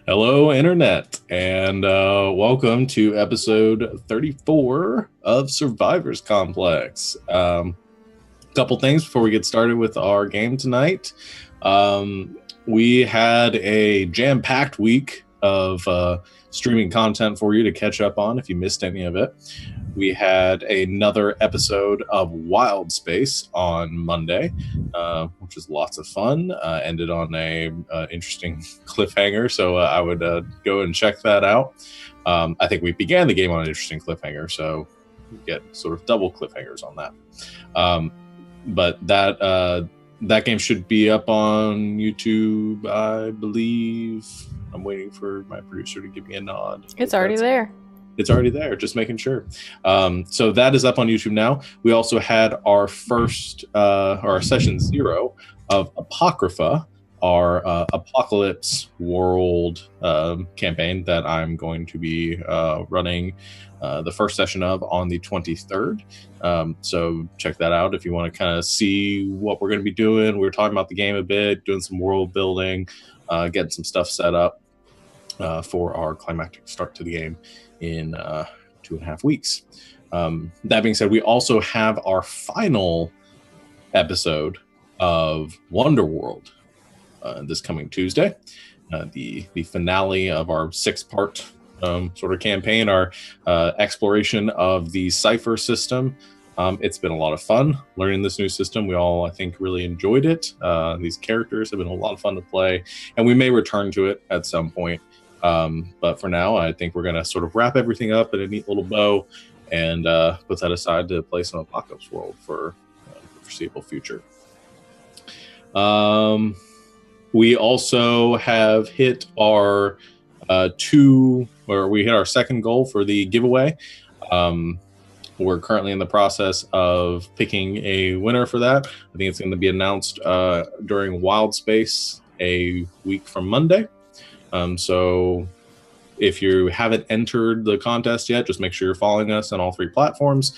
Hello, Internet, and welcome to episode 34 of Survivors Complex. Couple things before we get started with our game tonight. We had a jam-packed week of streaming content for you to catch up on if you missed any of it. We had another episode of Wild Space on Monday, which was lots of fun. Ended on a interesting cliffhanger, so I would go and check that out. I think we began the game on an interesting cliffhanger, so we get sort of double cliffhangers on that. But that game should be up on YouTube, I believe. I'm waiting for my producer to give me a nod. It's already there. It's already there, just making sure. So that is up on YouTube now. We also had our first, our session 0 of Apocrypha, our Apocalypse World campaign that I'm going to be running the first session of on the 23rd. So check that out if you want to kind of see what we're going to be doing. We're talking about the game a bit, doing some world building, getting some stuff set up for our climactic start to the game in 2.5 weeks. That being said, we also have our final episode of Wonderworld this coming Tuesday, the finale of our 6-part sort of campaign, our exploration of the Cypher system. It's been a lot of fun learning this new system. We all, I think, really enjoyed it. These characters have been a lot of fun to play, and we may return to it at some point. But for now, I think we're going to sort of wrap everything up in a neat little bow and put that aside to play some Apocalypse World for the foreseeable future. We also have hit our we hit our second goal for the giveaway. We're currently in the process of picking a winner for that. I think it's going to be announced during Wild Space a week from Monday. So if you haven't entered the contest yet, just make sure you're following us on all 3 platforms.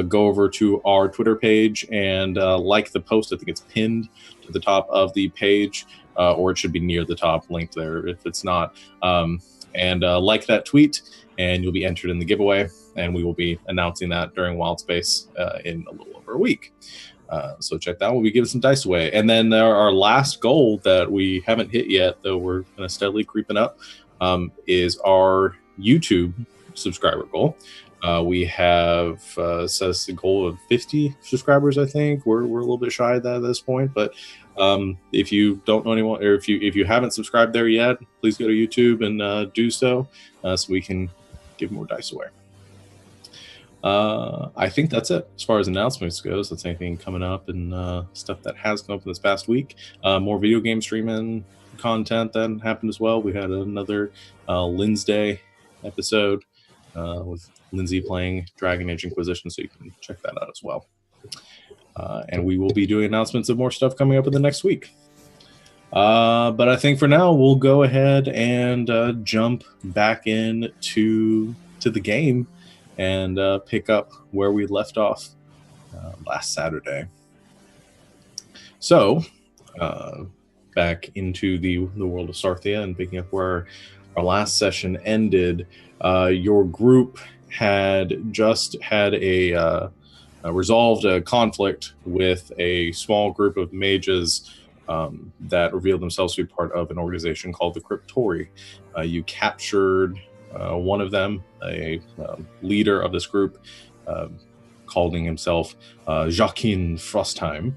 Go over to our Twitter page and like the post. I think it's pinned to the top of the page, or it should be near the top, linked there if it's not. And like that tweet, and you'll be entered in the giveaway. And we will be announcing that during Wild Space in a little over a week. So check that. We'll be giving some dice away. And then our last goal that we haven't hit yet, though we're kind of steadily creeping up, is our YouTube subscriber goal. We have says the goal of 50 subscribers. I think we're a little bit shy of that at this point, but if you don't know anyone, or if you haven't subscribed there yet, please go to YouTube and do so we can give more dice away. I think that's it as far as announcements goes. That's anything coming up and stuff that has come up this past week. More video game streaming content that happened as well. We had another Lindsay episode with Lindsay playing Dragon Age Inquisition, so you can check that out as well. And we will be doing announcements of more stuff coming up in the next week. But I think for now, we'll go ahead and jump back into the game and pick up where we left off last Saturday. So, back into the world of Sarthia and picking up where our last session ended, your group had just had resolved a conflict with a small group of mages that revealed themselves to be part of an organization called the Cryptori. You captured one of them, a leader of this group, calling himself Joaquin Frostheim,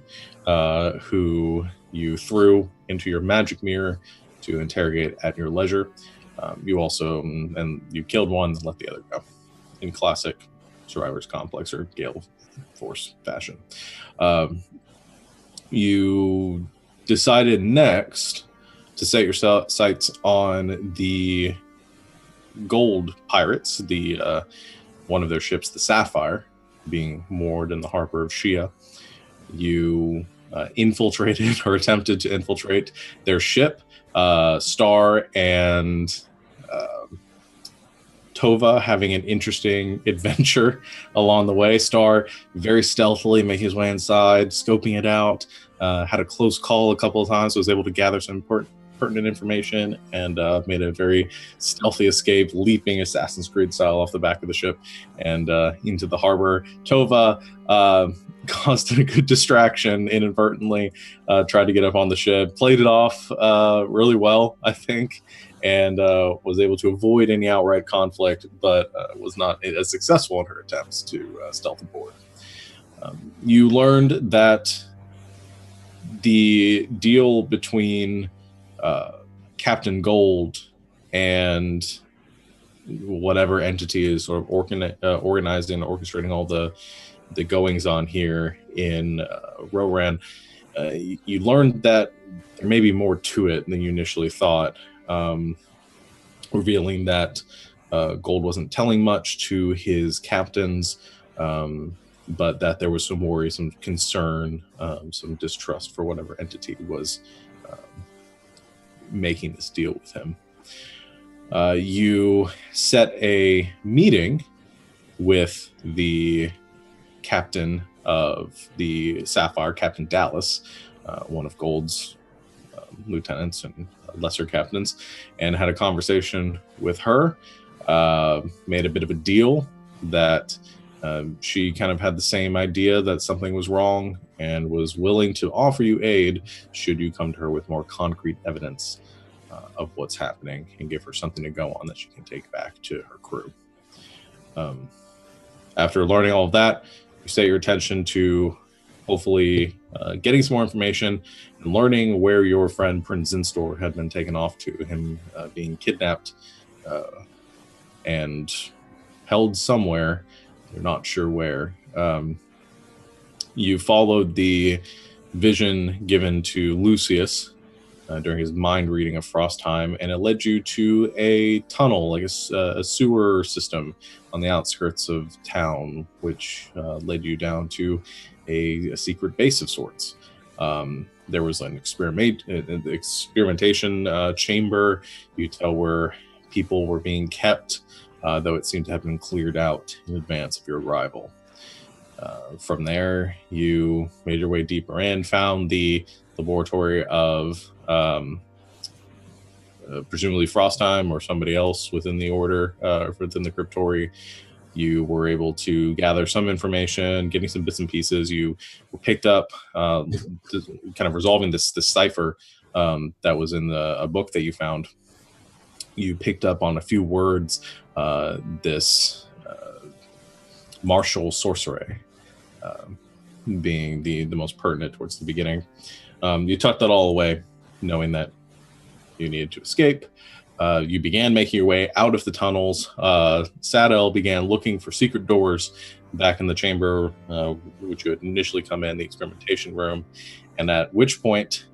who you threw into your magic mirror to interrogate at your leisure. You also, and you killed one and let the other go, in classic Survivors Complex or Gale Force fashion. You decided next to set your sights on the gold pirates, the one of their ships, the Sapphire, being moored in the harbor of Shia. You infiltrated or attempted to infiltrate their ship. Star and Tova having an interesting adventure along the way. Star very stealthily making his way inside, scoping it out. Had a close call a couple of times, was able to gather some pertinent information and made a very stealthy escape, leaping Assassin's Creed style off the back of the ship and into the harbor. Tova caused a good distraction inadvertently, tried to get up on the ship, played it off really well, I think, and was able to avoid any outright conflict, but was not as successful in her attempts to stealth aboard. You learned that the deal between Captain Gold and whatever entity is sort of organizing, orchestrating all the goings on here in Roran, you learned that there may be more to it than you initially thought, revealing that Gold wasn't telling much to his captains, but that there was some worry, some concern, some distrust for whatever entity was making this deal with him. You set a meeting with the captain of the Sapphire, Captain Dallas, one of Gold's lieutenants and lesser captains, and had a conversation with her, made a bit of a deal that she kind of had the same idea that something was wrong and was willing to offer you aid should you come to her with more concrete evidence of what's happening, and give her something to go on that she can take back to her crew. After learning all of that, you set your attention to hopefully getting some more information and learning where your friend Prince Zinstor had been taken off to, him being kidnapped and held somewhere. You're not sure where. You followed the vision given to Lucius during his mind reading of Frostheim, and it led you to a tunnel, like a sewer system on the outskirts of town, which led you down to a secret base of sorts. There was an experimentation chamber, you tell, where people were being kept, though it seemed to have been cleared out in advance of your arrival. From there, you made your way deeper in, found the laboratory of presumably Frostheim or somebody else within the order, within the Cryptory. You were able to gather some information, getting some bits and pieces. You were picked up, kind of resolving this cipher that was in a book that you found. You picked up on a few words, this martial sorcery being the most pertinent towards the beginning. You tucked that all away, knowing that you needed to escape. You began making your way out of the tunnels. Sadel began looking for secret doors back in the chamber, which you had initially come in, the experimentation room, and at which point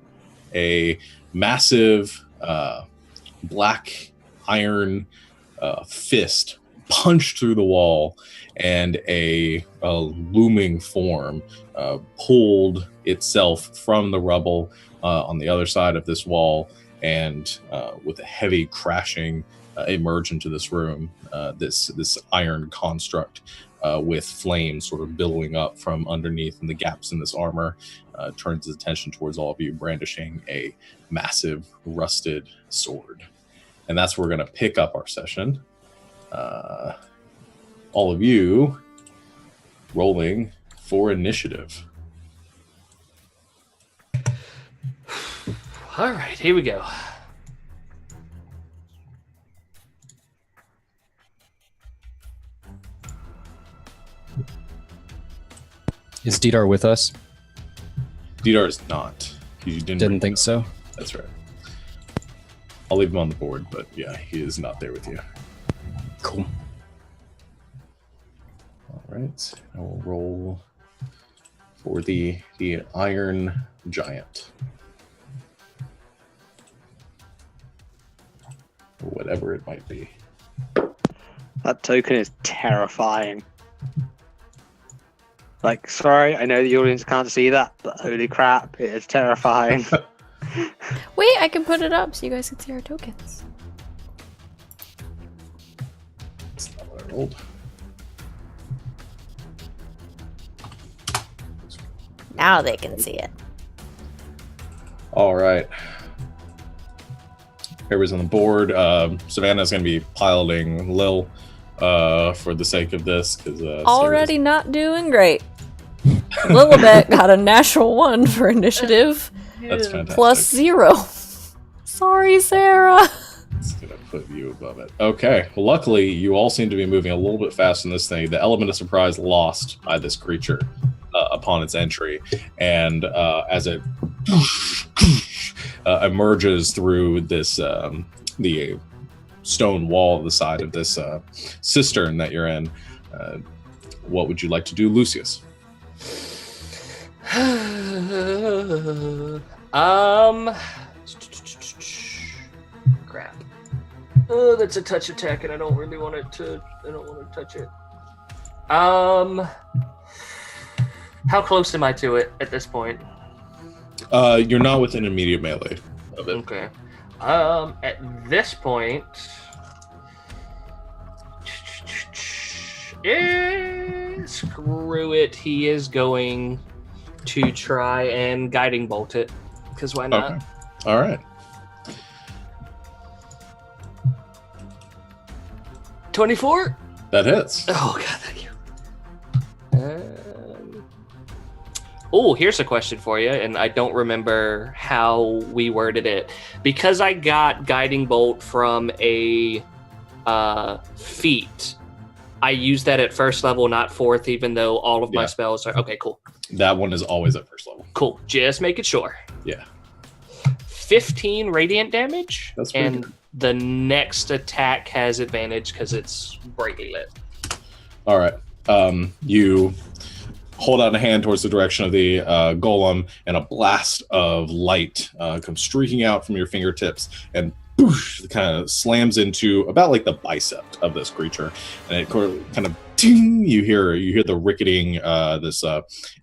a massive black iron fist punched through the wall, and a looming form pulled itself from the rubble on the other side of this wall, and with a heavy crashing emerge into this room, this iron construct with flames sort of billowing up from underneath and the gaps in this armor, turns its attention towards all of you, brandishing a massive rusted sword. And that's where we're going to pick up our session. All of you rolling for initiative. All right, here we go. Is Didar with us? Didar is not. You Didn't think so. That's right. I'll leave him on the board, but yeah, he is not there with you. Cool. All right, I will roll for the Iron Giant. Or whatever it might be. That token is terrifying. Like, sorry, I know the audience can't see that, but holy crap, it is terrifying. Wait, I can put it up so you guys can see our tokens. That's not what I rolled. Now they can see it. All right. Everybody's on the board. Savannah's going to be piloting Lil for the sake of this. Cause, Already not doing great. Lilibet got a natural 1 for initiative. That's fantastic. Plus 0. Sorry, Sarah. It's going to put you above it. Okay. Well, luckily, you all seem to be moving a little bit faster than this thing. The element of surprise lost by this creature upon its entry. And as it emerges through this, the stone wall at the side of this cistern that you're in, what would you like to do, Lucius? Crap. Oh, that's a touch attack, and I don't really want it to. I don't want to touch it. How close am I to it at this point? You're not within immediate melee of it. Okay. At this point, screw it. He is going to try and guiding bolt it, because why not? Okay. All right. 24? That hits. Oh, God, thank you. Here's a question for you, and I don't remember how we worded it. Because I got Guiding Bolt from a feat, I use that at first level, not fourth, even though all of my spells are... Okay, cool. That one is always at first level. Cool. Just making sure. Yeah. 15 radiant damage. That's pretty good. The next attack has advantage because it's brightly lit. All right. You hold out a hand towards the direction of the golem, and a blast of light comes streaking out from your fingertips, and boosh, it kind of slams into about like the bicep of this creature, and it kind of ding, you hear the ricketing this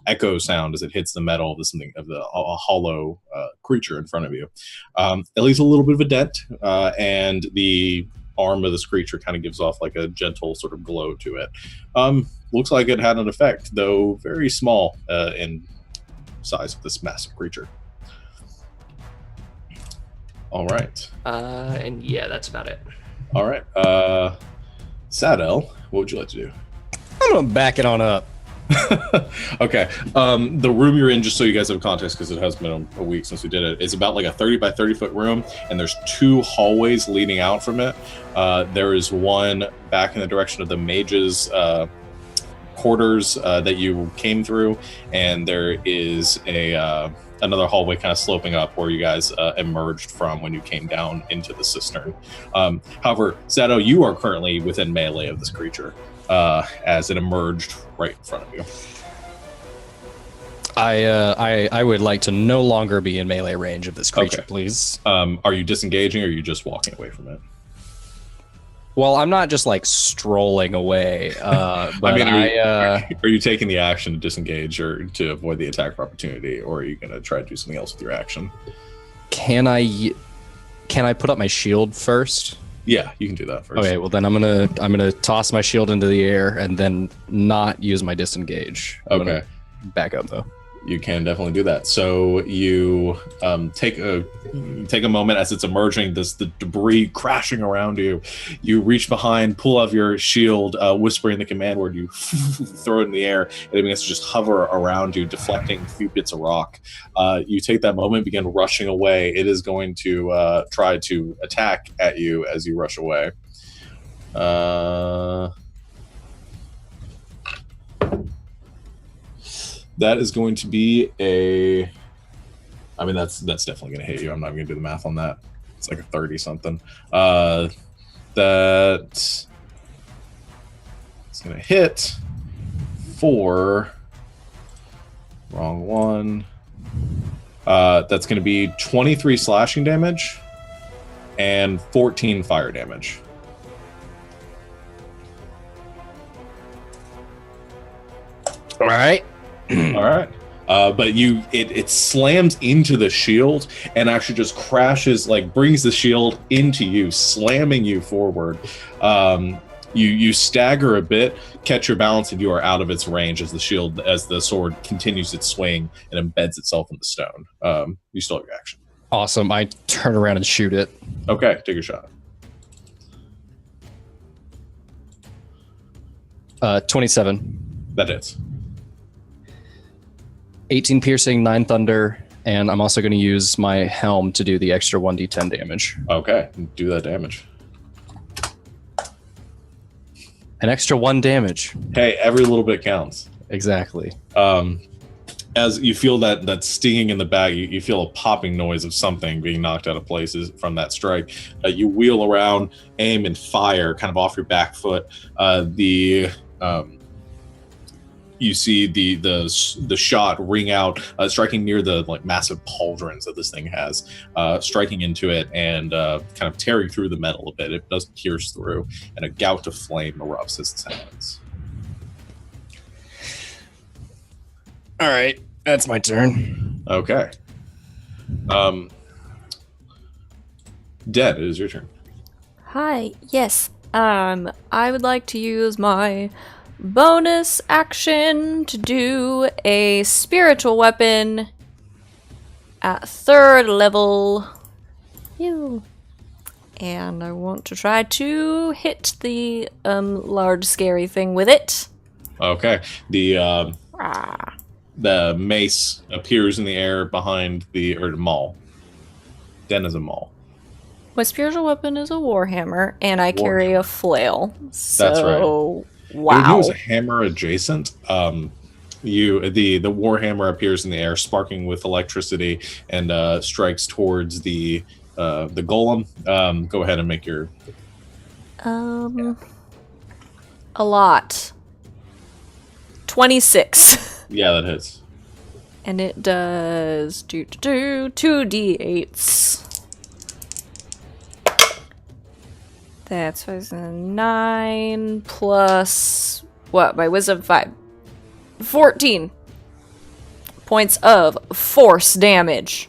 echo sound as it hits the metal of a hollow creature in front of you. It leaves a little bit of a dent, and the arm of this creature kind of gives off like a gentle sort of glow to it. Looks like it had an effect, though very small in size of this massive creature. All right. And yeah, that's about it. All right. Sadel, what would you like to do? I'm gonna back it on up. Okay. The room you're in, just so you guys have context, because it has been a week since we did it, is about like a 30 by 30 foot room, and there's 2 hallways leading out from it. There is one back in the direction of the mage's quarters that you came through, and there is another hallway kind of sloping up where you guys emerged from when you came down into the cistern. However, Zato, you are currently within melee of this creature as it emerged right in front of you. I would like to no longer be in melee range of this creature, Okay. please. Are you disengaging, or are you just walking away from it? Well, I'm not just like strolling away. But I mean, are you taking the action to disengage or to avoid the attack of opportunity, or are you going to try to do something else with your action? Can I put up my shield first? Yeah, you can do that first. Okay, well then I'm gonna toss my shield into the air and then not use my disengage. I'm gonna back up though. You can definitely do that. So you take a moment as it's emerging, the debris crashing around you. You reach behind, pull out your shield, whispering the command word. You throw it in the air, and it begins to just hover around you, deflecting a few bits of rock. You take that moment, begin rushing away. It is going to try to attack at you as you rush away. That is going to be that's definitely going to hit you. I'm not going to do the math on that. It's like a 30 something. That's going to hit for wrong one. That's going to be 23 slashing damage and 14 fire damage. All right. All right. But it slams into the shield and actually just crashes, like brings the shield into you, slamming you forward. You stagger a bit, catch your balance, and you are out of its range as the sword continues its swing and embeds itself in the stone. You still have your action. Awesome. I turn around and shoot it. Okay, take a shot. 27. That hits. 18 piercing, 9 thunder, and I'm also going to use my helm to do the extra 1d10 damage. Okay, do that damage. An extra 1 damage. Hey, every little bit counts. Exactly. As you feel that stinging in the back, you feel a popping noise of something being knocked out of places from that strike. You wheel around, aim, and fire kind of off your back foot. You see the shot ring out, striking near the massive pauldrons that this thing has, striking into it and kind of tearing through the metal a bit. It does pierce through, and a gout of flame erupts as this happens. All right, that's my turn. Okay. Dead, it is your turn. Hi. Yes. I would like to use my bonus action to do a spiritual weapon at 3rd level. Ew. And I want to try to hit the large scary thing with it. Okay. The mace appears in the air behind the maul. Den is a maul. My spiritual weapon is a warhammer, and I carry a flail. So, that's right. Wow. It was a hammer adjacent. The warhammer appears in the air, sparking with electricity, and strikes towards the golem. Go ahead and make your. A lot. 26. Yeah, that hits. And it does 2d8s. That's 9 plus what? My wisdom 5. 14 points of force damage.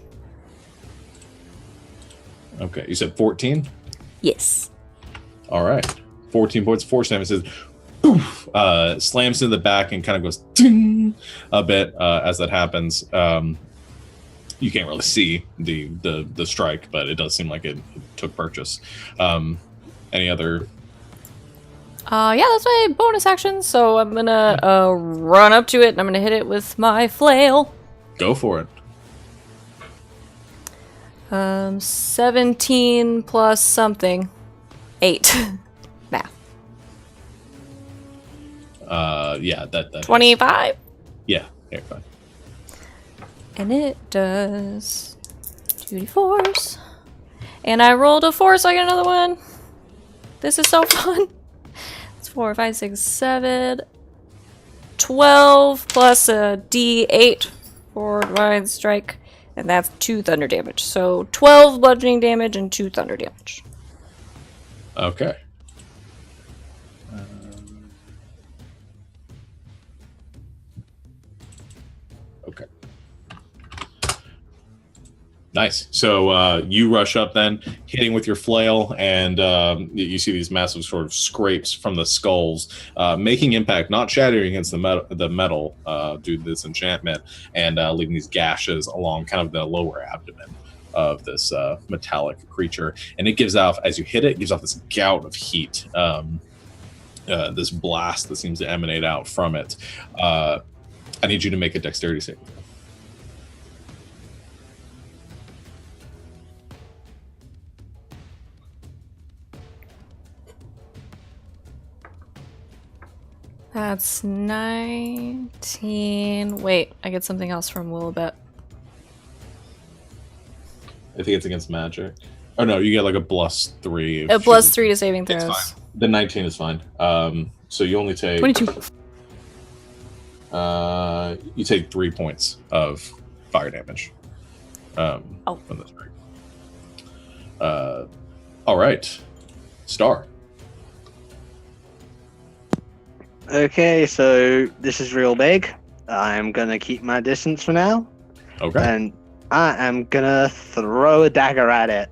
Okay, you said 14? Yes. All right. 14 points of force damage. It says, poof, slams into the back and kind of goes ding a bit as that happens. You can't really see the strike, but it does seem like it took purchase. Any other? Yeah, that's my bonus action. So I'm gonna run up to it and I'm gonna hit it with my flail. Go for it. 17 plus something. 8. Math. Yeah, that 25. Yeah, fine. And it does 2d4s. And I rolled a 4, so I get another one. This is so fun. It's 4, 5, 6, 7, 12 plus a d8 for divine strike. And that's 2 thunder damage. So 12 bludgeoning damage and 2 thunder damage. Okay. Okay. Nice. So you rush up then, hitting with your flail, and you see these massive sort of scrapes from the skulls, making impact, not shattering against the metal due to this enchantment, and leaving these gashes along kind of the lower abdomen of this metallic creature. And it gives off, as you hit it, gives off this gout of heat, this blast that seems to emanate out from it. I need you to make a dexterity saving throw. That's 19. Wait, I get something else from Willabet. I think it's against magic. Oh no, you get like a +3. A +3 to saving throws. It's fine. The 19 is fine. So you only take 22. You take 3 points of fire damage. From this break. All right, Star. Okay, so this is real big. I'm gonna keep my distance for now. Okay. And I am gonna throw a dagger at it.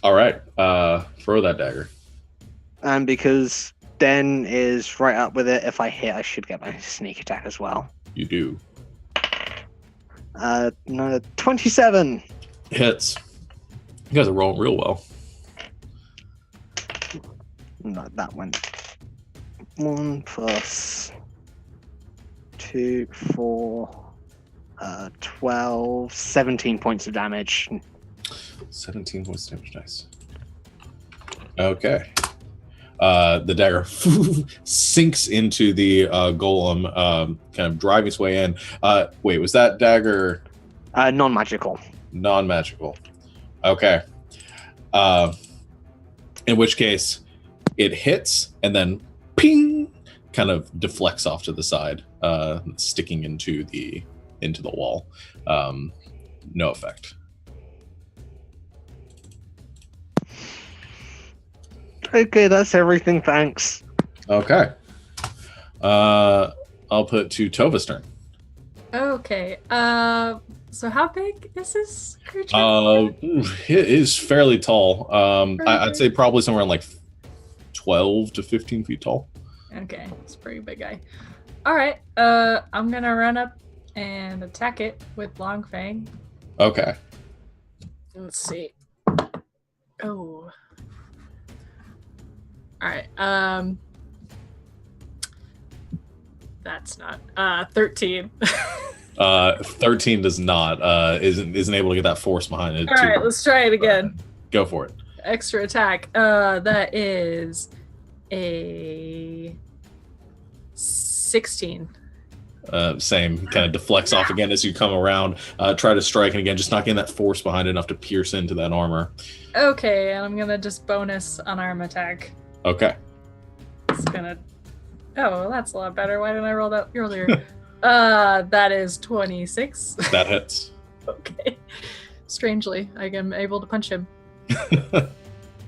All right. Throw that dagger. And because Den is right up with it, if I hit, I should get my sneak attack as well. You do. No, 27. Hits. You guys are rolling real well. No, that went 1 plus 2, 4, 12, 17 points of damage. 17 points of damage, nice. Okay. The dagger sinks into the golem, kind of driving its way in. Wait, was that dagger Non-magical? Non-magical. Okay. In which case, it hits and then ping, kind of deflects off to the side, sticking into the wall. No effect. Okay, that's everything. Thanks. Okay. I'll put to Tova's turn. Okay. So how big is this creature? It is fairly tall. I'd say probably somewhere around like 12 to 15 feet tall. Okay, it's a pretty big guy. All right. I'm gonna run up and attack it with Long Fang. Okay. Let's see. Oh. All right. That's not 13. 13 does not isn't able to get that force behind it. All right, let's try it again. Go for it. Extra attack. That is a 16. Same, kind of deflects off again as you come around, try to strike, and again just not getting that force behind it enough to pierce into that armor. Okay, and I'm gonna just bonus unarm attack. Okay. It's gonna. Oh, that's a lot better. Why didn't I roll that earlier? That is 26. That hits. Okay. Strangely, I am able to punch him.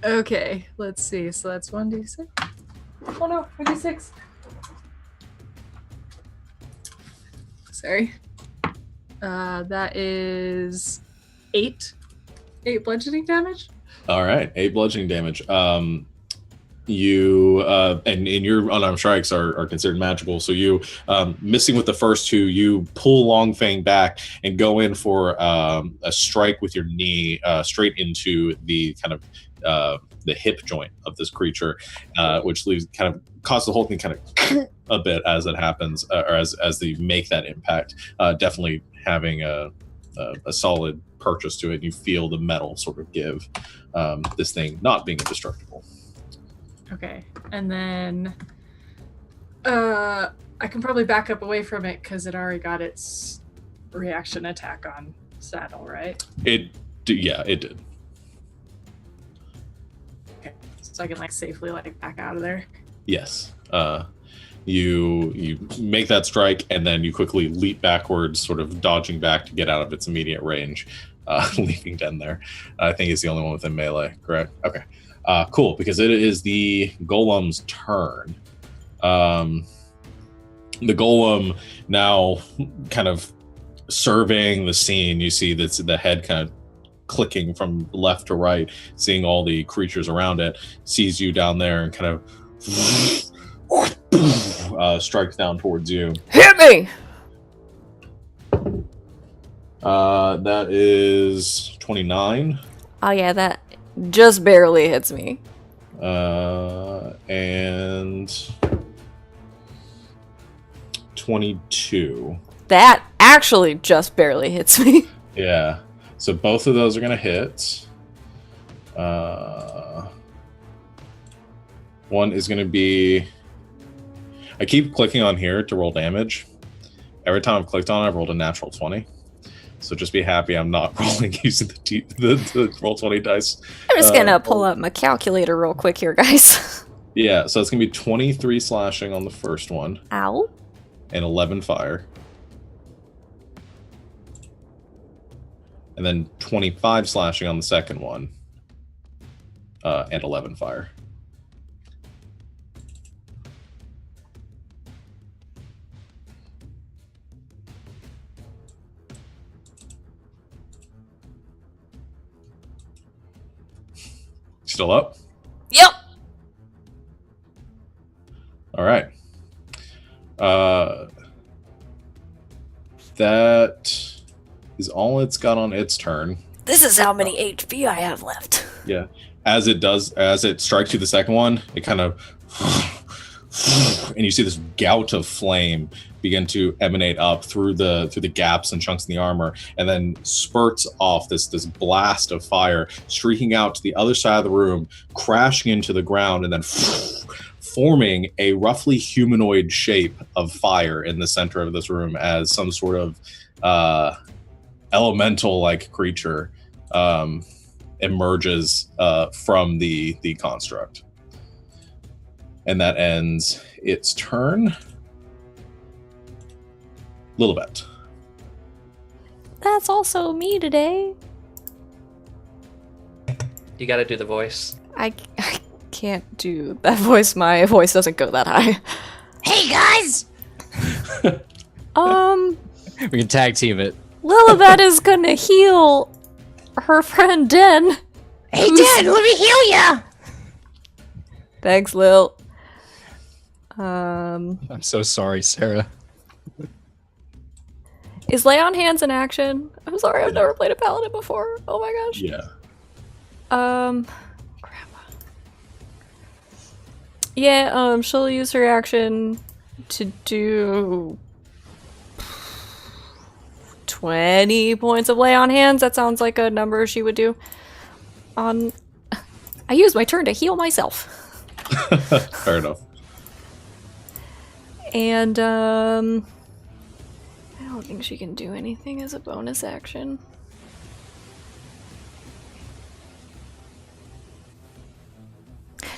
Okay, let's see. So that's 1d6. Oh no, 1d6. Sorry. That is 8. 8 bludgeoning damage. All right, 8 bludgeoning damage. You and your unarmed strikes are considered magical, so you missing with the first 2, you pull Long Fang back and go in for a strike with your knee straight into the kind of the hip joint of this creature, which leaves kind of causes the whole thing kind of a bit as it happens, or as they make that impact. Definitely having a solid purchase to it. You feel the metal sort of give, this thing not being indestructible. Okay, and then I can probably back up away from it because it already got its reaction attack on Saddle, right? Yeah, it did. Okay, so I can safely back out of there. Yes. You make that strike and then you quickly leap backwards, sort of dodging back to get out of its immediate range, leaving Den there. I think it's the only one within melee, correct? Okay. Cool, because it is the golem's turn. The golem now kind of surveying the scene. You see that's the head kind of clicking from left to right, seeing all the creatures around it, sees you down there and kind of strikes down towards you. Hit me! That is 29. Oh yeah, that just barely hits me. And 22. That actually just barely hits me. Yeah. So both of those are going to hit. One is going to be... I keep clicking on here to roll damage. Every time I've clicked on it, I've rolled a natural 20. So just be happy I'm not rolling using the roll 20 dice. I'm just gonna pull up my calculator real quick here, guys. Yeah, so it's gonna be 23 slashing on the first one. Ow. And 11 fire. And then 25 slashing on the second one. And 11 fire. Still up? Yep. All right. That is all it's got on its turn. This is how many HP I have left. Yeah. As it strikes you the second one, it kind of, and you see this gout of flame begin to emanate up through the gaps and chunks in the armor, and then spurts off this blast of fire, streaking out to the other side of the room, crashing into the ground, and then forming a roughly humanoid shape of fire in the center of this room as some sort of elemental-like creature emerges from the construct. And that ends its turn. Lilibet. That's also me today. You got to do the voice. I can't do that voice. My voice doesn't go that high. Hey guys! We can tag team it. Lilibet is gonna heal her friend Den. Hey Den, let me heal ya! Thanks, Lil. I'm so sorry, Sarah. Is Lay on Hands in action? I'm sorry, I've never played a paladin before. Oh my gosh. Yeah. Crap. Yeah, she'll use her action to do 20 points of Lay on Hands. That sounds like a number she would do. I used my turn to heal myself. Fair enough. And, I don't think she can do anything as a bonus action.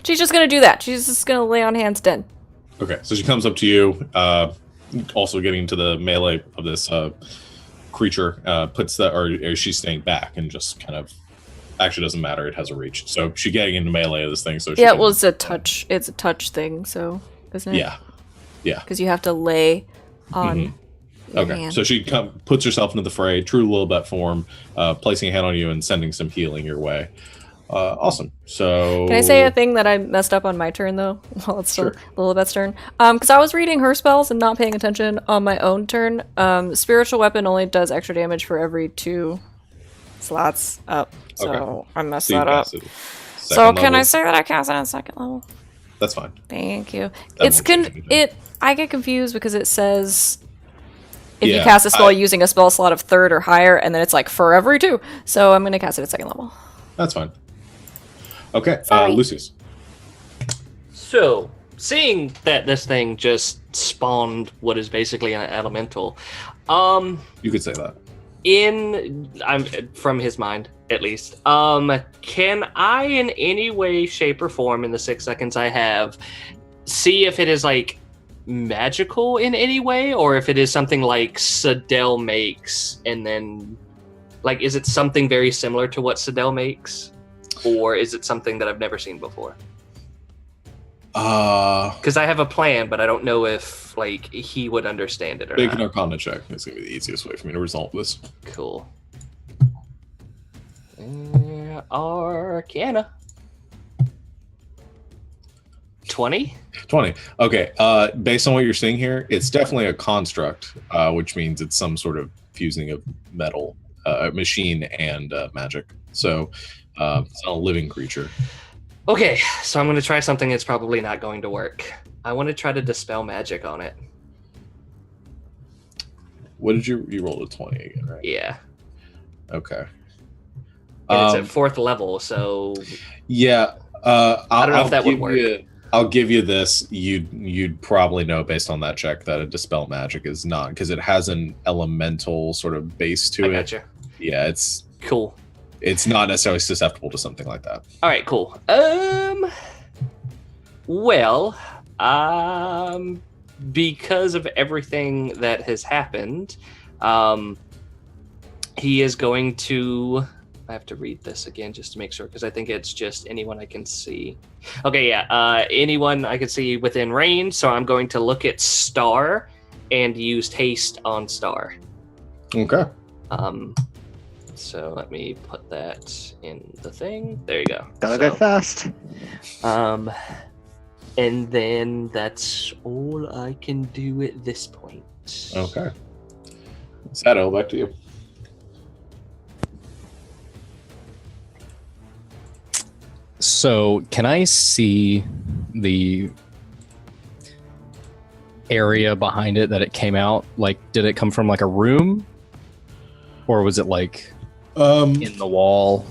She's just gonna do that. She's just gonna Lay on Hands Den. Okay, so she comes up to you, also getting to the melee of this creature, puts the, or is she staying back and just kind of, actually doesn't matter, it has a reach. So she's getting into melee of this thing, so she yeah, can, well, it's a touch thing, so, isn't it? Yeah. Yeah. Because you have to lay on your Okay, hand. so she puts herself into the fray, true Lilibet form, placing a hand on you and sending some healing your way. Awesome. So Can I say a thing that I messed up on my turn, though? While it's still Sure. Lilibet's turn? Because I was reading her spells and not paying attention on my own turn. Spiritual Weapon only does extra damage for every 2 slots up. So Okay. I messed So you that up. cast it So second can I level. say that I cast it on 2nd level? That's fine. Thank you. That It's won't change anything. I get confused because it says if you Yeah, cast a spell using a spell slot of 3rd or higher, and then it's like for every 2. So I'm gonna cast it at 2nd level. That's fine. Okay, Sorry. Lucius. So, seeing that this thing just spawned what is basically an elemental, You could say that. I'm from his mind at least. Can I in any way, shape, or form in the 6 seconds I have see if it is like magical in any way, or if it is something like Sadell makes, and then like is it something very similar to what Sadell makes, or is it something that I've never seen before? Because I have a plan, but I don't know if like he would understand it or Make an not. Arcana check. It's gonna be the easiest way for me to resolve this. Cool. Arcana. 20? 20. Okay. Based on what you're seeing here, it's definitely a construct, which means it's some sort of fusing of metal, machine, and magic. So it's not a living creature. Okay, so I'm going to try something that's probably not going to work. I want to try to dispel magic on it. What did you rolled a 20 again, right? Yeah. Okay. And it's at 4th level, so Yeah. I don't know if that would work. I'll give you this. You'd probably know based on that check that a dispel magic is not, because it has an elemental sort of base to I it. gotcha. Yeah, it's Cool. not necessarily susceptible to something like that. All right, cool. Well, because of everything that has happened, he is going to. I have to read this again just to make sure, because I think it's just anyone I can see. Okay, yeah, anyone I can see within range. So I'm going to look at Star and use haste on Star. Okay. So let me put that in the thing. There you go. Gotta So, go fast. and then that's all I can do at this point. Okay. Sato, back to you. So, can I see the area behind it that it came out? Like, did it come from like a room, or was it like in the wall?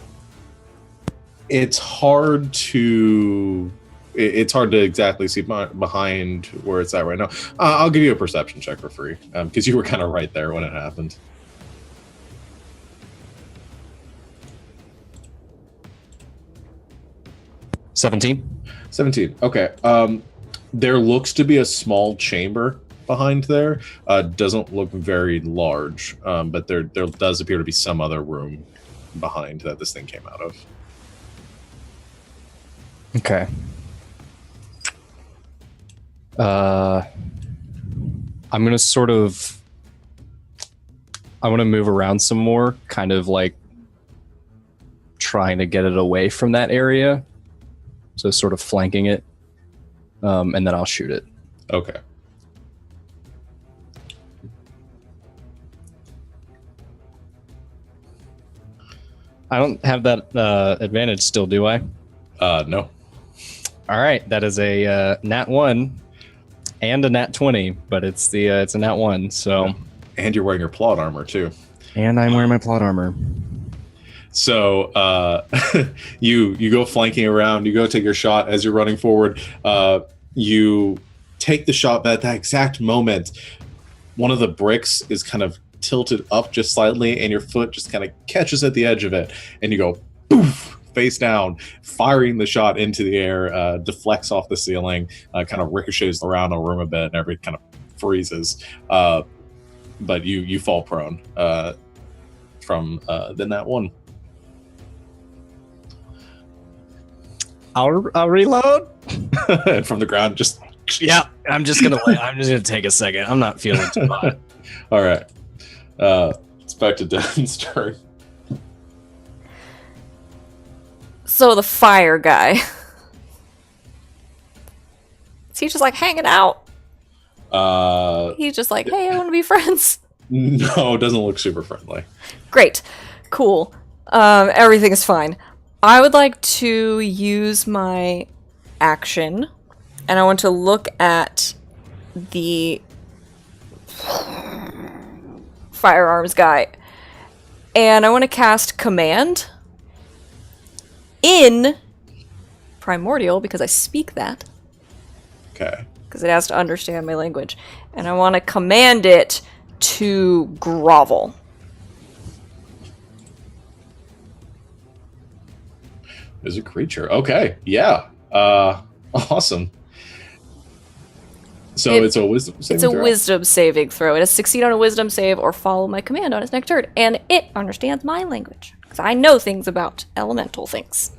It's hard to exactly see behind where it's at right now. I'll give you a perception check for free because you were kind of right there when it happened. 17. Okay. There looks to be a small chamber behind there. Doesn't look very large, but there does appear to be some other room behind that this thing came out of. Okay. I'm gonna I want to move around some more, kind of like trying to get it away from that area. So sort of flanking it, and then I'll shoot it. Okay. I don't have that advantage still, do I? No. All right, that is a nat 1 and a nat 20, but it's a nat 1. So, and you're wearing your plot armor too. And I'm wearing my plot armor. So you go flanking around. You go take your shot as you're running forward. You take the shot, but at that exact moment, one of the bricks is kind of tilted up just slightly, and your foot just kind of catches at the edge of it, and you go poof, face down, firing the shot into the air, deflects off the ceiling, kind of ricochets around the room a bit, and everything kind of freezes. But you fall prone from then that one. I'll reload from the ground. Just I'm just gonna take a second. I'm not feeling too hot. All right. It's back to Dan's turn. So the fire guy. Is he just like hanging out? He's just like, hey, I want to be friends. No, it doesn't look super friendly. Great. Cool. Everything is fine. I would like to use my action, and I want to look at the firearms guy, and I want to cast Command in Primordial, because I speak that. Okay. Because it has to understand my language. And I want to command it to grovel. Is a creature. Okay. Yeah. Awesome. So it's a wisdom saving throw? It's a wisdom saving throw. It has succeed on a wisdom save or follow my command on its next turn. And it understands my language. Because I know things about elemental things.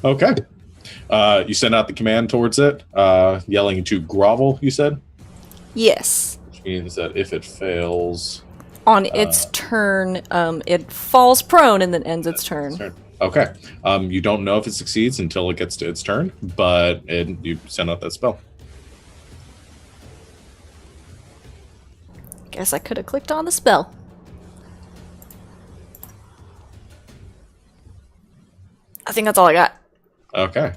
Okay. You send out the command towards it, yelling to grovel, you said? Yes. Which means that if it fails... On its turn, it falls prone and then ends its turn. Okay. You don't know if it succeeds until it gets to its turn, but you send out that spell. Guess I could have clicked on the spell. I think that's all I got. Okay.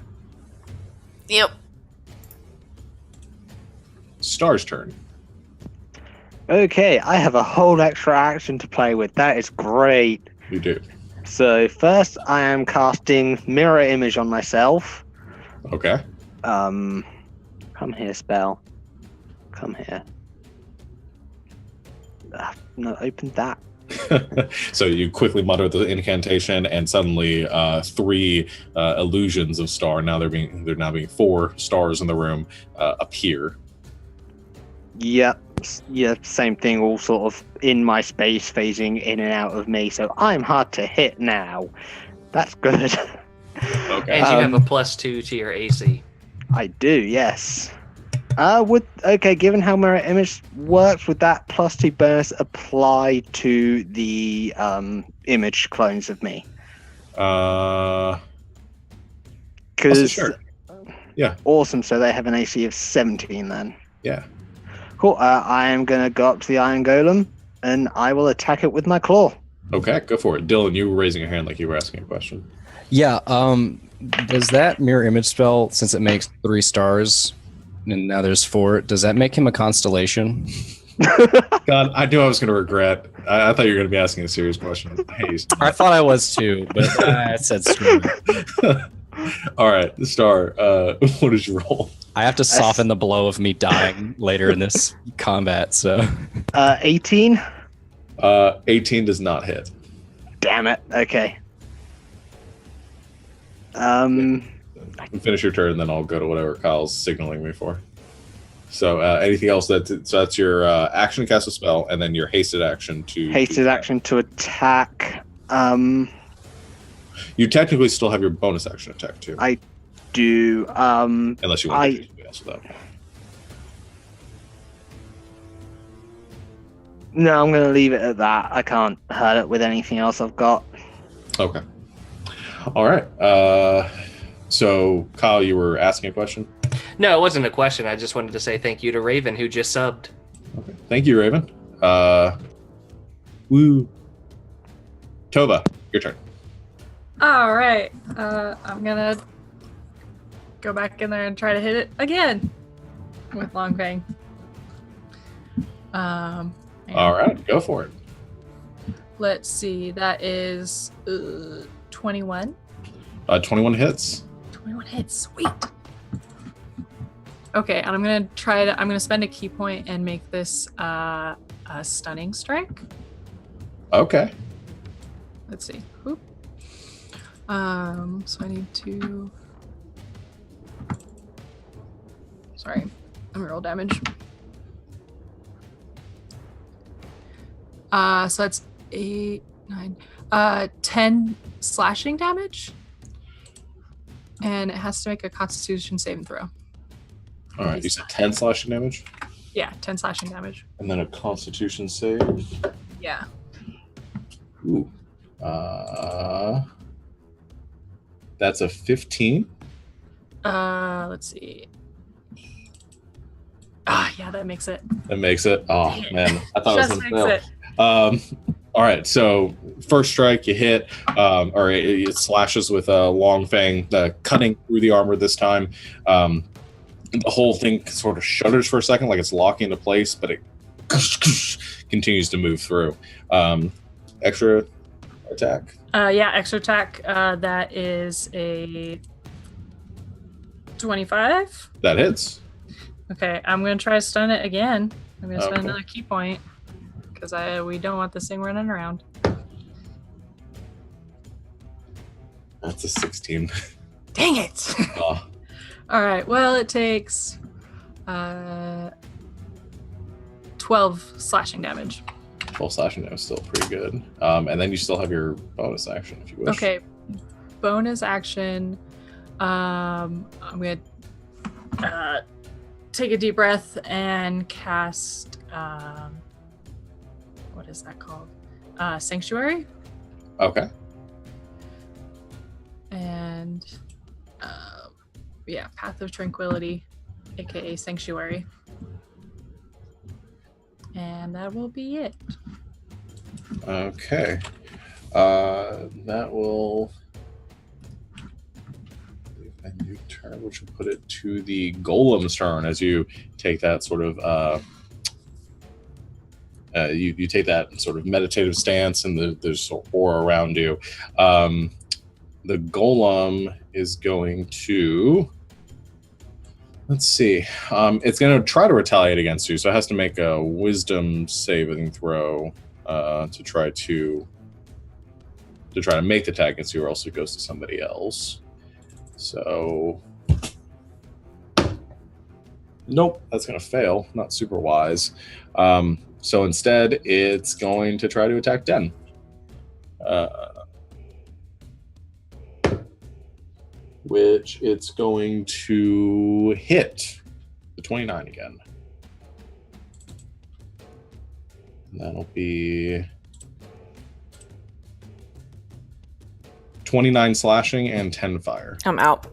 Yep. Star's turn. Okay, I have a whole extra action to play with. That is great. You do. So first, I am casting Mirror Image on myself. Okay. Come here, spell. Come here. No, open that. So you quickly mutter the incantation, and suddenly 3 illusions of star. Now they're now being 4 stars in the room appear. Yep. Yeah, same thing, all sort of in my space, phasing in and out of me, so I'm hard to hit now. That's good. Okay. And you have a +2 to your AC. I do, yes. Given how Mirror Image works, would that +2 bonus apply to the image clones of me? Because sure. Yeah. Awesome, so they have an AC of 17 then. Yeah. Cool. I am going to go up to the Iron Golem, and I will attack it with my claw. Okay, go for it. Dylan, you were raising your hand like you were asking a question. Yeah. Does that mirror image spell, since it makes 3 stars, and now there's 4, does that make him a constellation? God, I knew I was going to regret. I thought you were going to be asking a serious question. Hey, I thought I was too, but I said screw it. all right, Star. What did you roll? I have to soften the blow of me dying later in this combat. So 18. 18 does not hit. Damn it. Okay. Finish your turn, then I'll go to whatever Kyle's signaling me for. So anything else? So that's your action to cast a spell, and then your hasted action to action to attack. You technically still have your bonus action attack too. I do. Unless you want to do something else with that. No, I'm going to leave it at that. I can't hurt it with anything else I've got. Okay. All right. So Kyle, you were asking a question? No, it wasn't a question. I just wanted to say thank you to Raven, who just subbed. Okay. Thank you, Raven. Woo. Tova, your turn. All right. I'm gonna go back in there and try to hit it again with Long Fang. All right, go for it. Let's see. That is 21. 21 hits. 21 hits. Sweet. Okay, and I'm gonna spend a key point and make this a stunning strike. Okay. Let's see. Whoop. So I need to. Sorry, I'm gonna roll damage. So that's 8, 9, 10 slashing damage, and it has to make a Constitution saving throw. All right, you said 10 slashing damage? Yeah, 10 slashing damage. And then a Constitution save. Yeah. Ooh. That's a 15. Let's see. Yeah, that makes it. That makes it. Oh man, I thought Just it was makes gonna fail. All right, so first strike you hit, or it slashes with a long fang, cutting through the armor this time. The whole thing sort of shudders for a second, like it's locking into place, but it continues to move through. Extra attack. Yeah, extra attack. That is a 25. That hits. Okay, I'm gonna try to stun it again. I'm gonna spend Okay. another key point because we don't want this thing running around. That's a 16. Dang it! Oh, All right. Well, it takes 12 slashing damage. 12 slashing damage is still pretty good. And then you still have your bonus action if you wish. Okay. Bonus action. I'm gonna take a deep breath and cast. What is that called? Sanctuary. Okay. And yeah, Path of Tranquility, aka Sanctuary. And that will be it. Okay. That will. A new turn, which will put it to the golem's turn as you take that sort of. You take that sort of meditative stance, and there's aura around you. The golem is going to. Let's see. It's going to try to retaliate against you, so it has to make a wisdom saving throw to try to make the attack against you, or else it goes to somebody else. So, nope, that's going to fail. Not super wise. So instead, it's going to try to attack Den. Which it's going to hit the 29 again. And that'll be 29 slashing and 10 fire. I'm out.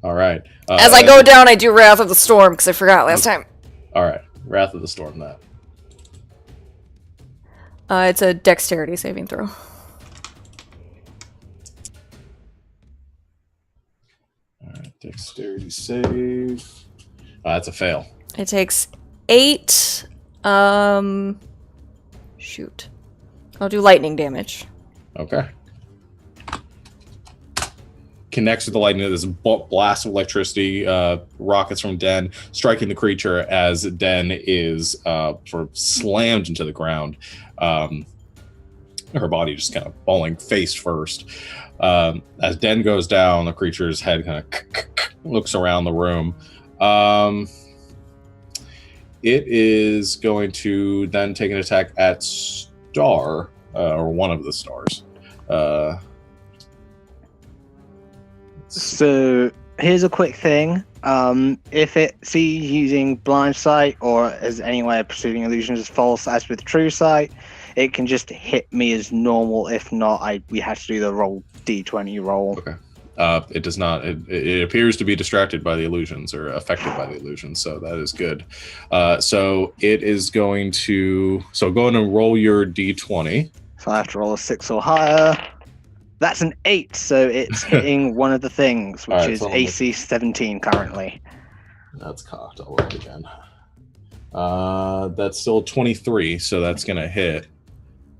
All right. As I go down, I do Wrath of the Storm because I forgot last time. All right. Wrath of the Storm that. It's a dexterity saving throw. Dexterity save. That's a fail. It takes 8. Shoot. I'll do lightning damage. Okay. Connects with the lightning. This blast of electricity rockets from Den, striking the creature as Den is sort of slammed into the ground. Her body just kind of falling face first. As Den goes down, the creature's head kind of looks around the room. It is going to then take an attack at Star, or one of the stars. So here's a quick thing. If it sees using blind sight or as any way of perceiving illusions as false as with true sight, it can just hit me as normal. If not, we have to do the roll d20 roll. Okay. It does not. It appears to be distracted by the illusions or affected by the illusions, so that is good. So it is going to. So go ahead and roll your d20. So I have to roll a 6 or higher. That's an 8, so it's hitting one of the things, which is AC 17 currently. That's cocked. I'll roll it again. That's still 23, so that's going to hit.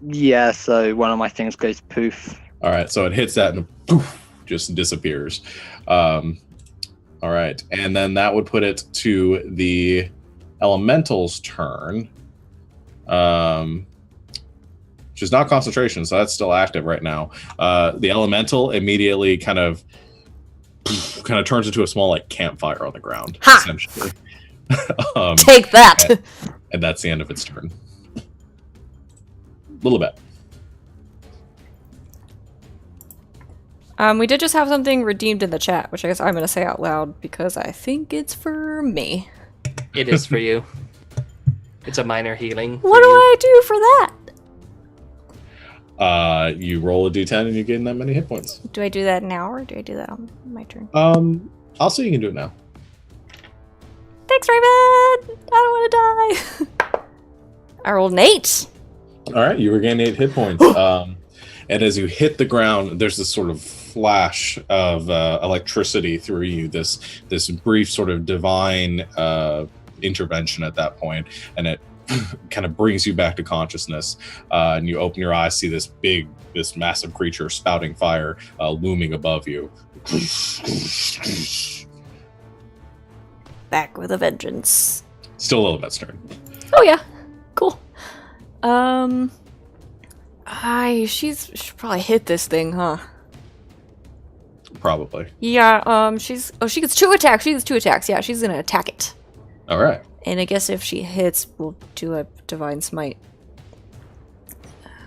Yeah, so one of my things goes poof. All right, so it hits that and poof, just disappears. All right, and then that would put it to the elemental's turn. Which is not concentration, so that's still active right now. The elemental immediately kind of turns into a small like campfire on the ground, essentially. Take that! And that's the end of its turn. A little bit. We did just have something redeemed in the chat, which I guess I'm going to say out loud because I think it's for me. It is for you. It's a minor healing. What do I do for that? You roll a d10 and you gain that many hit points. Do I do that now or do I do that on my turn? I'll say you can do it now. Thanks, Raven! I don't want to die. I rolled an 8. All right, you regain 8 hit points. And as you hit the ground, there's this sort of flash of electricity through you. This brief sort of divine intervention at that point, and it kind of brings you back to consciousness, and you open your eyes, see this massive creature spouting fire looming above you. Back with a vengeance. Still a little bit turn. Oh yeah, cool. She should probably hit this thing, huh? Probably. Yeah. She gets 2 attacks. She gets 2 attacks. Yeah, she's gonna attack it. All right. And I guess if she hits, we'll do a divine smite.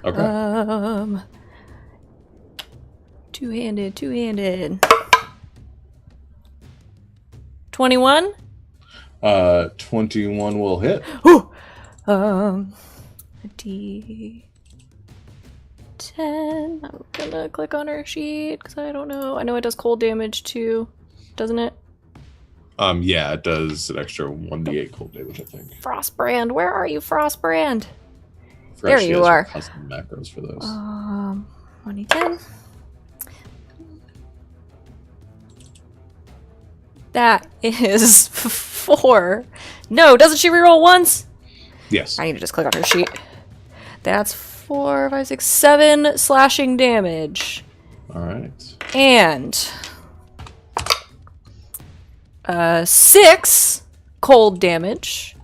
Okay. Two-handed. 21? 21 will hit. Ooh! A D10. I'm gonna click on her sheet because I don't know. I know it does cold damage too, doesn't it? Yeah, it does an extra 1d8 cold damage, I think. Frostbrand, where are you, Frostbrand? There you are. Custom macros for those. 1d10. That is 4. No, doesn't she reroll once? Yes. I need to just click on her sheet. That's 4, 5, 6, 7 slashing damage. All right. And 6 cold damage.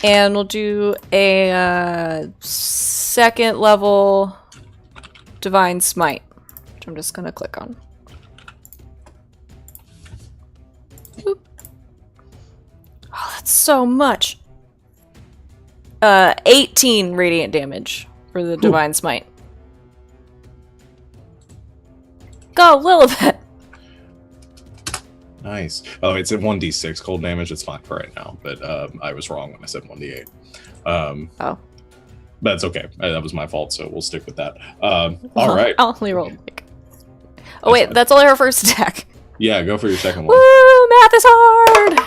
And we'll do a 2nd level divine smite, which I'm just gonna click on. Boop. Oh, that's so much. 18 radiant damage for the divine smite. Go, Lilibet! Nice. Oh, it's at 1d6 cold damage. It's fine for right now, but I was wrong when I said 1d8. Oh. That's okay. That was my fault, so we'll stick with that. All right. I only rolled like... Oh, wait, that's only her first attack. Yeah, go for your second one. Woo! Math is hard!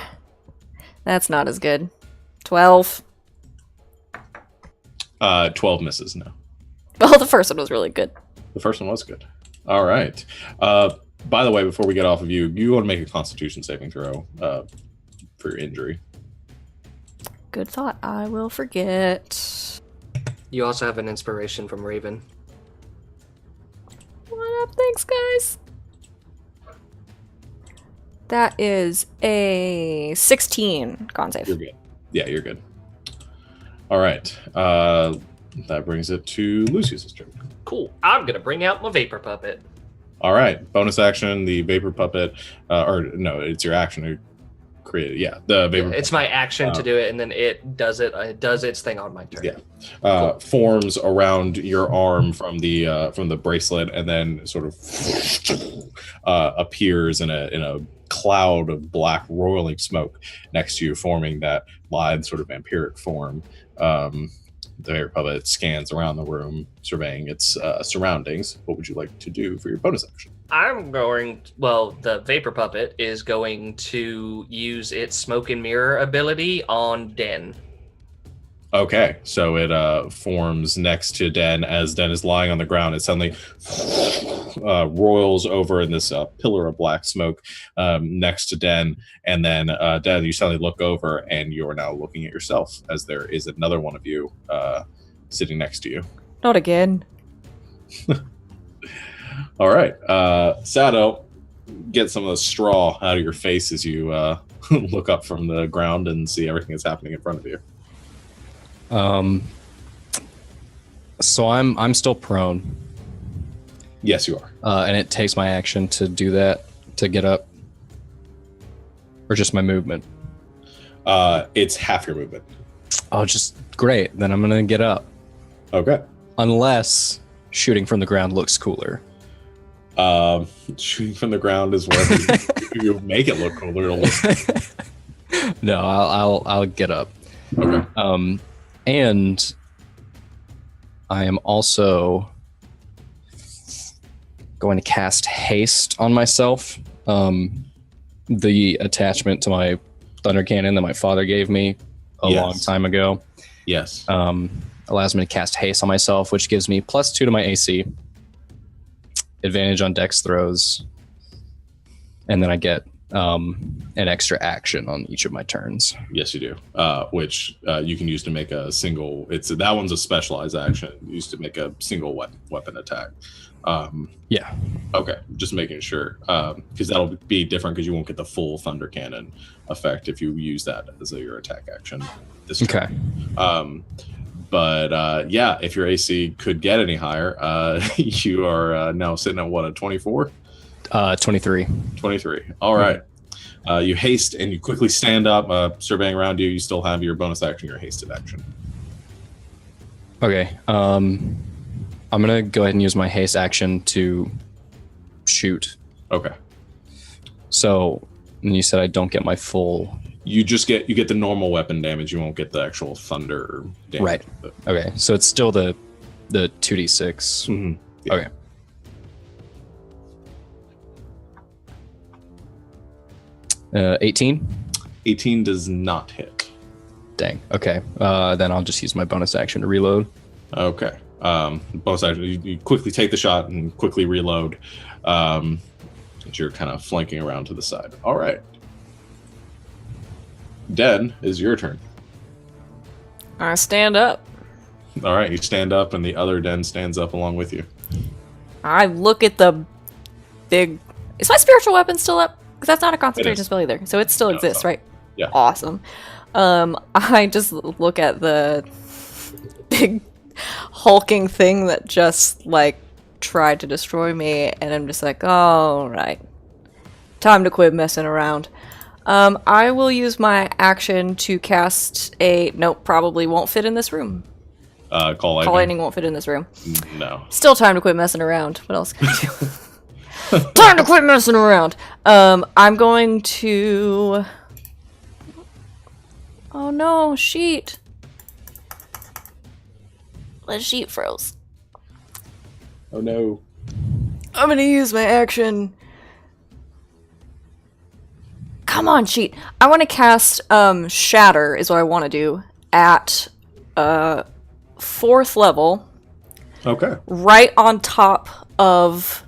That's not as good. 12. 12 misses, no. Well, the first one was really good. The first one was good. All right. By the way, before we get off of you, you want to make a Constitution saving throw for your injury. Good thought. I will forget. You also have an inspiration from Raven. What up? Thanks, guys. That is a 16 con save. You're good. Yeah, you're good. All right. That brings it to Lucius's turn. Cool. I'm gonna bring out my vapor puppet. All right. Bonus action, the vapor puppet. Or no, it's your action to create it. Yeah, the vapor. It's my action to do it, and then it does it. It does its thing on my turn. Yeah. Cool. Forms around your arm from the bracelet, and then sort of appears in a cloud of black roiling smoke next to you, forming that lithe sort of vampiric form. The vapor puppet scans around the room, surveying its surroundings. What would you like to do for your bonus action? The vapor puppet is going to use its smoke and mirror ability on Den. Okay, so it forms next to Den. As Den is lying on the ground, it suddenly roils over in this pillar of black smoke next to Den. And then, Den, you suddenly look over, and you are now looking at yourself, as there is another one of you sitting next to you. Not again. All right. Sato, get some of the straw out of your face as you look up from the ground and see everything that's happening in front of you. So I'm still prone. Yes, you are. And it takes my action to do that, to get up. Or just my movement? It's half your movement. Oh, just great. Then I'm gonna get up. Okay. Unless shooting from the ground looks cooler. Shooting from the ground is where you make it look cooler. It'll look... No, I'll get up. Okay. And I am also going to cast haste on myself. The attachment to my thunder cannon that my father gave me a long time ago. Yes. Allows me to cast haste on myself, which gives me +2 to my AC, advantage on dex throws, and then I get an extra action on each of my turns. Yes, you do. Which you can use to make a single. That one's a specialized action used to make a single weapon attack. Yeah. Okay, just making sure, because that'll be different because you won't get the full thunder cannon effect if you use that as your attack action. This turn. Okay. But yeah, if your AC could get any higher, you are now sitting at what, a 24? 23. 23. All right. You haste and you quickly stand up, surveying around you. You still have your bonus action, your hasted action. Okay. I'm gonna go ahead and use my haste action to shoot. Okay. So, and you said I don't get my full. You get the normal weapon damage. You won't get the actual thunder damage. Right. Okay. So it's still the 2d6. Mm-hmm. Yeah. Okay. Uh, 18? 18 does not hit. Dang. Okay. Then I'll just use my bonus action to reload. Okay. Bonus action. You quickly take the shot and quickly reload. As you're kind of flanking around to the side. All right. Den, is your turn. I stand up. All right. You stand up, and the other Den stands up along with you. I look at the big... Is my spiritual weapon still up? Because that's not a concentration spell either. So it still exists, right? Yeah. Awesome. I just look at the big hulking thing that just, like, tried to destroy me, and I'm just like, all right. Time to quit messing around. I will use my action to cast a... Nope, probably won't fit in this room. Call lightning. Call lightning won't fit in this room. No. Still time to quit messing around. What else can I do? Time to quit messing around. I'm going to... Oh no, sheet. The sheet froze. Oh no. I'm gonna use my action. Come on, sheet. I want to cast Shatter is what I want to do at 4th level. Okay. Right on top of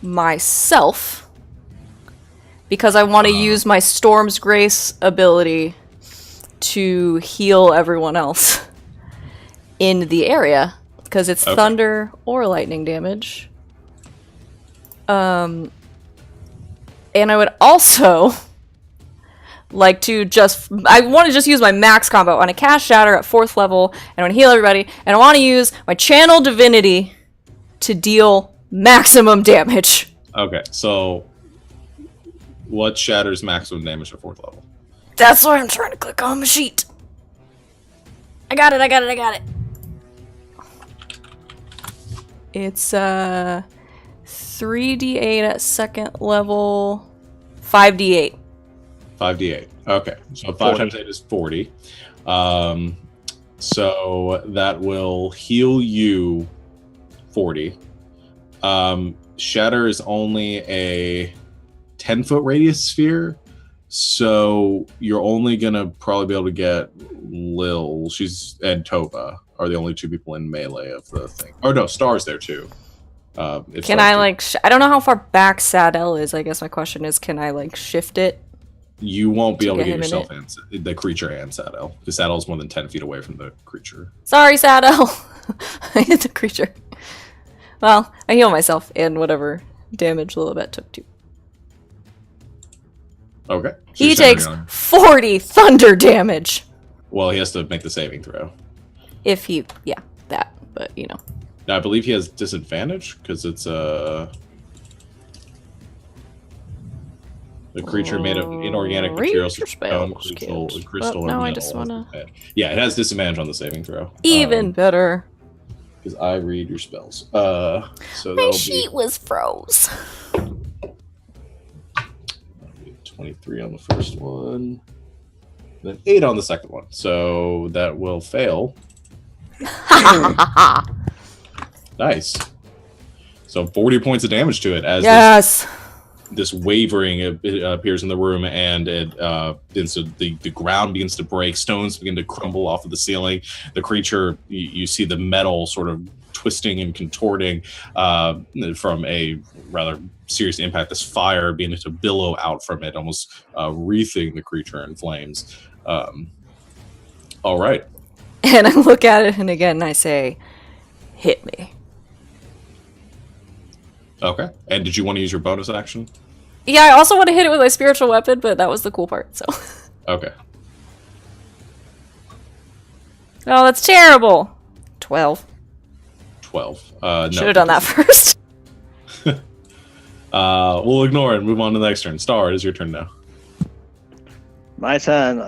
myself because I want to use my Storm's Grace ability to heal everyone else in the area because it's thunder or lightning damage. And I would also like to I want to just use my max combo. I want to cast Shatter at 4th level, and I want to heal everybody, and I want to use my Channel Divinity to deal maximum damage. Okay, so what shatters maximum damage at 4th level? That's why I'm trying to click on my sheet. I got it. It's 3d8 at 2nd level, 5d8. 5d8. Okay, so 5 times 8 is 40. So that will heal you 40. Shatter is only a 10-foot radius sphere, so you're only gonna probably be able to get Lil. And Tova are the only 2 people in melee of the thing. Oh no, Star's there too. Can I I don't know how far back Sadell is. I guess my question is, can I shift it? You won't be able to get yourself and the creature and Sadell, because Sadell's more than 10 feet away from the creature. Sorry, Sadell. I hit the creature. Well, I heal myself and whatever damage Lilibet took too. Okay. So he takes 40 thunder damage. Well, he has to make the saving throw. If he, that, but Now, I believe he has disadvantage because it's the creature made of inorganic materials, stone, crystal, or metal. I just wanna. Yeah, it has disadvantage on the saving throw. Even better. Because I read your spells. So my sheet was froze. 23 on the first one, then 8 on the second one. So that will fail. Nice. So 40 points of damage to it as this wavering appears in the room, and the ground begins to break, stones begin to crumble off of the ceiling. The creature, you see the metal sort of twisting and contorting from a rather serious impact. This fire beginning to billow out from it, almost wreathing the creature in flames. All right. And I look at it, and again I say, hit me. Okay. And did you want to use your bonus action? Yeah, I also want to hit it with my spiritual weapon, but that was the cool part, so. Okay. Oh, that's terrible. 12. 12. No. Should have done that first. We'll ignore it and move on to the next turn. Star, it is your turn now. My turn.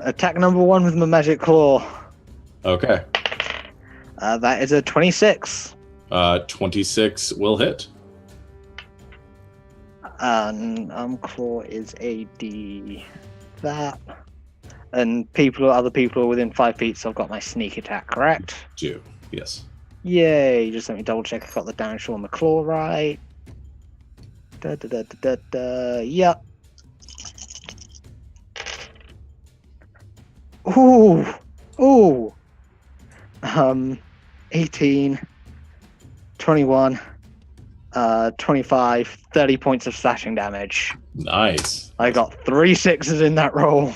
Attack number 1 with my magic claw. Okay. That is a 26. 26 will hit. Claw is a D. That. And other people are within 5 feet, so I've got my sneak attack, correct? Do. Yes. Yay, just let me double check I got the damage on the claw right. Yep. Ooh. 18, 21, 25, 30 points of slashing damage. Nice. I got 3 6s in that roll.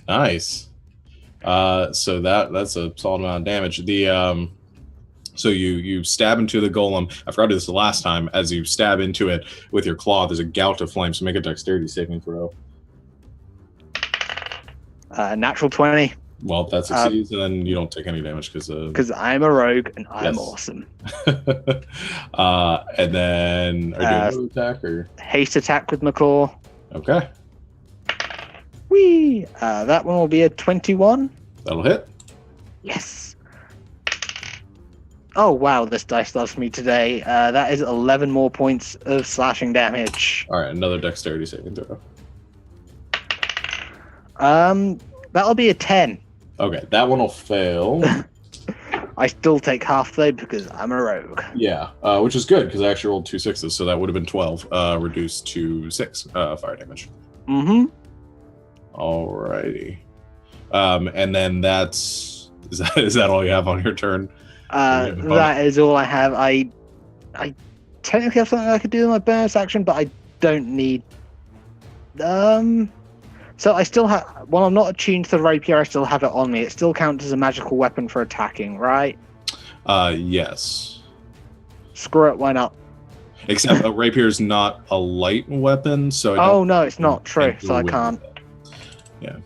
Nice. So that's a solid amount of damage. So you stab into the golem. I forgot to do this the last time. As you stab into it with your claw, there's a gout of flame. So make a dexterity saving throw. Natural 20. Well, that succeeds, and then you don't take any damage because I'm a rogue and I'm awesome. And then are you doing another attack or haste attack with my claw? Okay. Whee! That one will be a 21. That'll hit. Yes. Oh wow, this dice loves me today. That is 11 more points of slashing damage. All right, another dexterity saving throw. That'll be a 10. Okay, that one will fail. I still take half though because I'm a rogue. Yeah, which is good because I actually rolled 2 6s, so that would have been 12, reduced to 6 fire damage. Mm-hmm. Alrighty. And then is that all you have on your turn? That is all I have. I technically have something I could do in my bonus action, but I don't need. So I still have. While I'm not attuned to the rapier, I still have it on me. It still counts as a magical weapon for attacking, right? Yes. Screw it. Why not? Except a rapier is not a light weapon, so. Oh no, it's not true. So I can't. Yeah.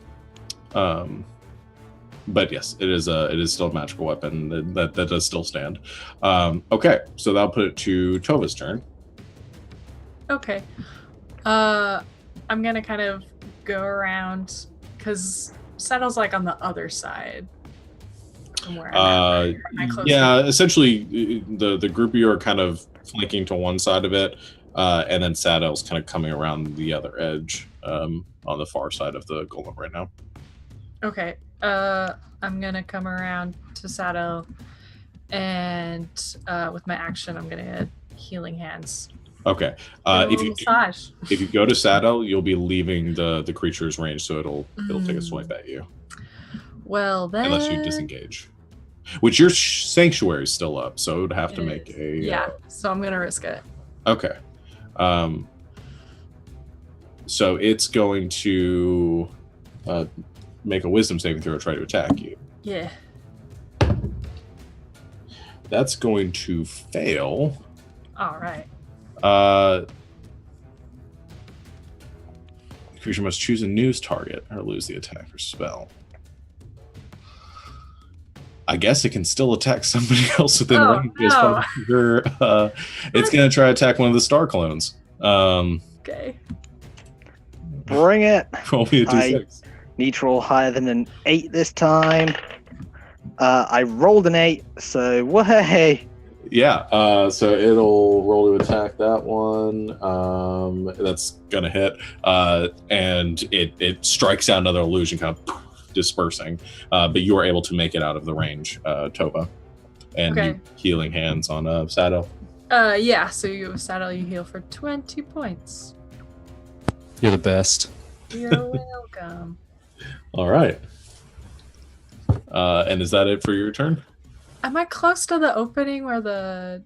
But yes, it is still a magical weapon. That does still stand. Okay, so that'll put it to Tova's turn. Okay. I'm gonna kind of go around because Saddle's like on the other side from where I'm at. Right? Yeah, essentially the group of you are kind of flanking to one side of it, and then Saddle's kind of coming around the other edge on the far side of the golem right now. Okay. I'm gonna come around to Saddle, and with my action, I'm gonna hit Healing Hands. Okay. If you go to Saddle, you'll be leaving the creature's range, so it'll take a swipe at you. Well, then, unless you disengage, which your sanctuary is still up, so it would have to make a. Yeah. So I'm gonna risk it. Okay. So it's going to make a wisdom saving throw to try to attack you. Yeah. That's going to fail. All right. The creature must choose a news target or lose the attack or spell. I guess it can still attack somebody else within range. No. It's going to try to attack one of the star clones. Okay. Bring it. Roll me a d6. Need to roll higher than an 8 this time. I rolled an 8, so way. Yeah, so it'll roll to attack that one. That's gonna hit, and it strikes out another illusion, kind of dispersing. But you are able to make it out of the range, Tova, and you healing hands on Saddle. Yeah. So you Saddle, you heal for 20 points. You're the best. You're welcome. All right. And is that it for your turn? Am I close to the opening where the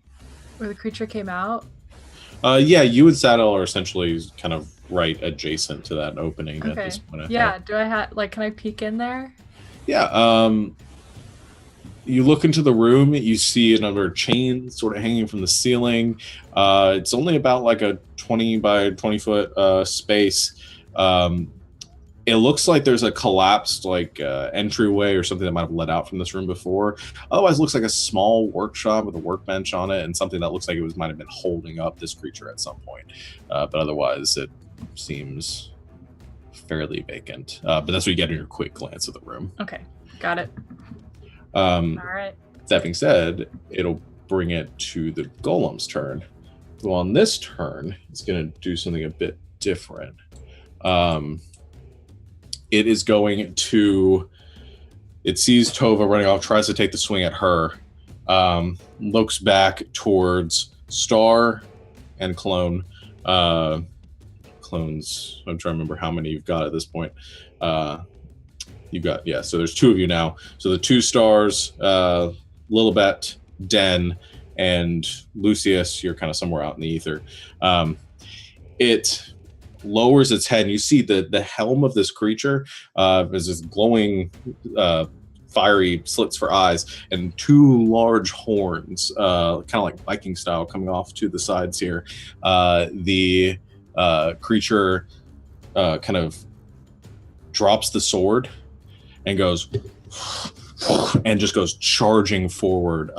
creature came out? Yeah, you and Saddle are essentially kind of right adjacent to that opening at this point. Yeah, do I have can I peek in there? Yeah, you look into the room, you see another chain sort of hanging from the ceiling. It's only about like a 20 by 20 foot space. It looks like there's a collapsed entryway or something that might have let out from this room before. Otherwise, it looks like a small workshop with a workbench on it and something that looks like it might have been holding up this creature at some point. But otherwise, it seems fairly vacant. But that's what you get in your quick glance of the room. Okay, got it. All right. That being said, it'll bring it to the golem's turn. Well, on this turn, it's going to do something a bit different. It is going to. It sees Tova running off, tries to take the swing at her, looks back towards Star and Clone. Clones, I'm trying to remember how many you've got at this point. You've got, so there's 2 of you now. So the 2 stars, Lilibet, Den, and Lucius, you're kind of somewhere out in the ether. It lowers its head, and you see the helm of this creature is this glowing fiery slits for eyes and 2 large horns, kind of like Viking style, coming off to the sides here. The creature kind of drops the sword and goes and just goes charging forward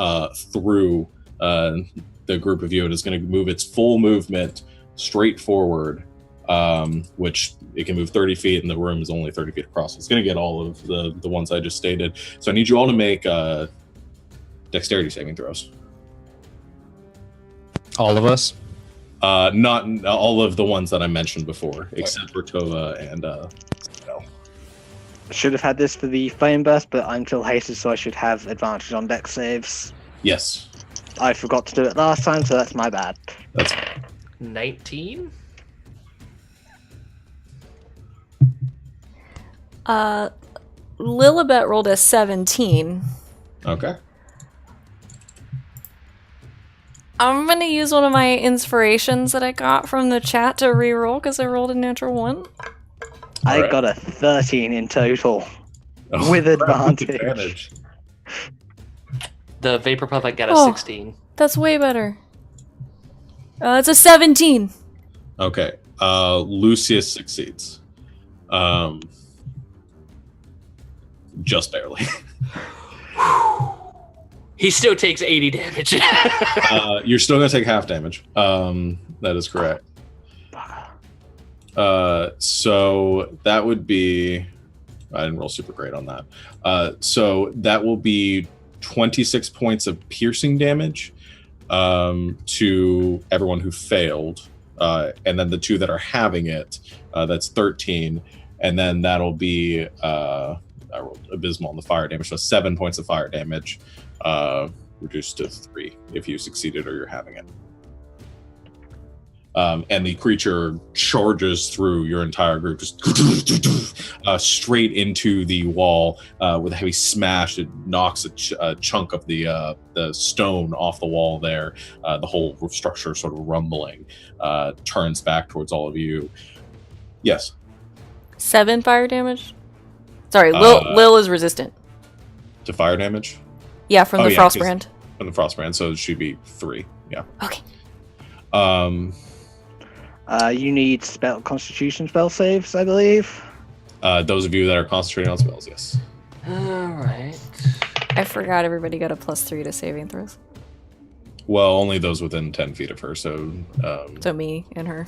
through the group of you, and is going to move its full movement straight forward, which it can move 30 feet, and the room is only 30 feet across. It's going to get all of the ones I just stated. So I need you all to make dexterity saving throws. All of us? Not all of the ones that I mentioned before, except for Tova and Should have had this for the flame burst, but I'm still hasted, so I should have advantage on dex saves. Yes. I forgot to do it last time, so that's my bad. That's 19. Lilibet rolled a 17. okay. I'm gonna use one of my inspirations that I got from the chat to reroll because I rolled a natural 1. I Alright. got a 13 in total. Oh, With crap, advantage. The Vapor Puppet got a Oh. 16. That's way better. It's a 17. Okay. Lucius succeeds. Just barely. He still takes 80 damage. You're still gonna take half damage. That is correct. So that would be. I didn't roll super great on that. So that will be 26 points of piercing damage to everyone who failed, and then the 2 that are having it, that's 13, and then that'll be I rolled abysmal on the fire damage, so 7 points of fire damage, reduced to 3 if you succeeded or you're having it. And the creature charges through your entire group, just straight into the wall with a heavy smash. It knocks a chunk of the stone off the wall there. The whole structure sort of rumbling, turns back towards all of you. Yes. 7 fire damage? Sorry, Lil is resistant. To fire damage? Yeah, from the yeah, Frostbrand. From the Frostbrand, so it should be 3. Yeah. Okay. You need Constitution spell saves, I believe. Those of you that are concentrating on spells, yes. Alright. I forgot everybody got a +3 to saving throws. Well, only those within 10 feet of her, so So me and her.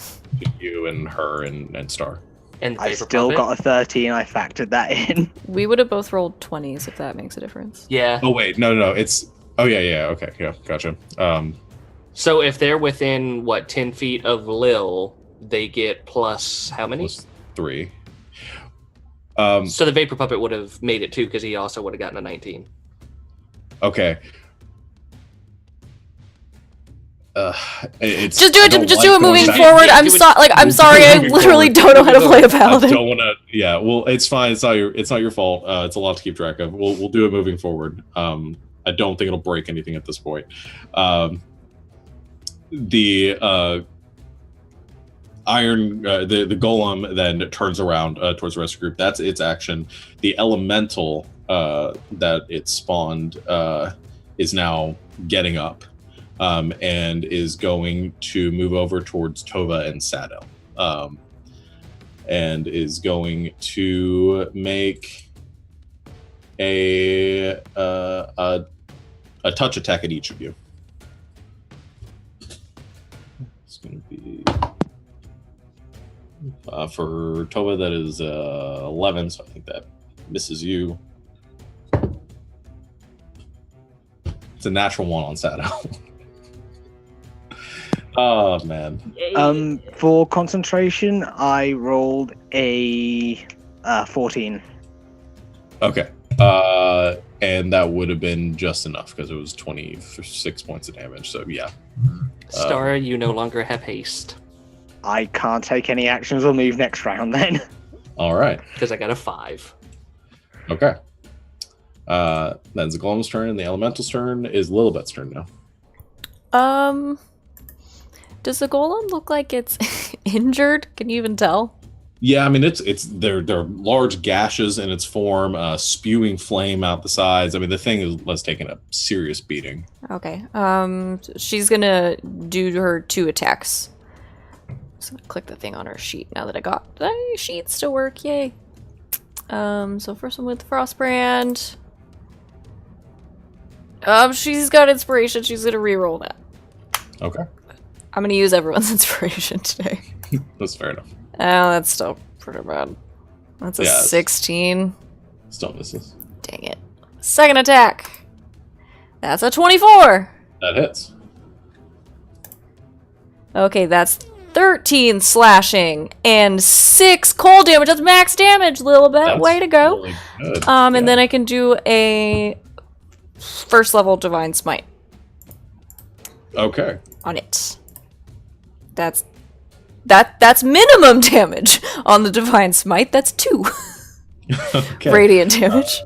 you and her and Star. And I Vapor still Puppet. got a 13. I factored that in. We would have both rolled 20s if that makes a difference. Yeah. Oh wait, no, it's. Oh yeah, okay, yeah, gotcha. So if they're within, 10 feet of Lil, they get plus how many? Plus 3. So the Vapor Puppet would have made it too, because he also would have gotten a 19. Okay. It's Just do I it. don't Just like do it going moving back- forward. Yeah, I'm do it- sorry. I'm sorry. I moving literally forward. don't know how to play a I paladin. don't want to. Yeah, well, it's fine. It's not your fault. It's a lot to keep track of. We'll do it moving forward. I don't think it'll break anything at this point. The iron, the golem then turns around towards the rest of the group. That's its action. The elemental that it spawned is now getting up and is going to move over towards Tova and Sado, and is going to make a touch attack at each of you. It's going to be for Tova, that is 11, so I think that misses you. It's a natural 1 on Sado. Oh man. For concentration, I rolled a 14. Okay. And that would have been just enough because it was 26 points of damage. So yeah. Star, you no longer have haste. I can't take any actions or move next round then. All right. Because I got a 5. Okay. Then the Golem's turn, and the Elemental's turn is Lilibet's turn now. Does the golem look like it's injured? Can you even tell? Yeah, I mean they're large gashes in its form, spewing flame out the sides. I mean the thing was taking a serious beating. Okay. She's gonna do her 2 attacks. Just gonna click the thing on her sheet now that I got the sheets to work. Yay. So first one with the Frostbrand. She's got inspiration. She's gonna reroll that. Okay. I'm gonna use everyone's inspiration today. That's fair enough. Oh, that's still pretty bad. That's a Yeah, 16. Still misses. Dang it. Second attack. That's a 24. That hits. Okay, that's 13 slashing and 6 cold damage. That's max damage, Lilibet. That's Way to go. really good. And Yeah. then I can do a first level divine smite Okay. on it. That's minimum damage on the divine smite. That's 2 Okay. radiant damage.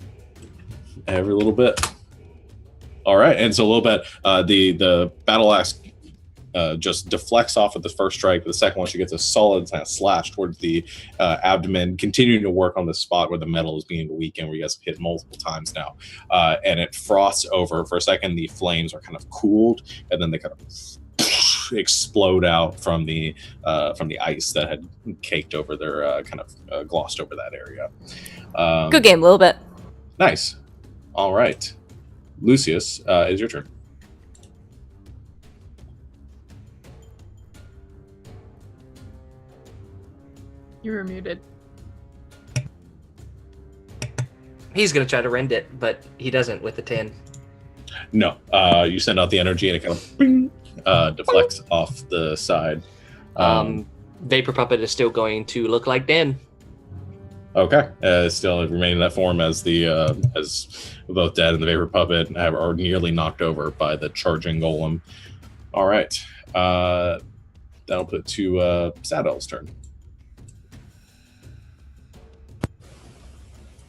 Every little bit. All right, and so a little bit. The battle axe just deflects off at the first strike. The second one, she gets a solid kind of slash towards the abdomen, continuing to work on the spot where the metal is being weakened, where you guys have hit multiple times now. And it frosts over. For a second, the flames are kind of cooled, and then they kind of explode out from the ice that had caked over their kind of glossed over that area. Good game, a little bit. Nice. All right. Lucius, is your turn. You were muted. He's gonna try to rend it, but he doesn't with the 10. No. You send out the energy and it kind of bing, deflects off the side. Vapor Puppet is still going to look like Dan. Okay. Still remaining in that form as the as both Dad and the Vapor Puppet are nearly knocked over by the charging golem. All right. That'll put it to Sadel's turn.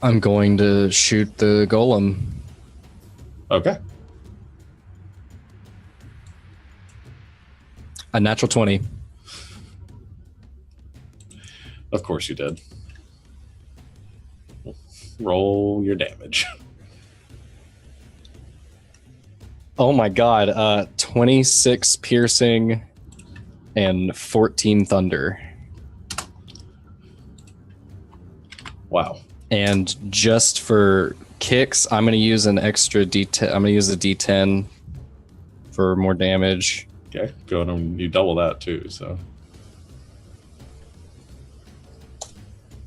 I'm going to shoot the golem. Okay. A natural 20. Of course you did. Roll your damage. Oh my god. 26 piercing and 14 thunder. Wow. And just for kicks, I'm going to use an extra D10. I'm going to use a D10 for more damage. Okay. Go and you double that too, so.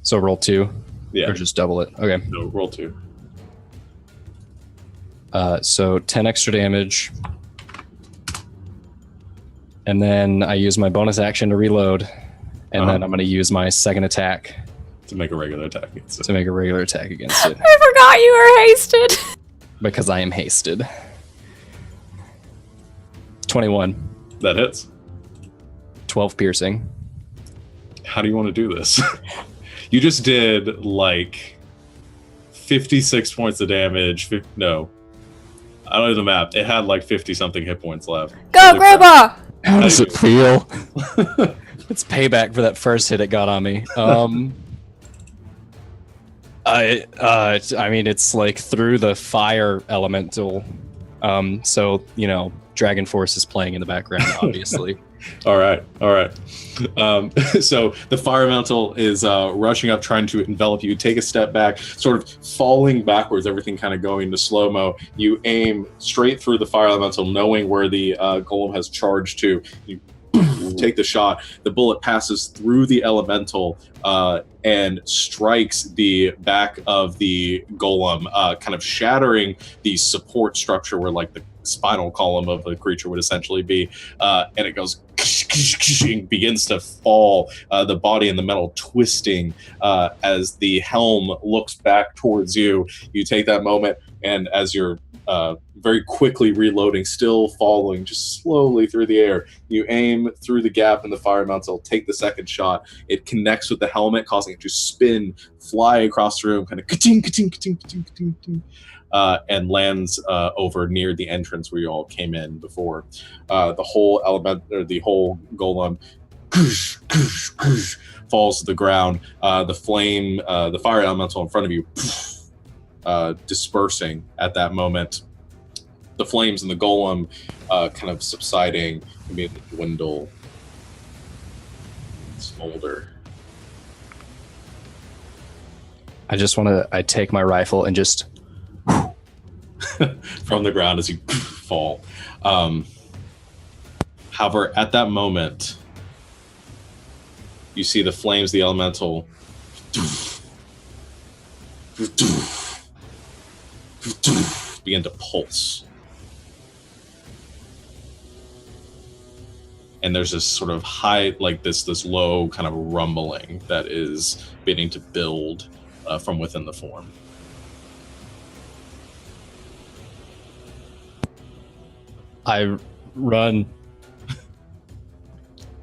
So roll 2? Yeah. Or just double it? Okay. No, roll 2. So 10 extra damage. And then I use my bonus action to reload. And then I'm going to use my second attack. To make a regular attack against it. To make a regular attack against it. I forgot you were hasted. Because I am hasted. 21. That hits. 12 piercing. How do you want to do this? You just did like 56 points of damage. No. I don't know the map. It had like 50 something hit points left. Go, Grandpa! How does it feel? It's payback for that first hit it got on me. I mean, it's like through the fire elemental. So, you know, Dragon Force is playing in the background, obviously. All right. So the fire elemental is rushing up, trying to envelop you. Take a step back, sort of falling backwards, everything kind of going to slow-mo. You aim straight through the fire elemental, knowing where the golem has charged to. You take the shot. The bullet passes through the elemental and strikes the back of the golem, kind of shattering the support structure where like the spinal column of the creature would essentially be, and it goes and begins to fall, the body and the metal twisting as the helm looks back towards you. You take that moment, and as you're very quickly reloading, still falling just slowly through the air, you aim through the gap in the fire mantle, take the second shot. It connects with the helmet, causing it to spin, fly across the room, kind of ka-ting, ka-ting, ka-ting, ka-ting, ka-ting, ka-ting, and lands over near the entrance where you all came in before. The whole element, or the whole golem, falls to the ground. The flame, the fire elemental in front of you, dispersing at that moment. The flames and the golem kind of subsiding, and begin to dwindle, smolder. I take my rifle and just from the ground as you fall. However, at that moment, you see the flames, the elemental, begin to pulse. And there's this sort of high, like this low kind of rumbling that is beginning to build from within the form. I run.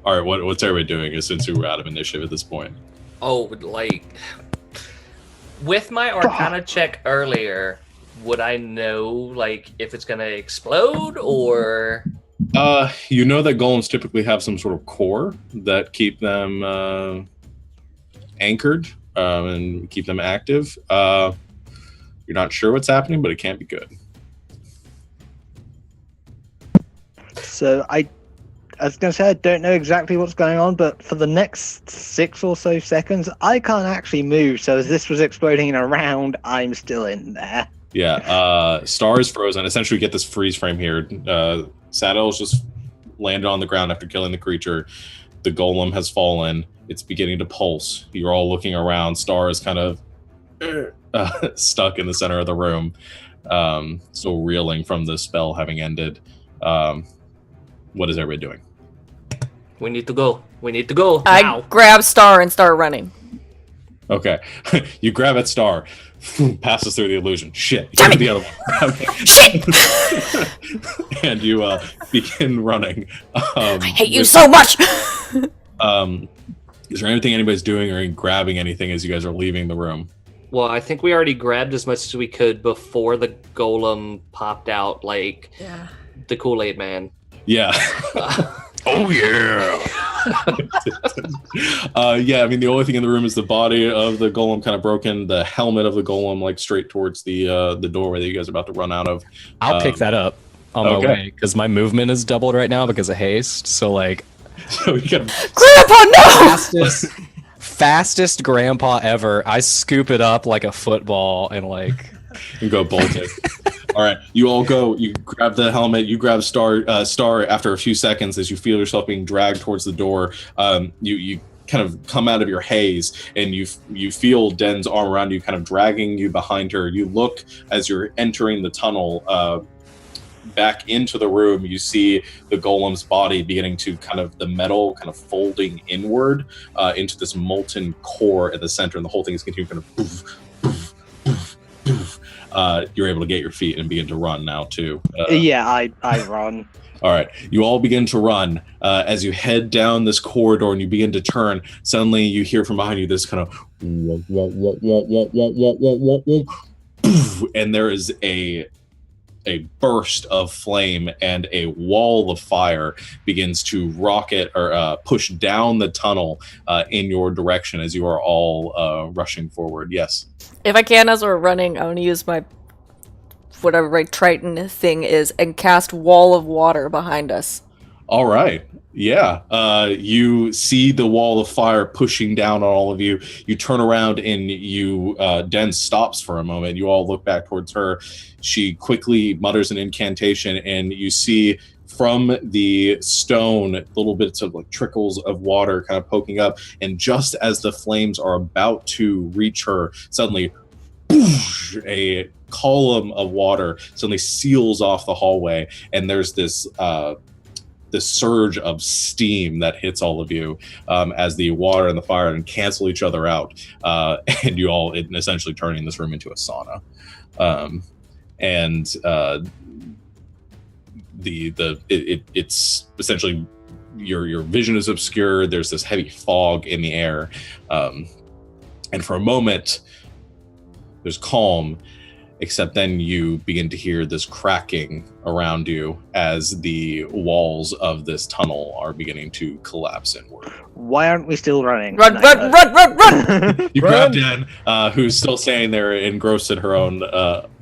All right, what's everybody doing since we were out of initiative at this point? Oh, like, with my Arcana check earlier, would I know, like, if it's going to explode, or... You know that golems typically have some sort of core that keep them anchored and keep them active. You're not sure what's happening, but it can't be good. So I was going to say I don't know exactly what's going on, but for the next 6 or so seconds, I can't actually move. So as this was exploding in a round, I'm still in there. Yeah, Star is frozen. Essentially, we get this freeze frame here. Saddle's just landed on the ground after killing the creature. The golem has fallen. It's beginning to pulse. You're all looking around. Star is kind of stuck in the center of the room, still reeling from the spell having ended. What is everybody doing? We need to go. We need to go I now. grab Star and start running. Okay, you grab at Star, passes through the illusion. Shit, you grab the other one. Shit! And you begin running. I hate you so much! Is there anything anybody's doing or grabbing anything as you guys are leaving the room? Well, I think we already grabbed as much as we could before the golem popped out, like the Kool-Aid man. Yeah. Oh yeah. Yeah, I mean the only thing in the room is the body of the golem kind of broken, the helmet of the golem like straight towards the doorway that you guys are about to run out of. I'll pick that up on my way because my movement is doubled right now because of haste. So like, so you got Grandpa, no! fastest grandpa ever. I scoop it up like a football and like you go bolting. All right, you all go. You grab the helmet. You grab Star. After a few seconds, as you feel yourself being dragged towards the door, you kind of come out of your haze, and you feel Den's arm around you, kind of dragging you behind her. You look as you're entering the tunnel back into the room. You see the golem's body beginning to the metal kind of folding inward into this molten core at the center, and the whole thing is continuing kind of poof, poof, poof, poof. You're able to get your feet and begin to run now too. Yeah, I run. All right, you all begin to run as you head down this corridor and you begin to turn. Suddenly, you hear from behind you this kind of, and there is a burst of flame and a wall of fire begins to rocket or push down the tunnel in your direction as you are all rushing forward. Yes. If I can, as we're running, I want to use my whatever my Triton thing is and cast Wall of Water behind us. All right. Yeah. You see the wall of fire pushing down on all of you. You turn around and Den stops for a moment. You all look back towards her. She quickly mutters an incantation and you see from the stone little bits of like trickles of water kind of poking up. And just as the flames are about to reach her, suddenly a column of water suddenly seals off the hallway. And there's this surge of steam that hits all of you as the water and the fire and cancel each other out, and you all essentially turning this room into a sauna. It's essentially your vision is obscured. There's this heavy fog in the air, and for a moment there's calm. Except then you begin to hear this cracking around you as the walls of this tunnel are beginning to collapse inward. Why aren't we still running? Run! You grab Den, who's still standing there engrossed in her own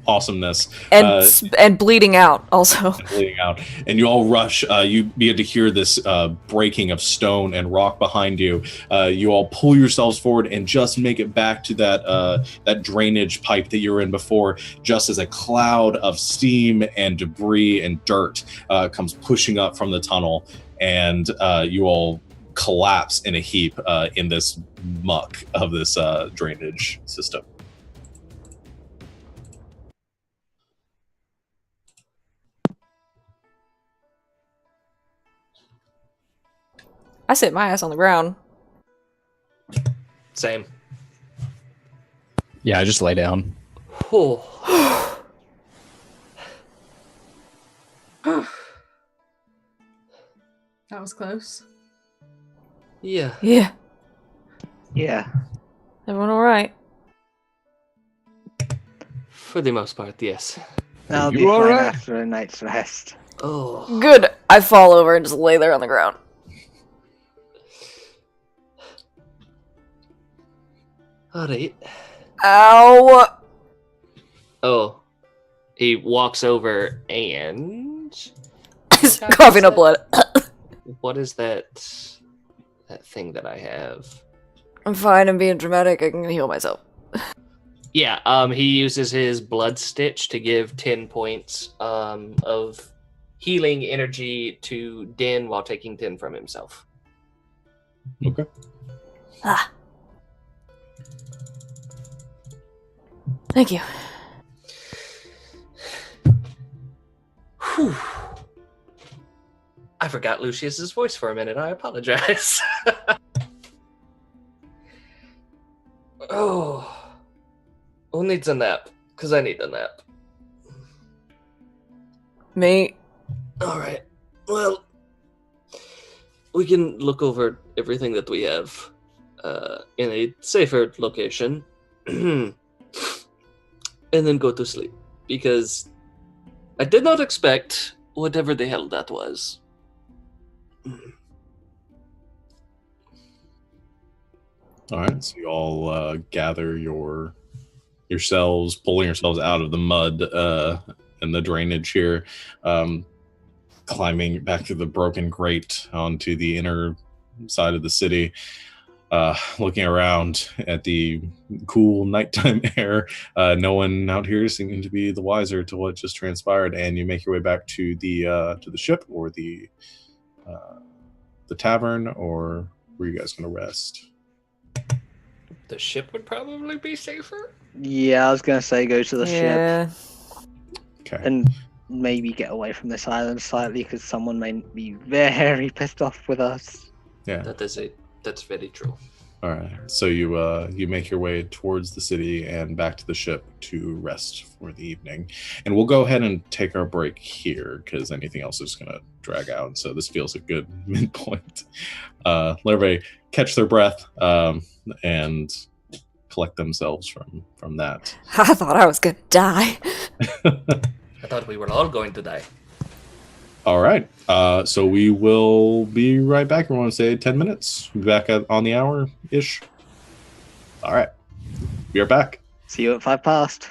awesomeness. And bleeding out, also. Bleeding out. And you all rush. You begin to hear this breaking of stone and rock behind you. You all pull yourselves forward and just make it back to that drainage pipe that you were in before, just as a cloud of steam and debris and dirt comes pushing up from the tunnel. And you all collapse in a heap in this muck of this drainage system. I sit my ass on the ground. Same. Yeah, I just lay down. Oh. That was close. Yeah. Yeah. Yeah. Everyone alright? For the most part, yes. I'll be You all fine right? after a night's rest. Oh, Good. I fall over and just lay there on the ground. alright. Ow! Oh, he walks over and He's God, coughing up what's blood. what is that thing that I have? I'm fine. I'm being dramatic. I can heal myself. Yeah, he uses his blood stitch to give 10 points of healing energy to Din while taking 10 from himself. Okay. Ah. Thank you. Whew. I forgot Lucius's voice for a minute. I apologize. Oh. Who needs a nap? Because I need a nap. Me. Alright. Well, we can look over everything that we have in a safer location and then go to sleep. Because I did not expect whatever the hell that was. All right. So you all gather yourselves, pulling yourselves out of the mud and the drainage here, climbing back through the broken grate onto the inner side of the city, looking around at the cool nighttime air. No one out here seeming to be the wiser to what just transpired, and you make your way back to the ship or the tavern, or were you guys going to rest? The ship would probably be safer? Yeah, I was gonna say go to the ship Yeah. Okay. and maybe get away from this island slightly because someone may be very pissed off with us. Yeah. That's very true. All right. So you make your way towards the city and back to the ship to rest for the evening. And we'll go ahead and take our break here because anything else is going to drag out. So this feels a good midpoint. Let everybody catch their breath and collect themselves from that. I thought I was gonna die. I thought we were all going to die. All right. So we will be right back. We want to say 10 minutes. We'll be back on the hour-ish. All right. We are back. See you at 5 past.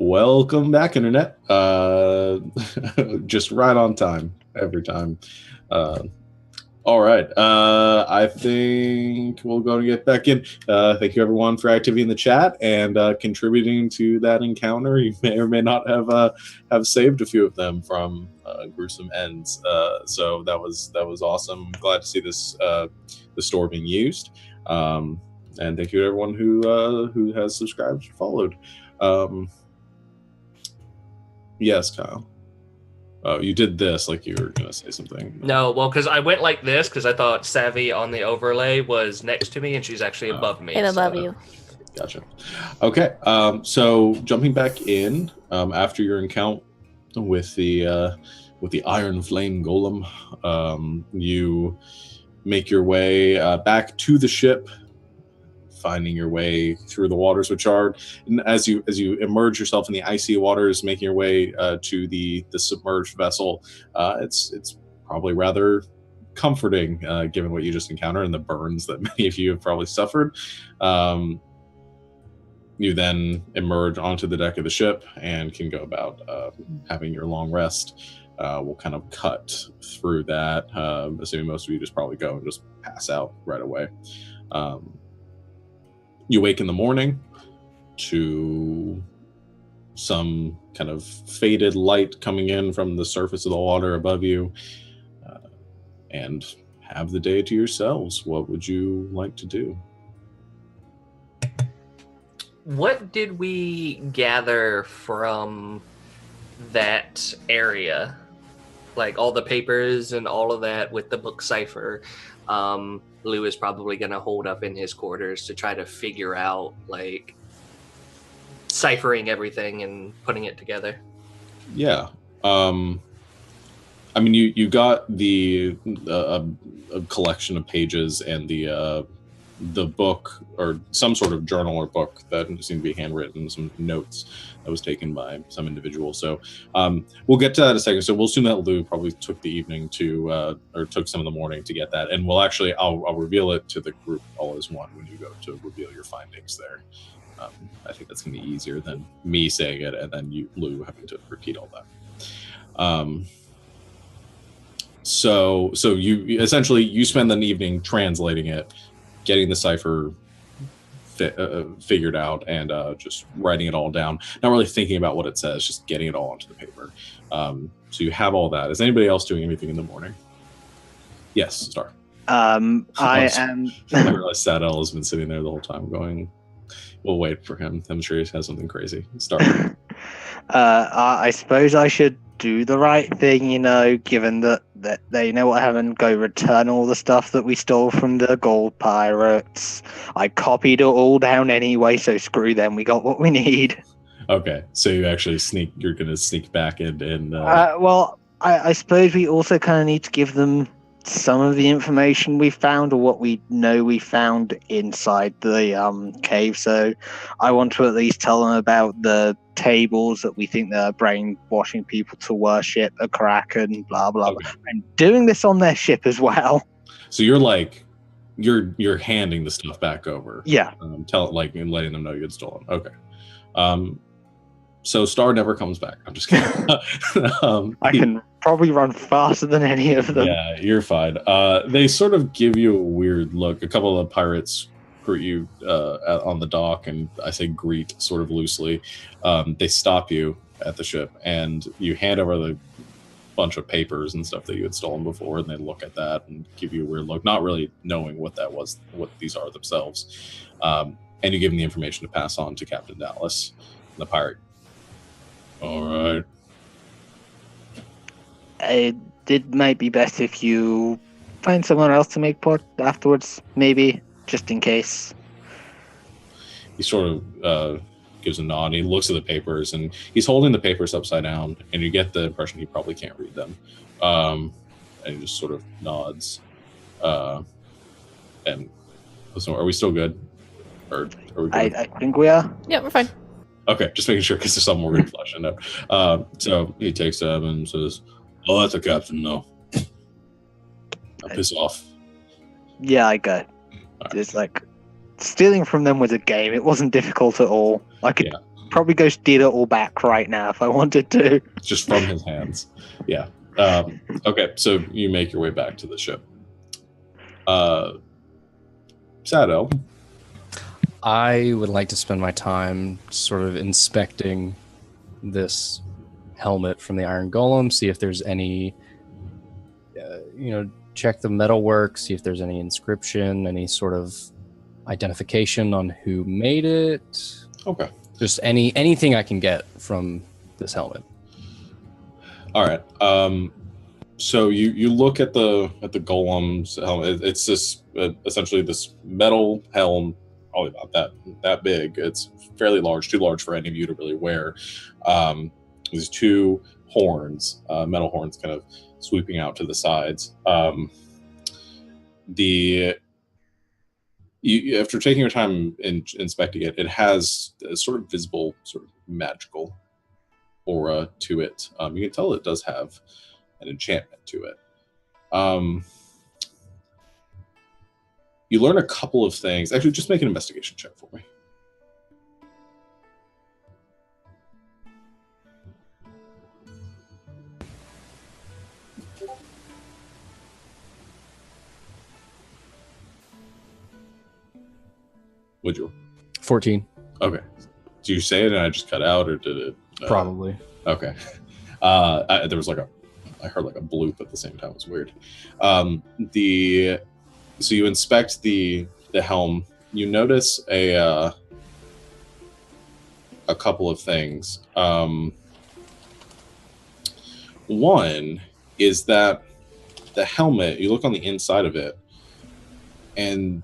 Welcome back, Internet. Just right on time every time. All right. I think we'll go and get back in. Thank you, everyone, for activity in the chat and contributing to that encounter. You may or may not have saved a few of them from gruesome ends. So that was awesome. Glad to see this the store being used. And thank you to everyone who has subscribed and followed. Yes, Kyle. Oh, you did this like you were going to say something. No, well, because I went like this because I thought Savvy on the overlay was next to me and she's actually above me. And above you. Gotcha. Okay. So jumping back in after your encounter with the Iron Flame Golem, you make your way back to the ship, finding your way through the waters, which are, and as you immerse yourself in the icy waters, making your way to the submerged vessel. It's probably rather comforting given what you just encountered and the burns that many of you have probably suffered. You then emerge onto the deck of the ship and can go about having your long rest. We'll kind of cut through that, assuming most of you just probably go and just pass out right away. You wake in the morning to some kind of faded light coming in from the surface of the water above you, and have the day to yourselves. What would you like to do? What did we gather from that area? Like all the papers and all of that with the book cipher. Lou is probably going to hold up in his quarters to try to figure out, like, ciphering everything and putting it together. Yeah. I mean, you got a collection of pages and the book, or some sort of journal or book that seemed to be handwritten, some notes that was taken by some individual. So we'll get to that in a second. So we'll assume that Lou probably took the evening to, or took some of the morning to get that. And we'll actually, I'll reveal it to the group all as one when you go to reveal your findings there. I think that's going to be easier than me saying it and then you, Lou, having to repeat all that. So you essentially, you spend an evening translating it, getting the cipher figured out, and just writing it all down. Not really thinking about what it says, just getting it all onto the paper. So you have all that. Is anybody else doing anything in the morning? Yes, Star. I am. I realized Sadell has been sitting there the whole time going, we'll wait for him. I'm sure he has something crazy. Star. I suppose I should do the right thing, given that they know what happened, go return all the stuff that we stole from the gold pirates. I copied it all down anyway, so screw them. We got what we need. Okay, so you actually you're going to sneak back in and... Well, I suppose we also kind of need to give them some of the information we found, or what we know we found inside the cave. So I want to at least tell them about the tables that we think they're brainwashing people to worship a kraken, blah blah blah, and doing this on their ship as well. So you're like, you're handing the stuff back over. Yeah. And letting them know you had stolen. Okay. So Star never comes back. I'm just kidding. I can probably run faster than any of them. Yeah, you're fine. They sort of give you a weird look. A couple of the pirates greet you on the dock, and I say greet sort of loosely. They stop you at the ship, and you hand over the bunch of papers and stuff that you had stolen before, and they look at that and give you a weird look, not really knowing what that was, what these are themselves. And you give them the information to pass on to Captain Dallas, the pirate. All right. It might be best if you find someone else to make port afterwards, maybe, just in case. He sort of gives a nod, and he looks at the papers, and he's holding the papers upside down, and you get the impression he probably can't read them. And he just sort of nods. And listen, are we still good? Or are we good? I think we are. Yeah, we're fine. Okay, just making sure, because there's something we're going to flesh out. So he takes them and says, "Oh, that's a captain, no. Now piss off." Yeah, I go. Right. It's like, stealing from them was a game. It wasn't difficult at all. I could probably go steal it all back right now if I wanted to. Just from his hands. Yeah. Okay, so you make your way back to the ship. Sado. I would like to spend my time sort of inspecting this helmet from the Iron Golem, see if there's any, check the metalwork, see if there's any inscription, any sort of identification on who made it. Okay. Just anything I can get from this helmet. All right. So you look at the golem's helmet. It's this essentially this metal helm, probably about that big. It's fairly large, too large for any of you to really wear. There's two horns, metal horns, kind of sweeping out to the sides. After taking your time in inspecting it, it has a sort of visible, sort of magical aura to it. You can tell it does have an enchantment to it. You learn a couple of things. Actually, just make an investigation check for me. Would you? 14. Okay. Do you say it and I just cut out, or did it? Probably. Okay. There was I heard like a bloop at the same time. It was weird. So you inspect the helm. You notice a couple of things. One is that the helmet, you look on the inside of it, and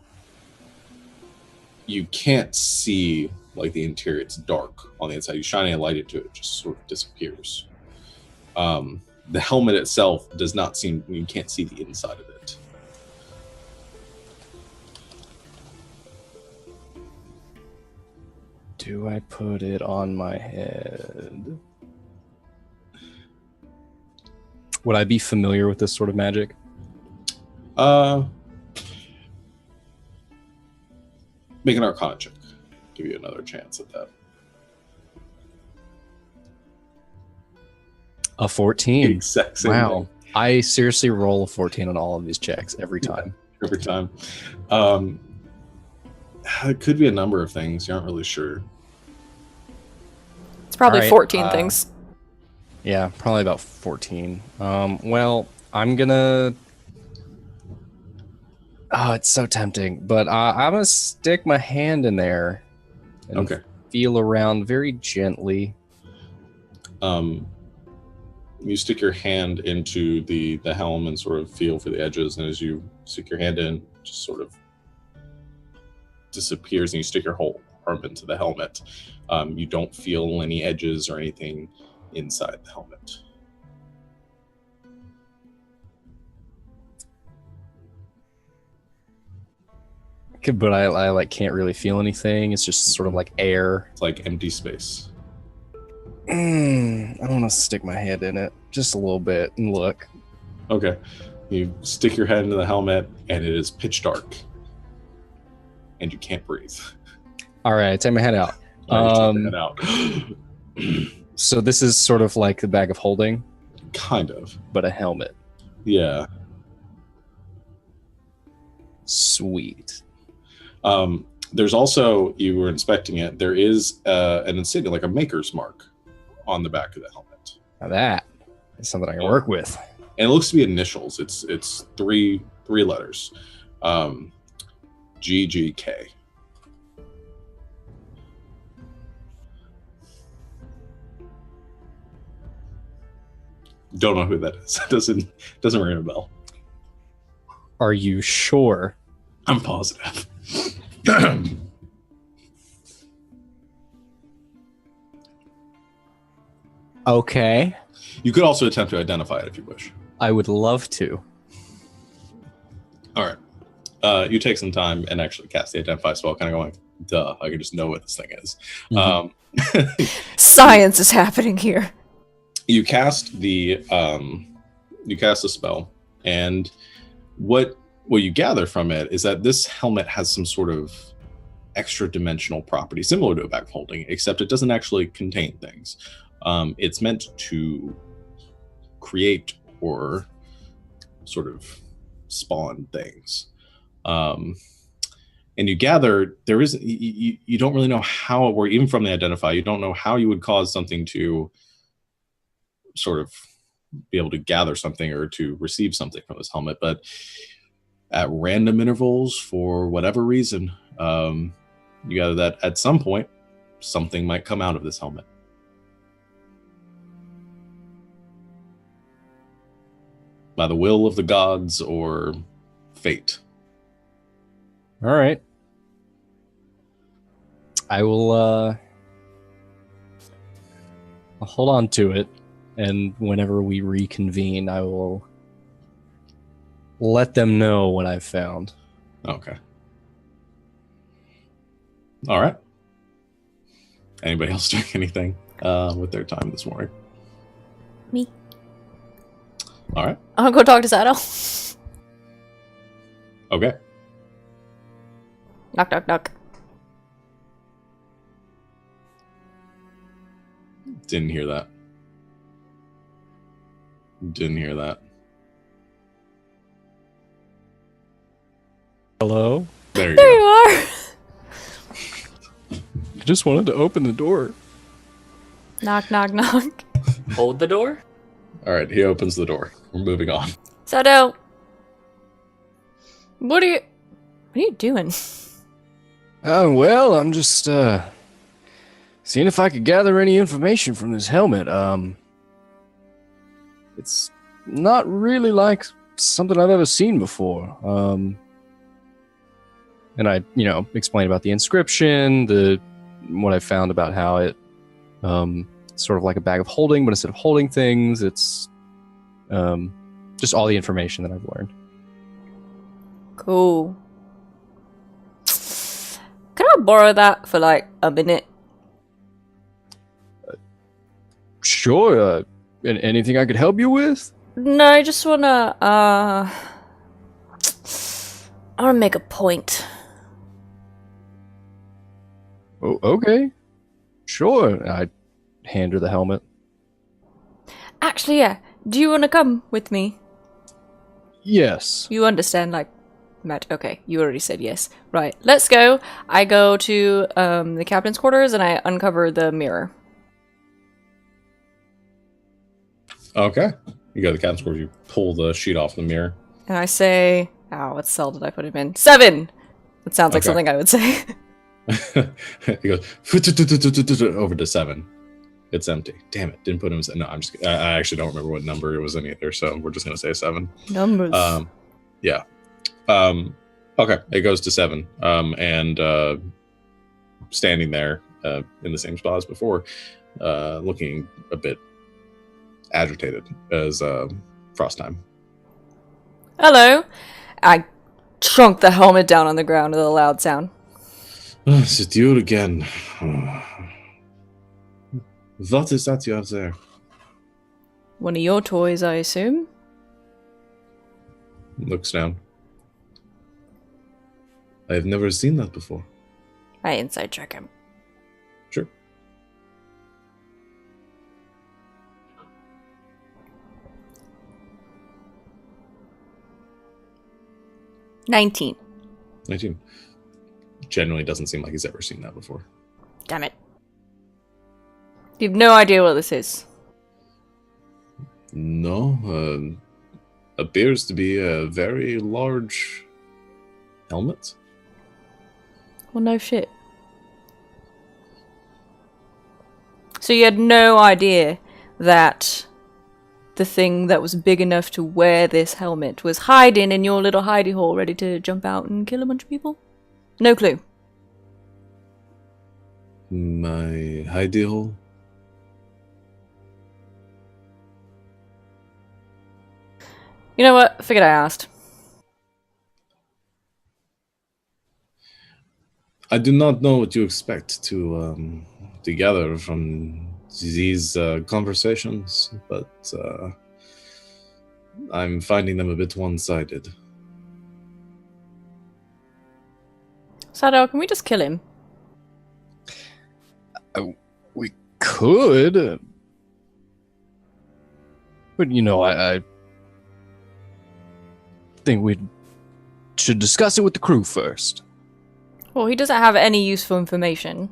you can't see like the interior. It's dark on the inside. You shine a light into it, it just sort of disappears. The helmet itself does not seem, you can't see the inside of it. Do I put it on my head? Would I be familiar with this sort of magic? Make an Arcana check. Give you another chance at that. A 14. Exact same Wow. thing. I seriously roll a 14 on all of these checks every time. Every time. It could be a number of things. You aren't really sure. It's probably All right, 14 things. Yeah, probably about 14. Well, I'm gonna... Oh, it's so tempting. But I'm gonna stick my hand in there and feel around very gently. You stick your hand into the helm and sort of feel for the edges, and as you stick your hand in, it just sort of disappears, and you stick your whole arm into the helmet. You don't feel any edges or anything inside the helmet. But I can't really feel anything. It's just sort of like air. It's like empty space. I want to stick my head in it just a little bit and look. Okay. You stick your head into the helmet, and it is pitch dark. And you can't breathe. All right, I take my head out. So this is sort of like the bag of holding? Kind of. But a helmet. Yeah. Sweet. There's also, you were inspecting it, there is an insignia, like a maker's mark on the back of the helmet. Now that is something I can work with. And it looks to be initials. It's three letters. GGK. Don't know who that is. Doesn't ring a bell. Are you sure? I'm positive. Okay. You could also attempt to identify it if you wish. I would love to. All right. You take some time and actually cast the identify spell, kind of going, duh, I can just know what this thing is. Mm-hmm. Science is happening here. You cast the spell, and what you gather from it is that this helmet has some sort of extra dimensional property, similar to a bag of holding, except it doesn't actually contain things. It's meant to create or sort of spawn things. And you gather there is you don't really know how it works, even from the identify. You don't know how you would cause something to sort of be able to gather something or to receive something from this helmet, but at random intervals, for whatever reason, you gather that at some point something might come out of this helmet. By the will of the gods or fate. All right. I will I'll hold on to it, and whenever we reconvene, I will let them know what I've found. Okay. All right. Anybody else doing anything with their time this morning? Me. All right. I'll go talk to Saddle. Okay. Knock, knock, knock. Didn't hear that. Didn't hear that. Hello? There you There go. you are. I just wanted to open the door. Knock, knock, knock. Hold the door. All right, he opens the door. We're moving on. Saddle. What are you doing? Oh, well, I'm just seeing if I could gather any information from this helmet. It's not really like something I've ever seen before. And I, explain about the inscription, what I found about how it sort of like a bag of holding, but instead of holding things, it's just all the information that I've learned. Cool. Can I borrow that for like a minute? Sure. Anything I could help you with? No, I just wanna I wanna make a point. Oh, okay. Sure. I hand her the helmet. Actually, yeah. Do you wanna come with me? Yes. You understand, like, Matt. Okay, you already said yes. Right, let's go. I go to the captain's quarters and I uncover the mirror. Okay. You go to the captain's quarters, you pull the sheet off the mirror. And I say, what cell did I put him in? 7! That sounds like Okay. something I would say. He goes over to 7. It's empty. Damn it! Didn't put him. No, I'm just. I actually don't remember what number it was in either. So we're just gonna say 7. Numbers. Yeah. Okay. It goes to 7. And standing there in the same spot as before, looking a bit agitated as Frost time. Hello. I chunk the helmet down on the ground with a loud sound. Is it you again? What is that you have there? One of your toys, I assume? Looks down. I have never seen that before. I inside check him. Sure. $19. 19. Generally doesn't seem like he's ever seen that before. Damn it. You have no idea what this is. No, appears to be a very large helmet. Well, no shit. So you had no idea that the thing that was big enough to wear this helmet was hiding in your little hidey hole ready to jump out and kill a bunch of people? No clue. My hidey hole? You know what? I figured I asked. I do not know what you expect to gather from these conversations, but I'm finding them a bit one-sided. Sadell, can we just kill him? We could. But, you know, I think we should discuss it with the crew first. Well, he doesn't have any useful information.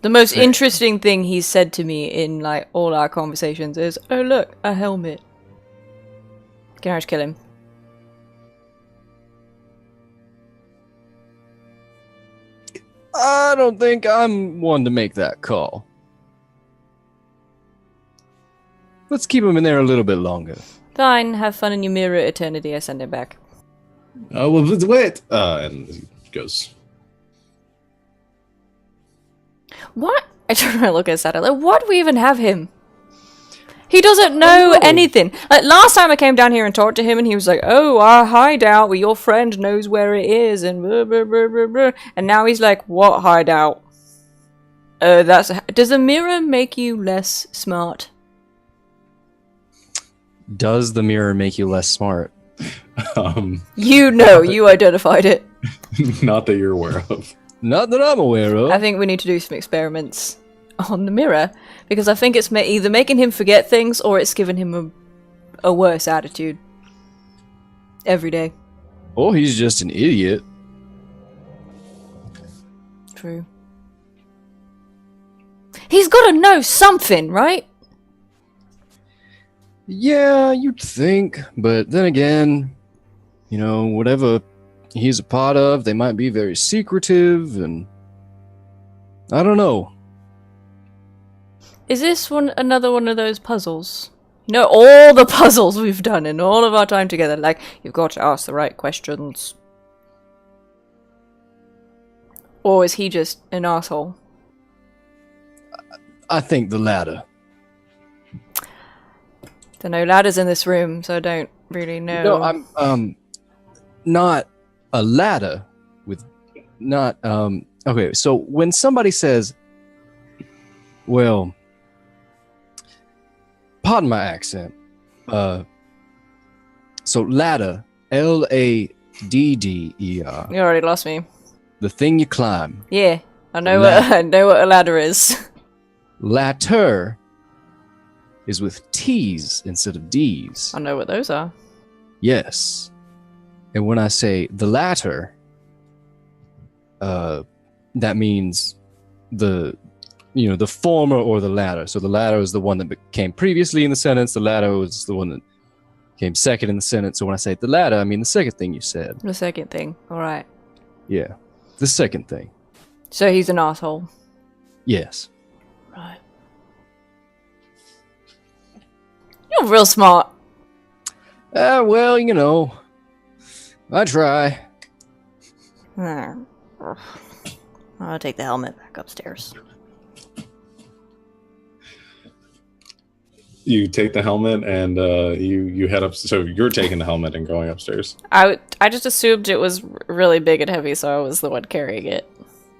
The most interesting thing he's said to me in, like, all our conversations is, oh, look, a helmet. Can I just kill him? I don't think I'm one to make that call. Let's keep him in there a little bit longer. Fine, have fun in your mirror eternity. I send him back. Oh, well, wait. And he goes. What? I try to look at Sadell. Like, why do we even have him? He doesn't know anything. Like, last time I came down here and talked to him, and he was like, oh, our hideout where your friend knows where it is, and blah, blah, blah, blah, blah. And now he's like, what hideout? Does a mirror make you less smart? Does the mirror make you less smart? You know, you identified it. Not that you're aware of. Not that I'm aware of. I think we need to do some experiments on the mirror, because I think it's either making him forget things or it's giving him a worse attitude every day. Or he's just an idiot. True. He's got to know something, right? Yeah, you'd think, but then again, you know, whatever he's a part of, they might be very secretive, and I don't know. Is this another one of those puzzles? You know, all the puzzles we've done in all of our time together, like, you've got to ask the right questions. Or is he just an asshole? I think the latter. There are no ladders in this room, so I don't really know. No, I'm not a ladder with not okay, so when somebody says, well, pardon my accent, so ladder, Ladder, You already lost me. the thing you climb. Yeah, I know what a ladder is. Ladder is with T's instead of D's. I know what those are. Yes. And when I say the latter, that means the former or the latter. So the latter is the one that came previously in the sentence. The latter was the one that came second in the sentence. So when I say the latter, I mean the second thing you said. The second thing. All right. Yeah. The second thing. So he's an asshole. Yes. Right. You're real smart. Well, you know, I try. I'll take the helmet back upstairs. You take the helmet and you head up. So you're taking the helmet and going upstairs. I just assumed it was really big and heavy, so I was the one carrying it.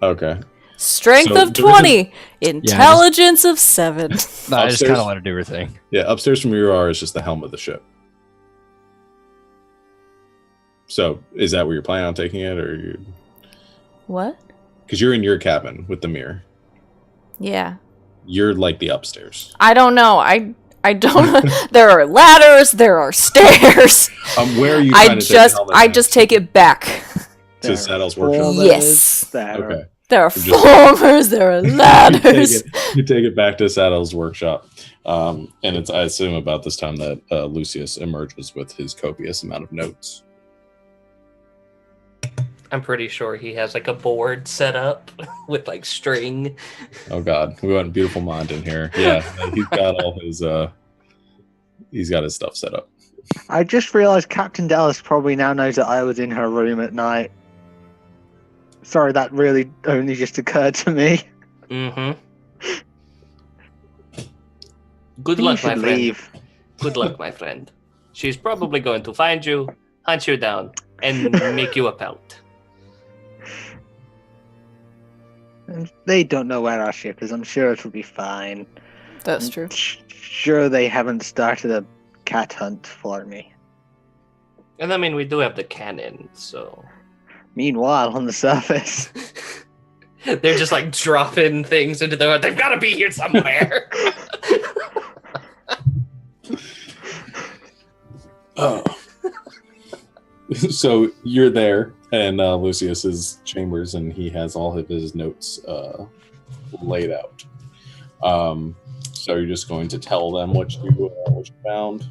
Okay. Strength So of 20, intelligence of 7. No, I just kind of let her do her thing. Yeah, upstairs from where you are is just the helm of the ship. So is that where you're planning on taking it, or you? What? Because you're in your cabin with the mirror. Yeah. You're like the upstairs. I don't know. I don't. There are ladders. There are stairs. Where are you? Trying to take the helmet I back? just take it back. To Saddle's workshop. Yes. Okay. There are formers. There are ladders. You take it back to Saddle's workshop, and it's I assume about this time that Lucius emerges with his copious amount of notes. I'm pretty sure he has like a board set up with like string. Oh God, we got a beautiful mind in here. Yeah, he's got all his he's got his stuff set up. I just realized Captain Dallas probably now knows that I was in her room at night. Sorry, that really only just occurred to me. Mm-hmm. Good You luck, should my friend. leave. Good luck, my friend. She's probably going to find you, hunt you down, and make you a pelt. And they don't know where our ship is. I'm sure it'll be fine. That's true. Sure, they haven't started a cat hunt for me. And I mean, we do have the cannon, so Meanwhile, on the surface, they're just like dropping things into the. They've got to be here somewhere. Oh. So you're there, and Lucius's chambers, and he has all of his notes laid out. So you're just going to tell them what you found?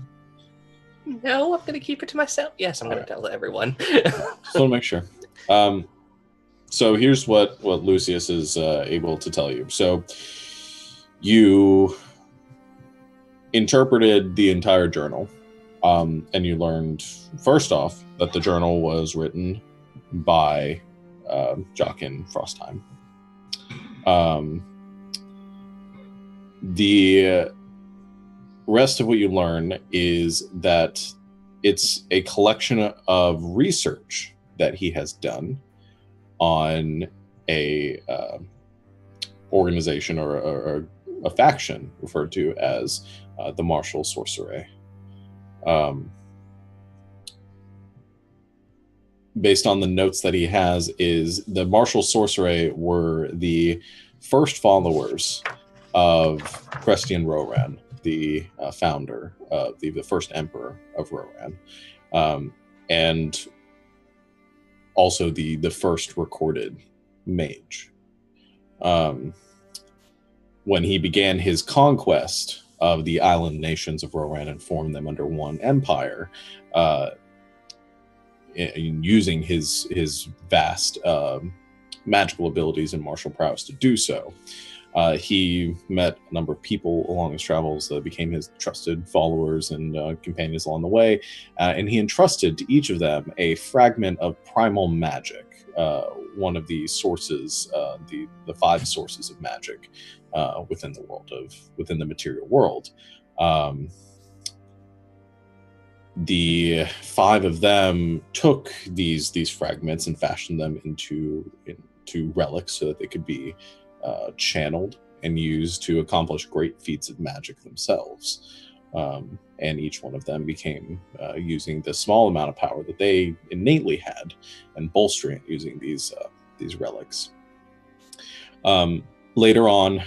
No, I'm going to keep it to myself. Yes, I'm going to tell everyone. Just want to make sure. So here's what Lucius is able to tell you. So you interpreted the entire journal, and you learned, first off, that the journal was written by Jockin Frostheim. The rest of what you learn is that it's a collection of research that he has done on a organization or a faction referred to as the Martial Sorcerer. Based on the notes that he has, is the Martial Sorcerer were the first followers of Crestian Roran, the founder, the first emperor of Roran, and also the first recorded mage. When he began his conquest of the island nations of Roran and formed them under one empire, using his vast magical abilities and martial prowess to do so, he met a number of people along his travels that became his trusted followers and companions along the way, and he entrusted to each of them a fragment of primal magic, one of the sources, the 5 sources of magic within the material world. The 5 of them took these fragments and fashioned them into relics so that they could be channeled and used to accomplish great feats of magic themselves. And each one of them became using the small amount of power that they innately had and bolstering it using these relics. Later on,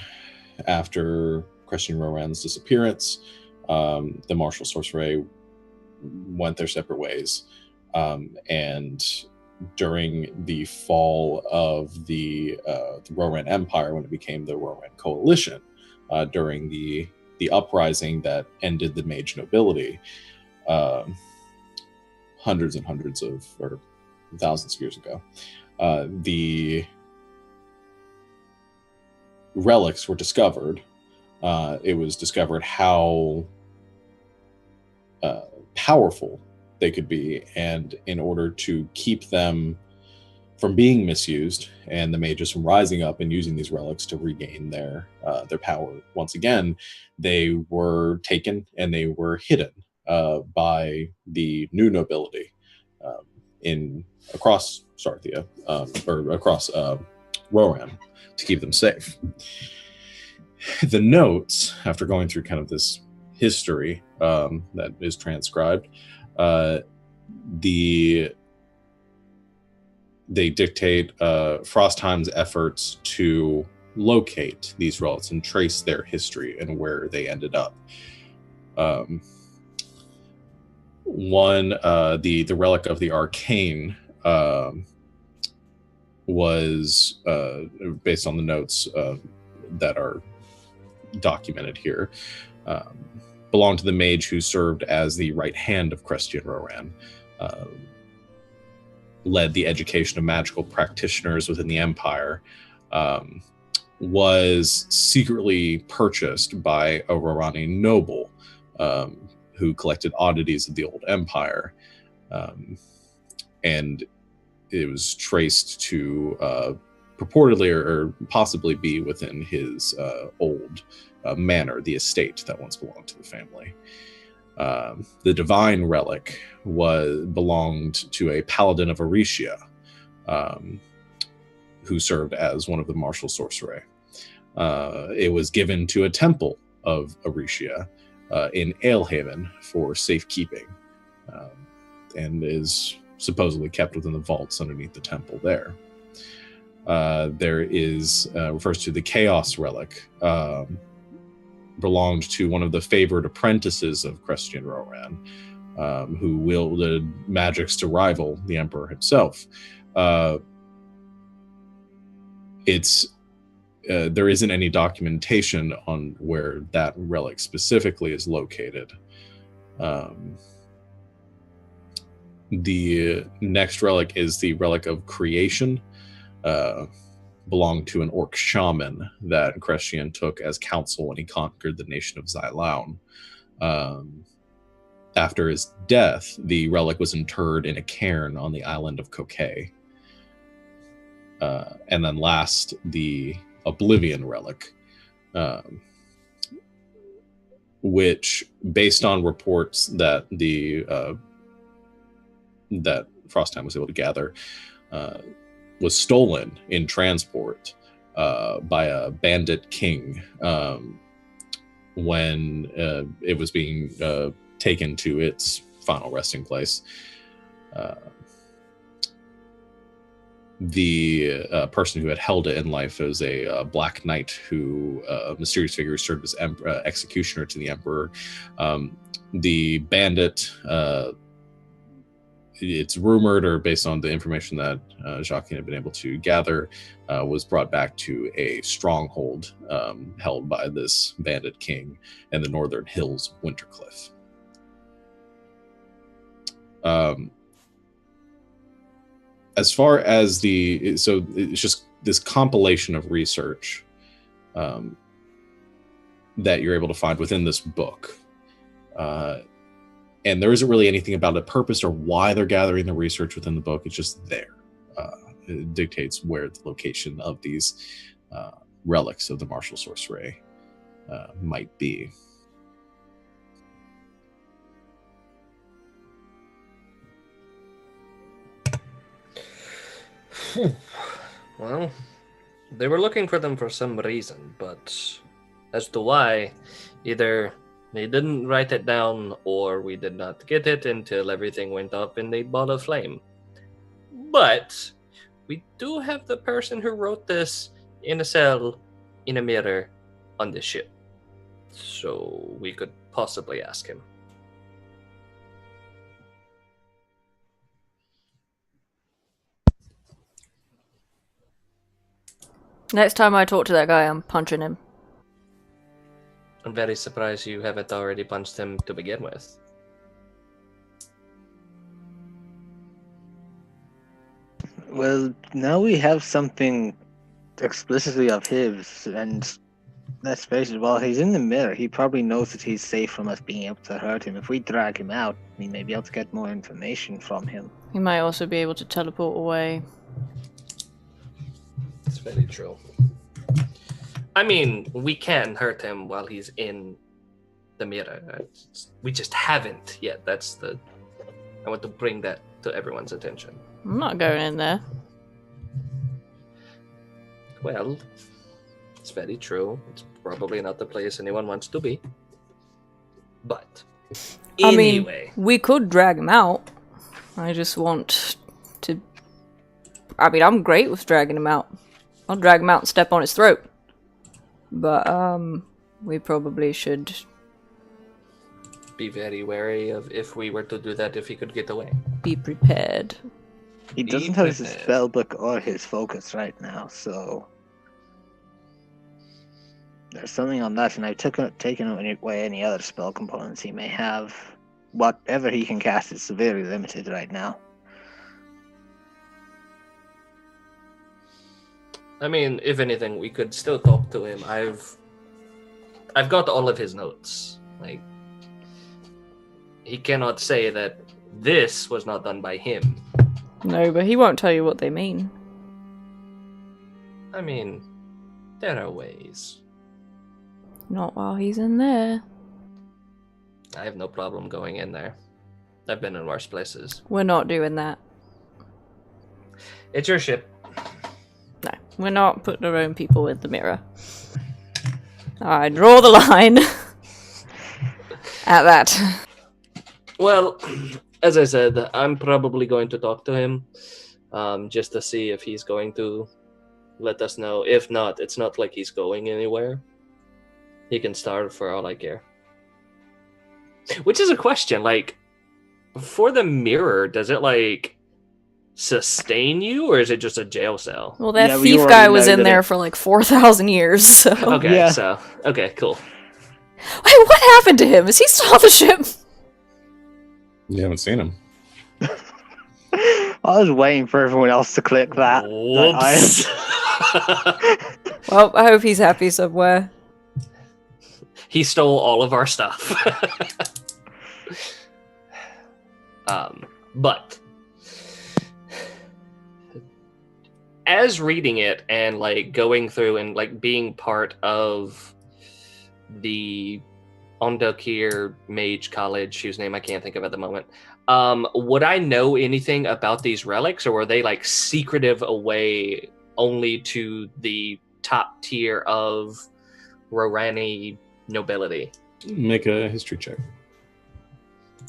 after Crestian Roran's disappearance, the Martial Sorcerer went their separate ways, and during the fall of the Roran Empire, when it became the Roran Coalition, during the uprising that ended the mage nobility, hundreds and hundreds of, or thousands of years ago, the relics were discovered. It was discovered how powerful they could be, and in order to keep them from being misused and the mages from rising up and using these relics to regain their power once again, they were taken and they were hidden by the new nobility across Sarthia, or across Roran, to keep them safe. The notes, after going through kind of this history that is transcribed, they dictate Frostheim's efforts to locate these relics and trace their history and where they ended up. The relic of the Arcane was, based on the notes that are documented here, belonged to the mage who served as the right hand of Crestian Roran, led the education of magical practitioners within the empire, was secretly purchased by a Rorani noble who collected oddities of the old empire, and it was traced to purportedly or possibly be within his old manor, the estate that once belonged to the family. The divine relic belonged to a paladin of Aricia, who served as one of the Martial Sorcerer. It was given to a temple of Aricia in Alehaven for safekeeping. and is supposedly kept within the vaults underneath the temple there. There is refers to the Chaos Relic, belonged to one of the favored apprentices of Christian Roran, who wielded magics to rival the Emperor himself. There isn't any documentation on where that relic specifically is located. The next relic is the Relic of Creation, belonged to an orc shaman that Christian took as counsel when he conquered the nation of Xylaun. After his death, the relic was interred in a cairn on the island of Kokay. And then last, the Oblivion Relic, which, based on reports that that Frostime was able to gather, was stolen in transport by a bandit king when it was being taken to its final resting place. The person who had held it in life was a black knight who a mysterious figure served as executioner to the emperor. The bandit, it's rumored, or based on the information that Jacques had been able to gather, was brought back to a stronghold held by this bandit king in the northern hills of Wintercliff. As far as so it's just this compilation of research that you're able to find within this book. And there isn't really anything about the purpose or why they're gathering the research within the book. It's just there. It dictates where the location of these relics of the martial sorcery might be. Well, they were looking for them for some reason, but as to why, either they didn't write it down or we did not get it until everything went up in a ball of flame. But we do have the person who wrote this in a cell, in a mirror, on the ship. So we could possibly ask him. Next time I talk to that guy, I'm punching him. I'm very surprised you haven't already punched him to begin with. Well, now we have something explicitly of his, and let's face it, while he's in the mirror, he probably knows that he's safe from us being able to hurt him. If we drag him out, we may be able to get more information from him. He might also be able to teleport away. It's very true. I mean, we can hurt him while he's in the mirror. We just haven't yet. I want to bring that to everyone's attention. I'm not going in there. Well, it's very true. It's probably not the place anyone wants to be. But anyway. I mean, we could drag him out. I just want to... I mean, I'm great with dragging him out. I'll drag him out and step on his throat. But, we probably should... be very wary of if we were to do that, if he could get away. Be prepared. He doesn't have his spellbook or his focus right now, so... There's something on that, and I've taken away any other spell components he may have. Whatever he can cast is severely limited right now. I mean, if anything, we could still talk to him. I've got all of his notes. Like, he cannot say that this was not done by him. No, but he won't tell you what they mean. I mean, there are ways. Not while he's in there. I have no problem going in there. I've been in worse places. We're not doing that. It's your ship. No, we're not putting our own people in the mirror. I draw the line at that. Well, as I said, I'm probably going to talk to him, just to see if he's going to let us know. If not, it's not like he's going anywhere. He can start for all I care. Which is a question, like, for the mirror, does it, like, sustain you, or is it just a jail cell? Well, that Yeah, we thief already guy know was in that there it- for like 4,000 years, so... Okay, Yeah. so, okay, cool. Wait, what happened to him? Is he still on the ship? You haven't seen him. I was waiting for everyone else to click that. Whoops. Well, I hope he's happy somewhere. He stole all of our stuff. But as reading it and like going through and like being part of the Ondokir Mage College, whose name I can't think of at the moment, would I know anything about these relics, or were they like secretive away only to the top tier of Rorani nobility? Make a history check.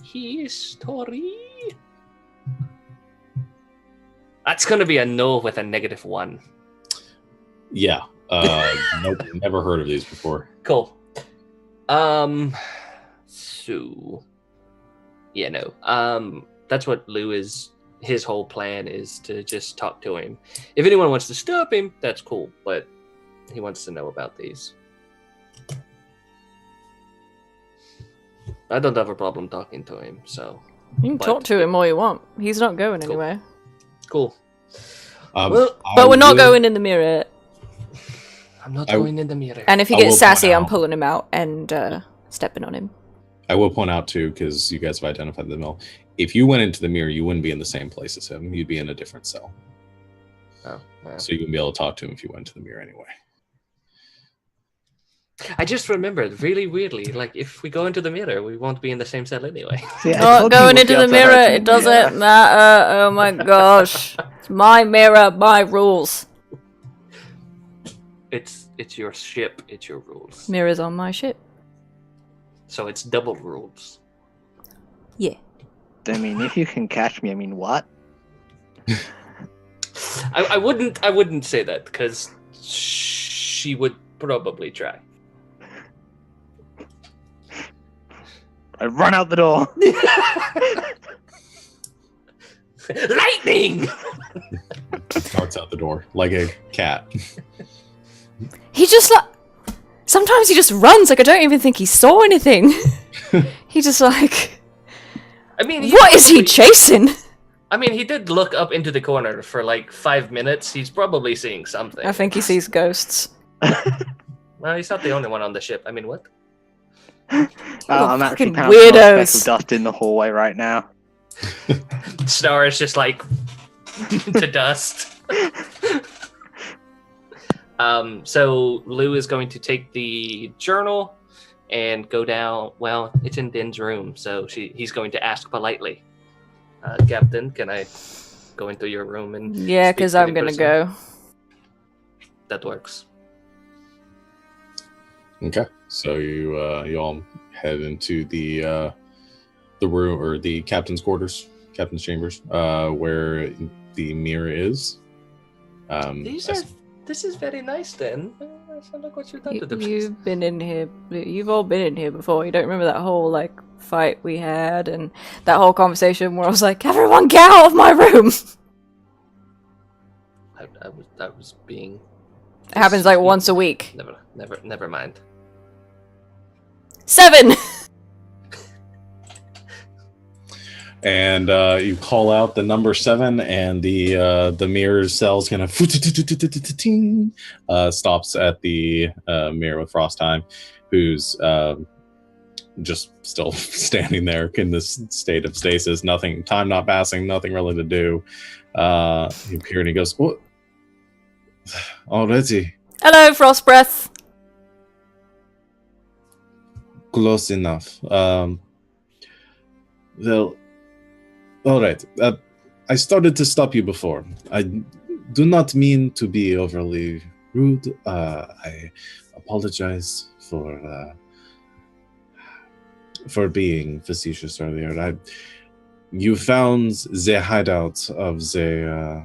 History. That's going to be a no with a -1. Yeah. Nope. Never heard of these before. Cool. So yeah, no. That's what Lou is. His whole plan is to just talk to him. If anyone wants to stop him, that's cool. But he wants to know about these. I don't have a problem talking to him. So You can But- talk to him all you want. He's not going Cool. anywhere. cool. Well, But we're not going in the mirror. I'm not I- going in the mirror. And if he I gets will sassy, point I'm out- pulling him out and stepping on him. I will point out too, because you guys have identified the mill. If you went into the mirror, you wouldn't be in the same place as him. You'd be in a different cell. Oh, well. So you wouldn't be able to talk to him if you went to the mirror anyway. I just remembered really weirdly, like if we go into the mirror, we won't be in the same cell anyway. See, I Not told you going we'd into be the able to mirror. hurt him It in the mirror. doesn't matter. Oh my gosh. It's my mirror, my rules. It's your ship, it's your rules. Mirror's on my ship. So it's double rules. Yeah. I mean, if you can catch me, I mean, what? I wouldn't say that because she would probably try. I run out the door. Lightning! Darts out the door like a cat. He just like... Sometimes he just runs like I don't even think he saw anything. He just like... I mean, What is he probably- chasing? I mean, he did look up into the corner for like 5 minutes. He's probably seeing something. I think he sees ghosts. Well, he's not the only one on the ship. I mean, what? I'm actually fucking pouncing on a speck weirdos. of dust in the hallway right now. Star is just like to dust. So Lou is going to take the journal and go down. Well, it's in Din's room, so he's going to ask politely, Captain, can I go into your room and Yeah, speak because to I'm the gonna person?" go. That works. Okay. So you all head into the room or the captain's quarters, captain's chambers, where the mirror is. This is very nice, then. Look what you've done to the place. You've been in here. You've all been in here before. You don't remember that whole like fight we had and that whole conversation where I was like, "Everyone, get out of my room." I was being. It happens like once a week. Never mind. 7. And you call out the number 7, and the mirror cell's gonna stops at the mirror with Frostheim, who's just still standing there in this state of stasis. Nothing, time not passing, nothing really to do. He appears and he goes, "What? Already Hello, Frost Breath. close enough." Well, all right. I started to stop you before. I do not mean to be overly rude. I apologize for being facetious earlier. You found the hideout of the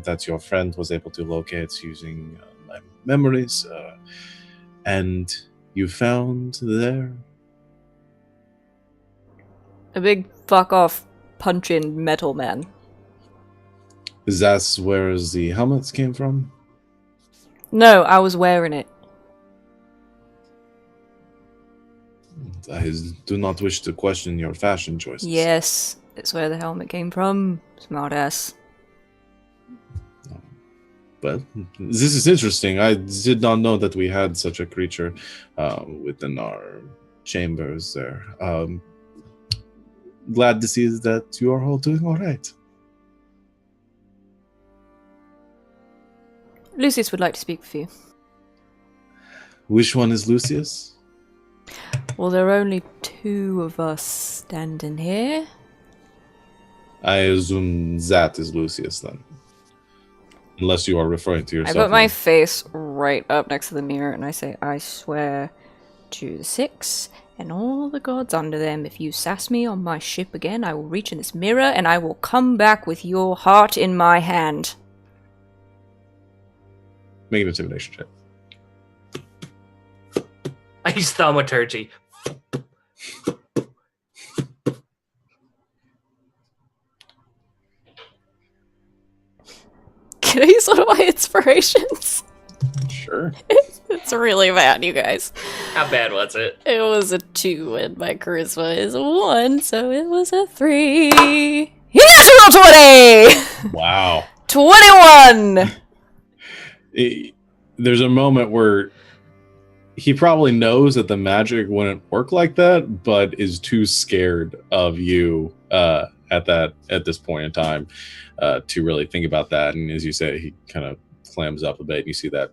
that your friend was able to locate using my memories, and you found there A big fuck off punching metal man. that's where the helmets came from. No, I was wearing it. I do not wish to question your fashion choices. Yes, it's where the helmet came from. Smartass. But this is interesting. I did not know that we had such a creature within our chambers there. Glad to see that you are all doing all right. Lucius would like to speak with you. Which one is Lucius? Well, there are only two of us standing here. I assume that is Lucius then. Unless you are referring to I yourself. put my face right up next to the mirror and I say, I swear to the six and all the gods under them, if you sass me on my ship again, I will reach in this mirror and I will come back with your heart in my hand. Make an intimidation check. I use thaumaturgy. Can I use one of my inspirations? Sure. It's really bad, you guys. How bad was it? It was a 2 and my charisma is a 1, so it was a 3. Natural 20! Wow. 21! There's a moment where he probably knows that the magic wouldn't work like that, but is too scared of you at this point in time to really think about that. And as you say, he kind of clams up a bit, and you see that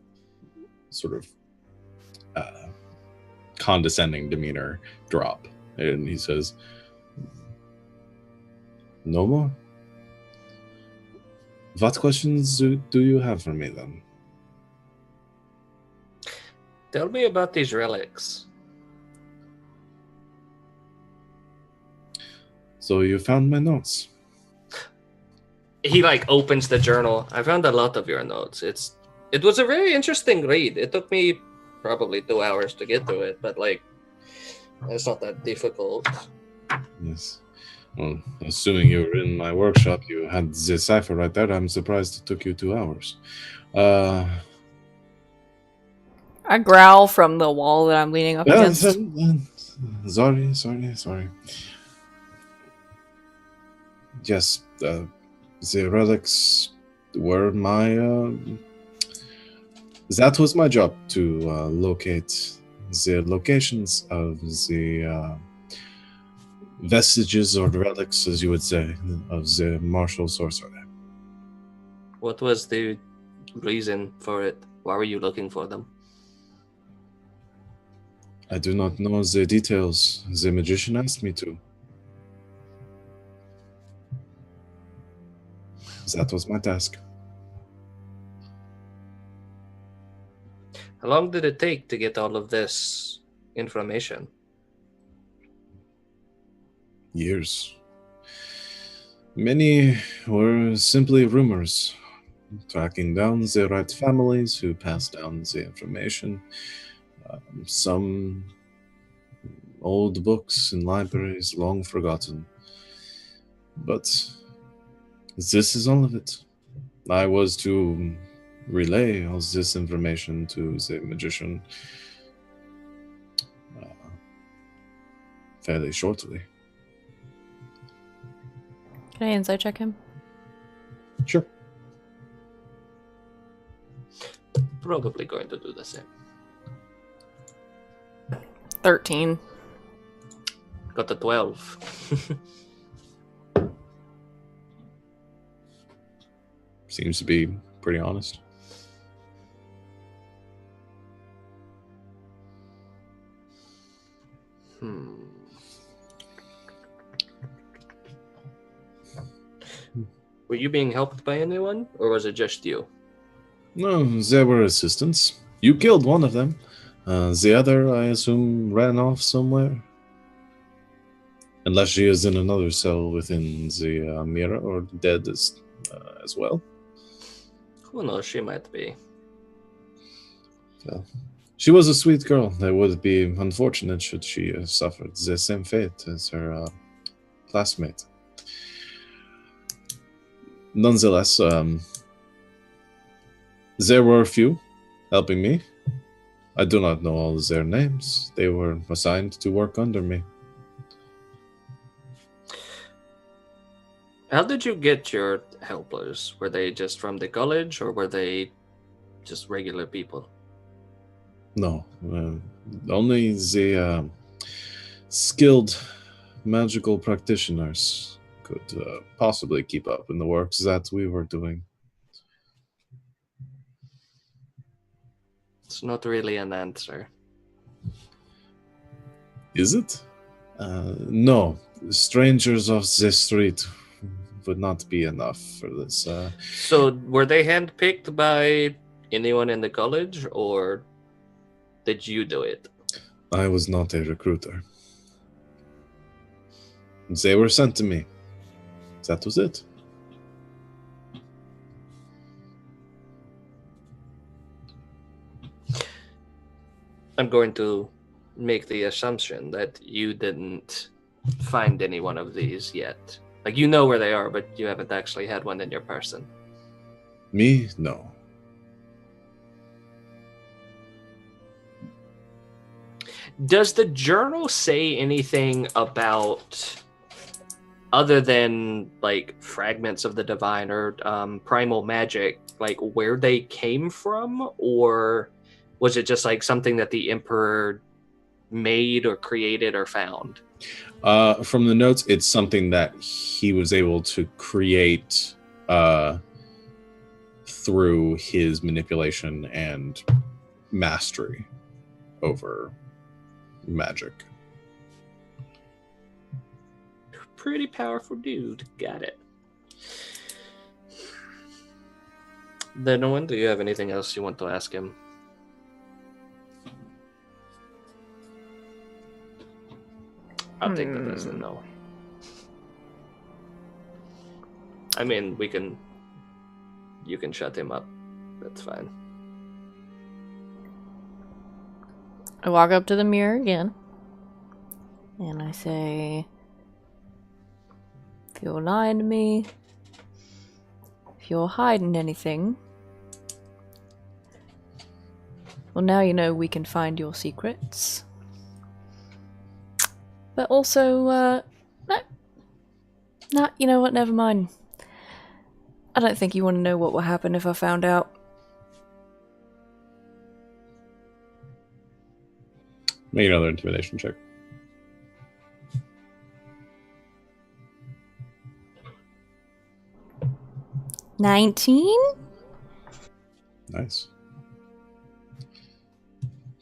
sort of condescending demeanor drop, and he says, "No more. What questions do you have for me then?" Tell me about these relics. So you found my notes. He opens the journal. I found a lot of your notes. It was a very interesting read. It took me probably 2 hours to get to it, but it's not that difficult. Yes. Well, assuming you were in my workshop, you had the cipher right there. I'm surprised it took you 2 hours. I growl from the wall that I'm leaning up against. Sorry. Yes, the relics were my... that was my job, to locate the locations of the vestiges or relics, as you would say, of the martial sorcerer. What was the reason for it? Why were you looking for them? I do not know the details. The magician asked me to. That was my task. How long did it take to get all of this information? Years. Many were simply rumors, tracking down the right families who passed down the information. Some old books in libraries long forgotten. But this is all of it. I was to relay all this information to the magician fairly shortly. Can I insight check him? Sure. Probably going to do the same. 13. Got a 12. Seems to be pretty honest. Were you being helped by anyone, or was it just you? No, there were assistants. You killed one of them. The other, I assume, ran off somewhere. Unless she is in another cell within the mirror or dead as well. Who knows? She might be. Well, she was a sweet girl. It would be unfortunate should she have suffered the same fate as her classmate. Nonetheless, there were a few helping me. I do not know all their names. They were assigned to work under me. How did you get your helpers? Were they just from the college, or were they just regular people? No, only the skilled magical practitioners could possibly keep up in the works that we were doing. It's not really an answer. Is it? No, strangers off the street would not be enough for this. So were they handpicked by anyone in the college, or did you do it? I was not a recruiter. They were sent to me. That was it. I'm going to make the assumption that you didn't find any one of these yet. Like, you know where they are, but you haven't actually had one in your person. Me? No. Does the journal say anything about, other than like fragments of the divine or primal magic, like where they came from, or was it just like something that the emperor made or created or found? From the notes, it's something that he was able to create through his manipulation and mastery over magic. Pretty powerful dude. Got it. Then, Owen, do you have anything else you want to ask him? I'll take that as a no. I mean, you can shut him up. That's fine. I walk up to the mirror again. And I say, if you're lying to me, if you're hiding anything, well, now you know we can find your secrets. But also, you know what, never mind. I don't think you want to know what will happen if I found out. Make another intimidation check. $19? Nice.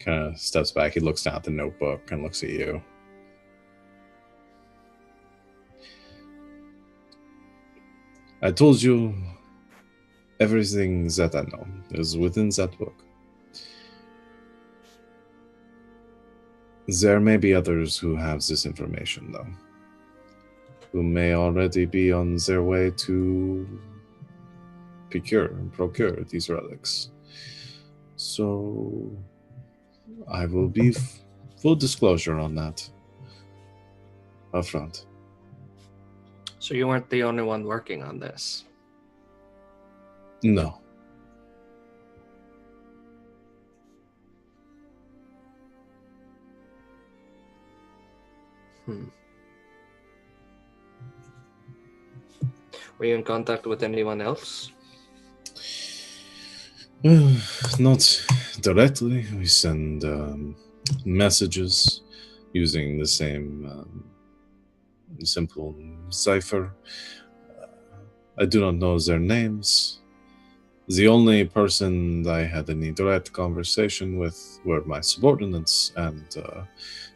Kind of steps back. He looks down at the notebook and looks at you. I told you everything that I know is within that book. There may be others who have this information, though, who may already be on their way to procure these relics. So I will be full disclosure on that up front. So you weren't the only one working on this? No. Were you in contact with anyone else? Not directly. We send messages using the same simple cipher. I do not know their names. The only person I had any direct conversation with were my subordinates and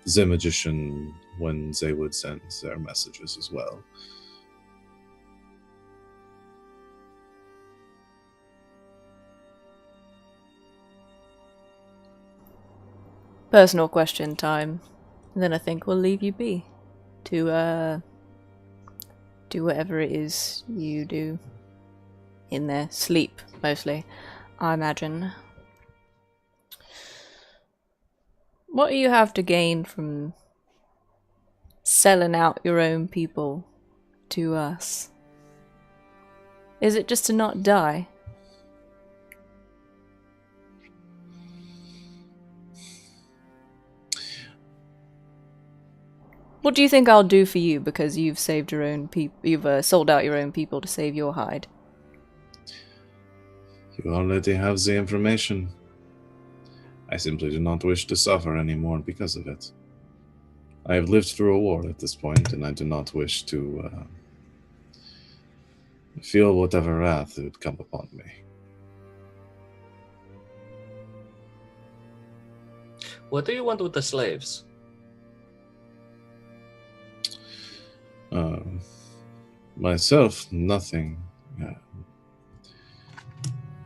the magician when they would send their messages as well. Personal question time. Then I think we'll leave you be. to do whatever it is you do in there. Sleep, mostly, I imagine. What do you have to gain from selling out your own people to us? Is it just to not die? What do you think I'll do for you because you've saved your own people? You've sold out your own people to save your hide. You already have the information. I simply do not wish to suffer anymore because of it. I have lived through a war at this point, and I do not wish to feel whatever wrath would come upon me. What do you want with the slaves? Myself, nothing.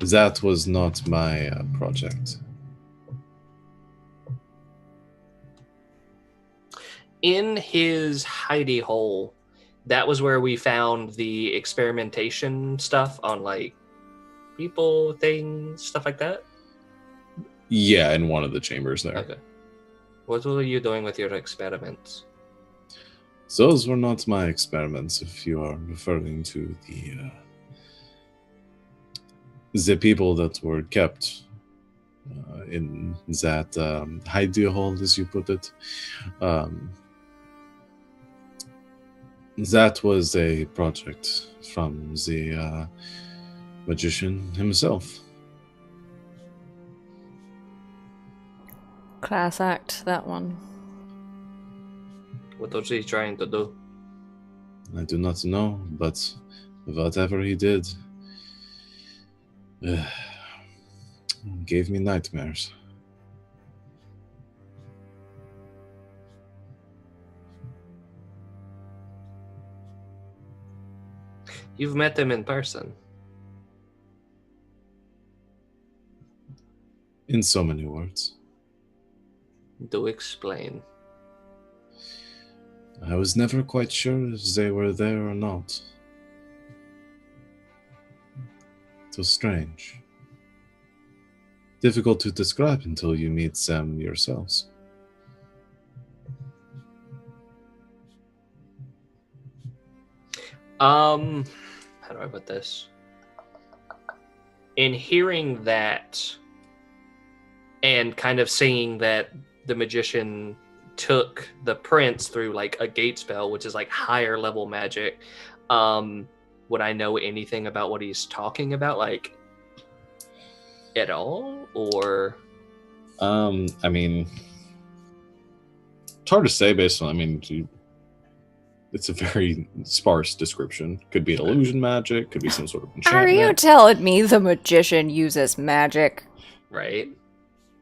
That was not my project. In his hidey hole, that was where we found the experimentation stuff on like people, things, stuff like that. Yeah, in one of the chambers there. Okay. What were you doing with your experiments? Those were not my experiments, if you are referring to the people that were kept in that hidey hole, as you put it. That was a project from the magician himself. Class act, that one. What was he trying to do? I do not know, but whatever he did gave me nightmares. You've met him in person. In so many words. Do explain. I was never quite sure if they were there or not. It was strange. Difficult to describe until you meet them yourselves. How do I put this? In hearing that and kind of seeing that the magician took the prince through like a gate spell, which is like higher level magic, would I know anything about what he's talking about, like at all? Or I mean, it's hard to say based on, it's a very sparse description. Could be illusion magic, could be some sort of enchantment. Are you telling me the magician uses magic? right?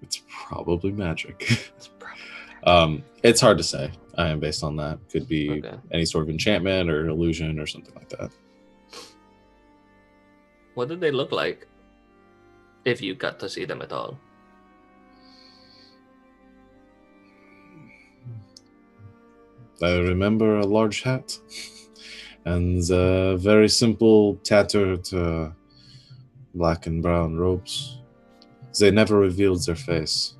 It's probably magic. It's hard to say based on that. Could be any sort of enchantment or illusion or something like that. What did they look like? If you got to see them at all. I remember a large hat and very simple tattered black and brown robes. They never revealed their face.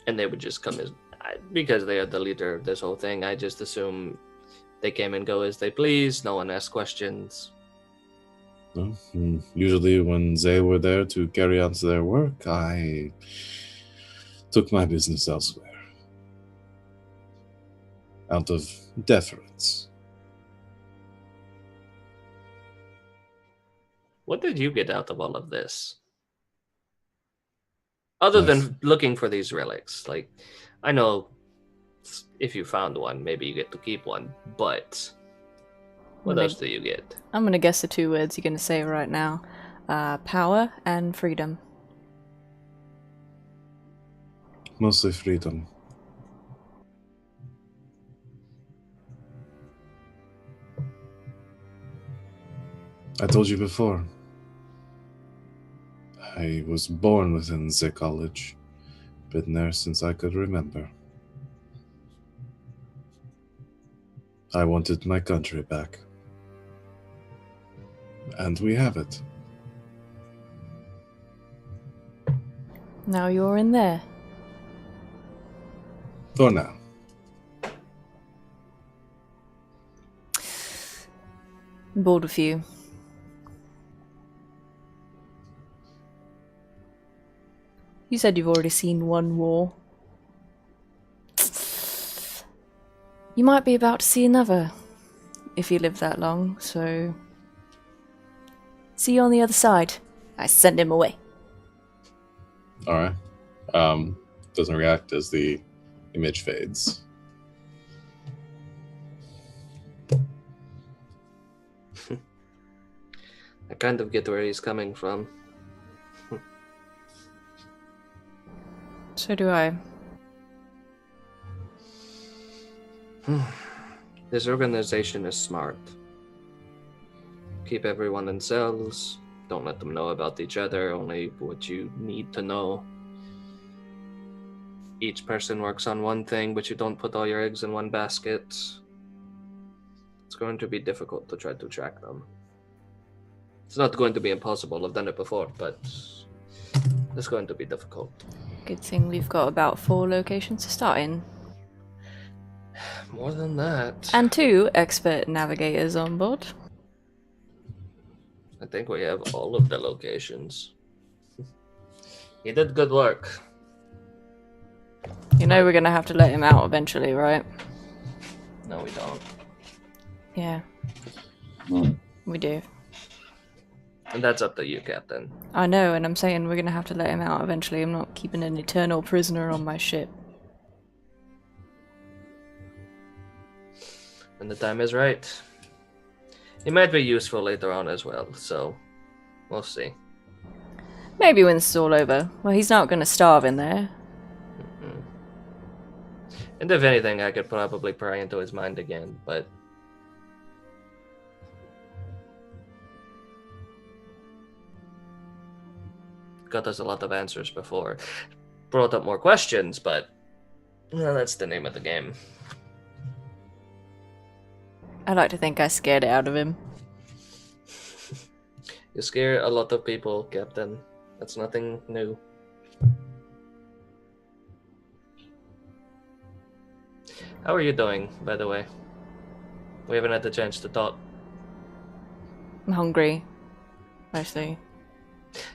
And they would just come as, because they are the leader of this whole thing, I just assume they came and go as they please. No one asked questions. No? Usually when they were there to carry out their work, I took my business elsewhere. Out of deference. What did you get out of all of this? Other than looking for these relics. Like, I know if you found one, maybe you get to keep one, but what else do you get? I'm gonna guess the two words you're gonna say right now. Power and freedom. Mostly freedom. I told you before, I was born within the college. Been there since I could remember. I wanted my country back. And we have it. Now you're in there. For now. I'm bored with you. You said you've already seen one war. You might be about to see another, if you live that long, so... See you on the other side. I send him away. Alright. Doesn't react as the image fades. I kind of get where he's coming from. So do I. This organization is smart. Keep everyone in cells. Don't let them know about each other, only what you need to know. Each person works on one thing, but you don't put all your eggs in one basket. It's going to be difficult to try to track them. It's not going to be impossible. I've done it before, but it's going to be difficult. Good thing we've got about 4 locations to start in. More than that. And 2 expert navigators on board. I think we have all of the locations. He did good work. You know we're gonna have to let him out eventually, right? No, we don't. Yeah. We do. And that's up to you, Captain. I know, and I'm saying we're gonna have to let him out eventually. I'm not keeping an eternal prisoner on my ship. When the time is right. He might be useful later on as well, so we'll see. Maybe when this is all over. Well, he's not gonna starve in there. Mm-hmm. And if anything, I could probably pry into his mind again, but... got us a lot of answers before. Brought up more questions, but... well, that's the name of the game. I like to think I scared it out of him. You scare a lot of people, Captain. That's nothing new. How are you doing, by the way? We haven't had the chance to talk. I'm hungry. Mostly.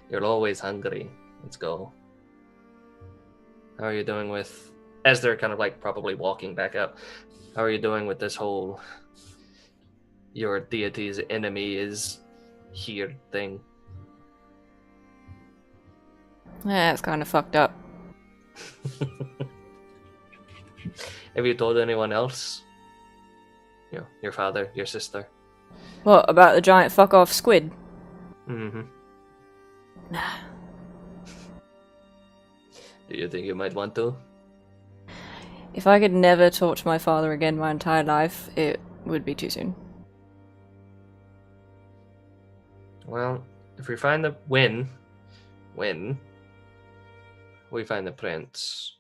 You're always hungry. Let's go. How are you doing with... as they're kind of like probably walking back up. How are you doing with this whole... your deity's enemy is here thing? Yeah, it's kind of fucked up. Have you told anyone else? You know, your father, your sister? What, about the giant fuck off squid? Mm-hmm. Nah. Do you think you might want to? If I could never talk to my father again my entire life, it would be too soon. Well, if we find the when we find the prince,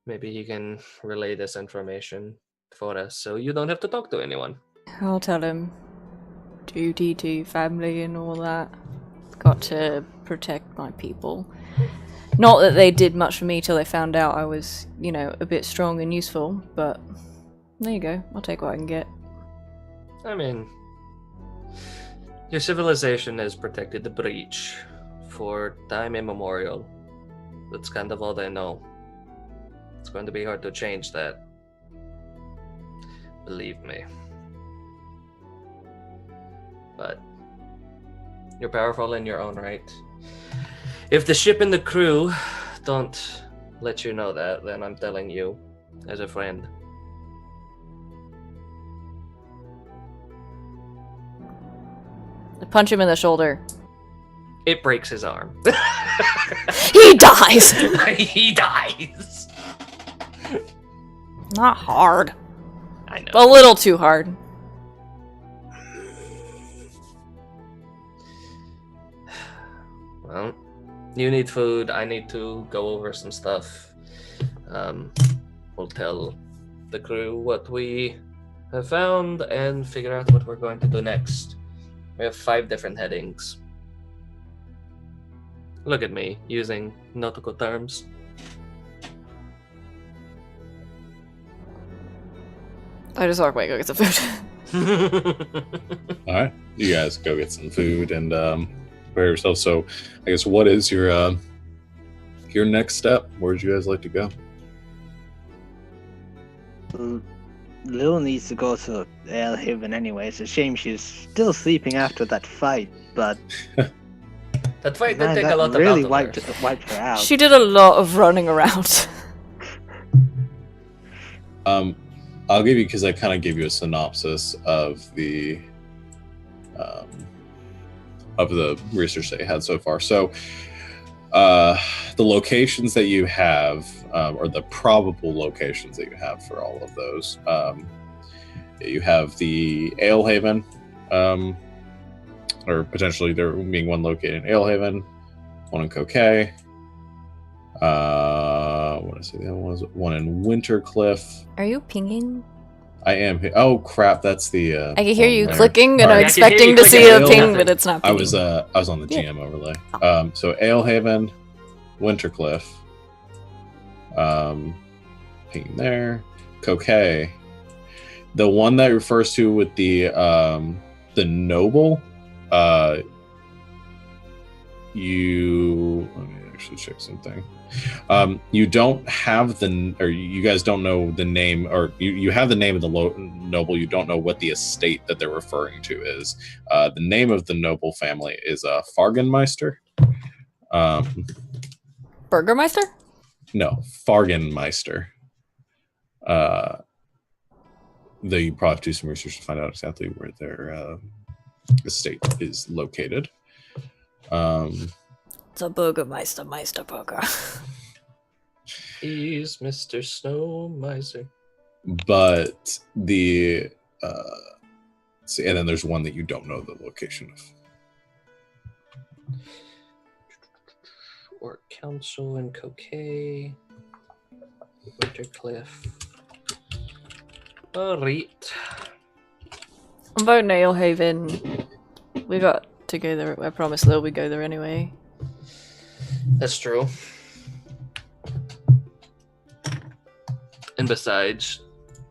maybe he can relay this information for us so you don't have to talk to anyone. I'll tell him. Duty to family and all that. Got to protect my people. Not that they did much for me till they found out I was, you know, a bit strong and useful, but there you go. I'll take what I can get. I mean, your civilization has protected the breach for time immemorial. That's kind of all they know. It's going to be hard to change that. Believe me. But you're powerful in your own right. If the ship and the crew don't let you know that, then I'm telling you as a friend. I punch him in the shoulder. It breaks his arm. He dies! He dies! Not hard. I know. A little too hard. Well, You need food. I need to go over some stuff. We'll tell the crew what we have found and figure out what we're going to do next. We have 5 different headings. Look at me using nautical terms. I just walk away, go get some food. All right, you guys go get some food and prepare yourself. So, I guess what is your next step? Where would you guys like to go? Lil needs to go to Haven anyway. It's a shame she's still sleeping after that fight, but That fight did man, take a that lot really of wiped her out. She did a lot of running around. I'll give you, because I kind of gave you a synopsis of the research that you had so far. So the locations that you have, or the probable locations that you have for all of those, you have the Alehaven, or potentially there being one located in Alehaven, one in Kokay. What did I say? The other one was one in Wintercliff. Are you pinging? I am. Oh crap! That's the. I can hear you there. clicking, and All I'm right. expecting to clicking. see a Ale- ping, but it's not I pinging. was on the GM overlay. So Alehaven, Wintercliff, pinging there. Kokay, the one that refers to with the noble. You let me actually check something. You don't have you guys don't know the name, or you have the name of the noble. You don't know what the estate that they're referring to is. The name of the noble family is Fargenmeister. Burgermeister? No, Fargenmeister. Though you probably have to do some research to find out exactly where their estate is located. It's a Burgermeister, Meister Burger. He's Mr. Snow Miser. But the and then there's one that you don't know the location of. Orc Council in Kokay. Wintercliff. Alright. I'm voting Alehaven. We got to go there. I promised Lil we'd go there anyway. That's true. And besides,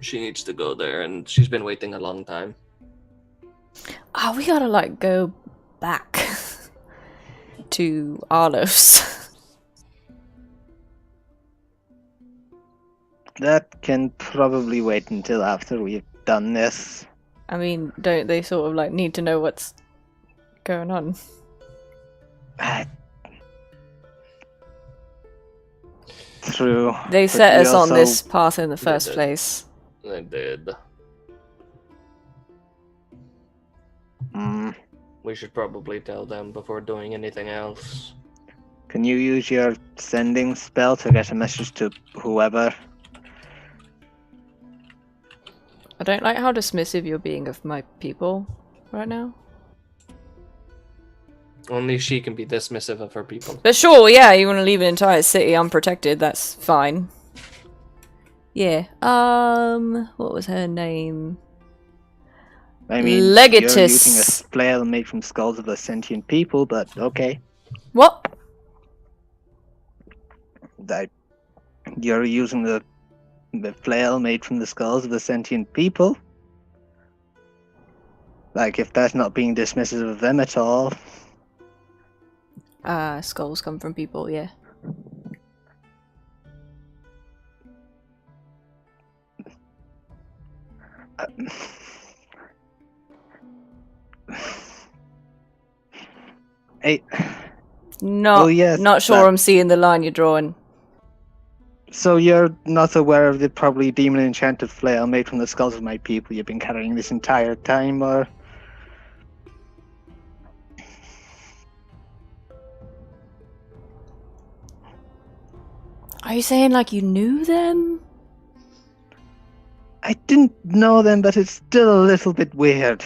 she needs to go there, and she's been waiting a long time. Oh, we gotta like go back to Arlos. That can probably wait until after we've done this. I mean, don't they sort of like need to know what's going on? True. They but set we us on also- this path in the first did. place. I did. Mm. We should probably tell them before doing anything else. Can you use your sending spell to get a message to whoever? I don't like how dismissive you're being of my people right now. Only she can be dismissive of her people. But sure, yeah, you want to leave an entire city unprotected, that's fine. Yeah, what was her name? I mean, Legatus. you're using a flail made from skulls of the sentient people, but okay. What? You're using the flail made from the skulls of the sentient people. Like, if that's not being dismissive of them at all. Skulls come from people, yeah. Not, Oh, yes, not sure that- I'm seeing the line you're drawing. So you're not aware of the probably demon enchanted flail made from the skulls of my people you've been carrying this entire time, or? Are you saying like you knew them? I didn't know them, but it's still a little bit weird.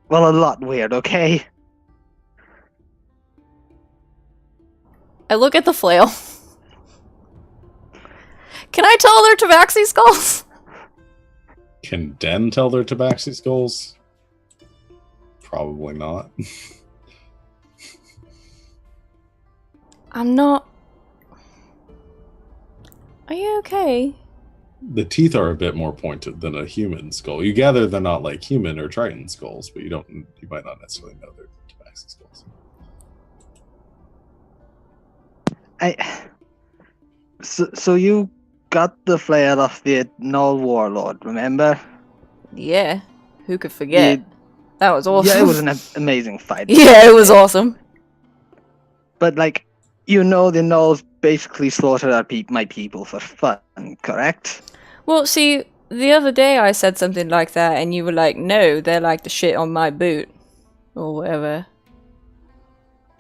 Well, a lot weird, okay? I look at the flail. Can I tell they're tabaxi skulls? Can Den tell their tabaxi skulls? Probably not. I'm not... Are you okay? The teeth are a bit more pointed than a human skull. You gather they're not like human or Triton skulls, but you might not necessarily know they're tabaxi skulls. So you got the flare off the Null Warlord, remember? Yeah. Who could forget? You- That was awesome. Yeah, it was an amazing fight. Yeah, it was awesome. But like, the Nulls basically slaughtered my people for fun, correct? Well, see, the other day I said something like that, and you were like, no, they're like the shit on my boot. Or whatever.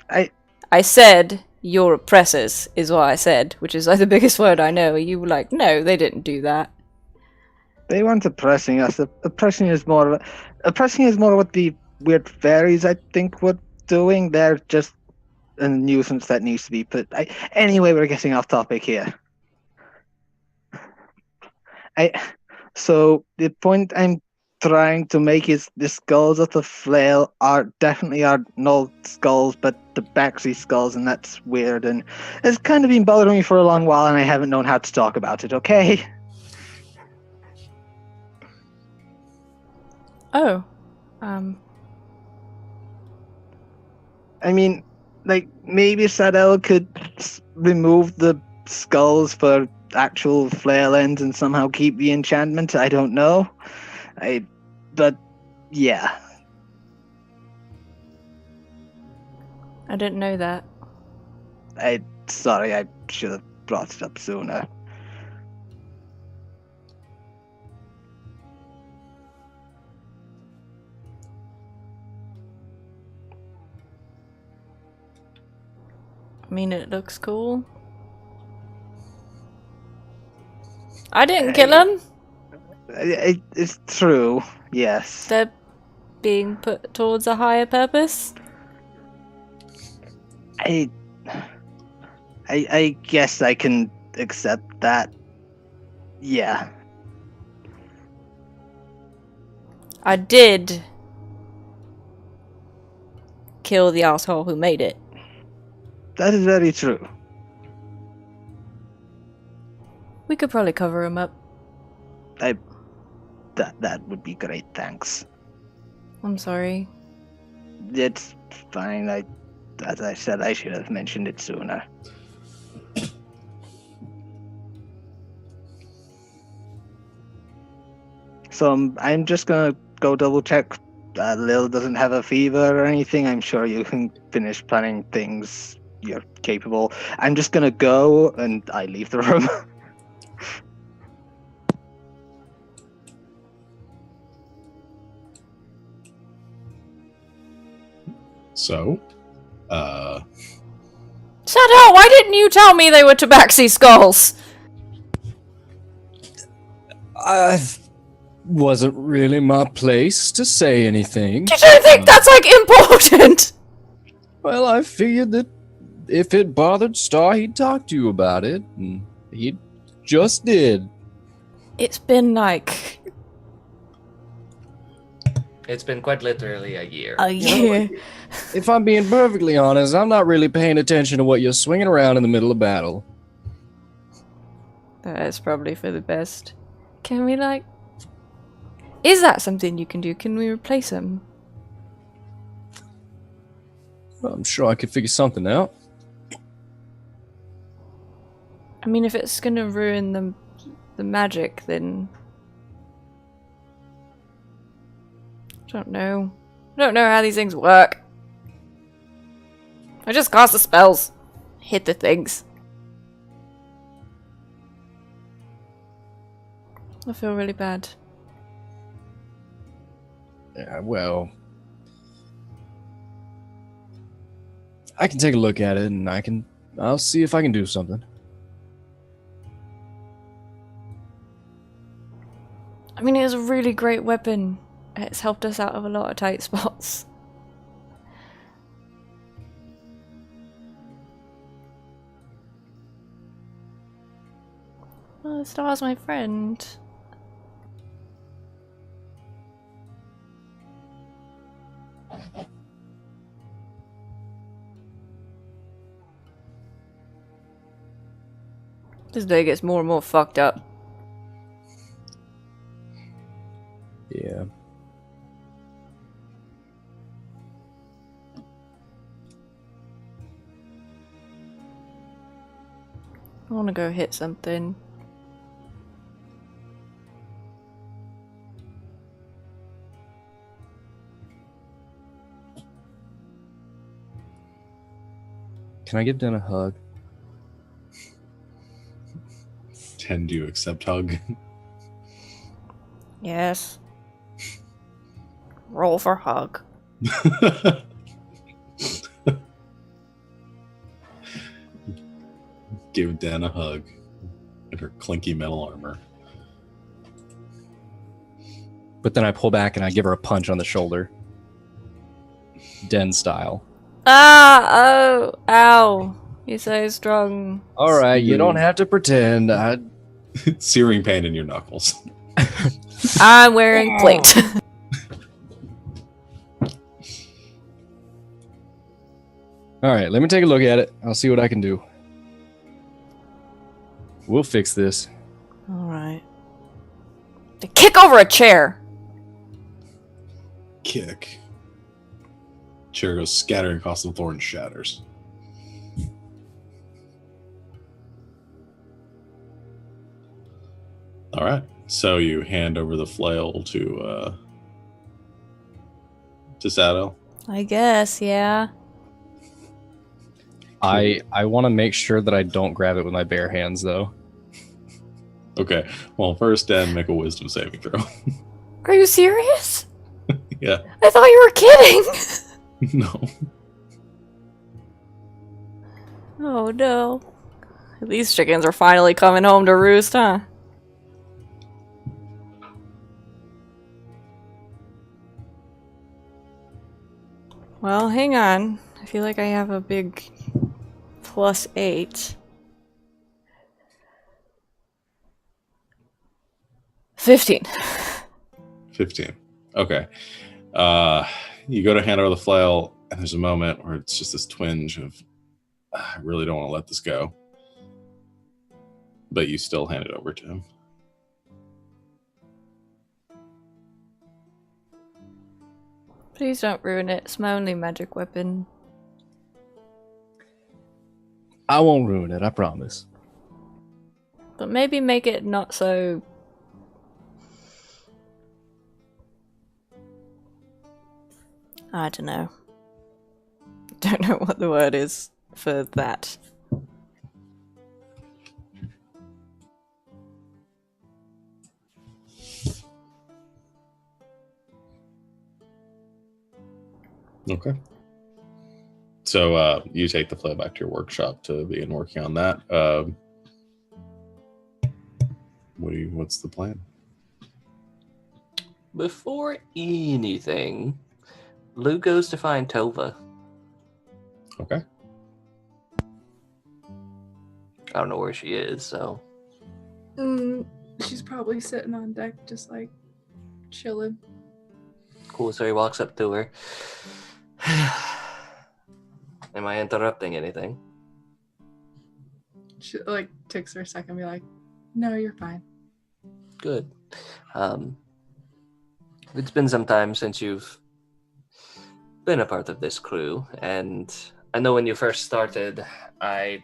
I said, you're oppressors, is what I said, which is like the biggest word I know. You were like, no, they didn't do that. They weren't oppressing us. Oppressing is more what the weird fairies, I think, were doing. They're just a nuisance that needs to be put. Anyway, we're getting off topic here. So the point I'm trying to make is the skulls of the flail are definitely our Null skulls, but the Baxi skulls, and that's weird. And it's kind of been bothering me for a long while, and I haven't known how to talk about it. Okay. Oh. I mean, like, maybe Sadell could remove the skulls for actual flail ends and somehow keep the enchantment. I don't know. But, yeah. I didn't know that. Sorry, I should have brought it up sooner. I mean, it looks cool. I didn't kill him. It's true, yes. They're being put towards a higher purpose. I guess I can accept that. Yeah. I did kill the asshole who made it. That is very true. We could probably cover him up. That would be great, thanks. I'm sorry. It's fine. As I said, I should have mentioned it sooner. So I'm just gonna go double check Lil doesn't have a fever or anything. I'm sure you can finish planning things. You're capable. I'm just gonna go, and I leave the room. So, Shut up! Why didn't you tell me they were tabaxi skulls? Wasn't really my place to say anything. You don't think that's like important? Well, I figured that if it bothered Star, he'd talk to you about it, and he just did. It's been like It's been quite literally a year. a year. If I'm being perfectly honest, I'm not really paying attention to what you're swinging around in the middle of battle. That's probably for the best. Can we like... Is that something you can do? Can we replace him? Well, I'm sure I could figure something out. I mean, if it's gonna ruin the magic, then... I don't know. I don't know how these things work. I just cast the spells. Hit the things. I feel really bad. Yeah, well... I can take a look at it, and I'll see if I can do something. I mean, it is a really great weapon. It's helped us out of a lot of tight spots. Well, Star's my friend. This day gets more and more fucked up. Yeah. I want to go hit something. Can I give Den a hug? Den, do you accept hug? Yes. Roll for hug. Give Den a hug in her clinky metal armor. But then I pull back and I give her a punch on the shoulder. Den style. Ah! Oh! Ow! You're so strong. Alright, you don't have to pretend. Searing pain in your knuckles. I'm wearing plate. Alright, let me take a look at it. I'll see what I can do. We'll fix this. Alright. Kick over a chair! Kick. Chair goes scattering across the floor and shatters. All right. So you hand over the flail to Sato. I guess, yeah. I want to make sure that I don't grab it with my bare hands, though. Okay. Well, first, Dan, make a wisdom saving throw. Are you serious? Yeah. I thought you were kidding! No. Oh no. These chickens are finally coming home to roost, huh? Well, hang on. I feel like I have a big +8. 15. 15. Okay. You go to hand over the flail, and there's a moment where it's just this twinge of, I really don't want to let this go. But you still hand it over to him. Please don't ruin it. It's my only magic weapon. I won't ruin it, I promise. But maybe make it not so... I don't know. Don't know what the word is for that. Okay. So you take the flail back to your workshop to begin working on that. What's the plan? Before anything, Lou goes to find Tova. Okay. I don't know where she is, so. She's probably sitting on deck, just like chilling. Cool, so he walks up to her. Am I interrupting anything? She like takes her a second and be like, no, you're fine. Good. It's been some time since you've been a part of this crew, and I know when you first started, I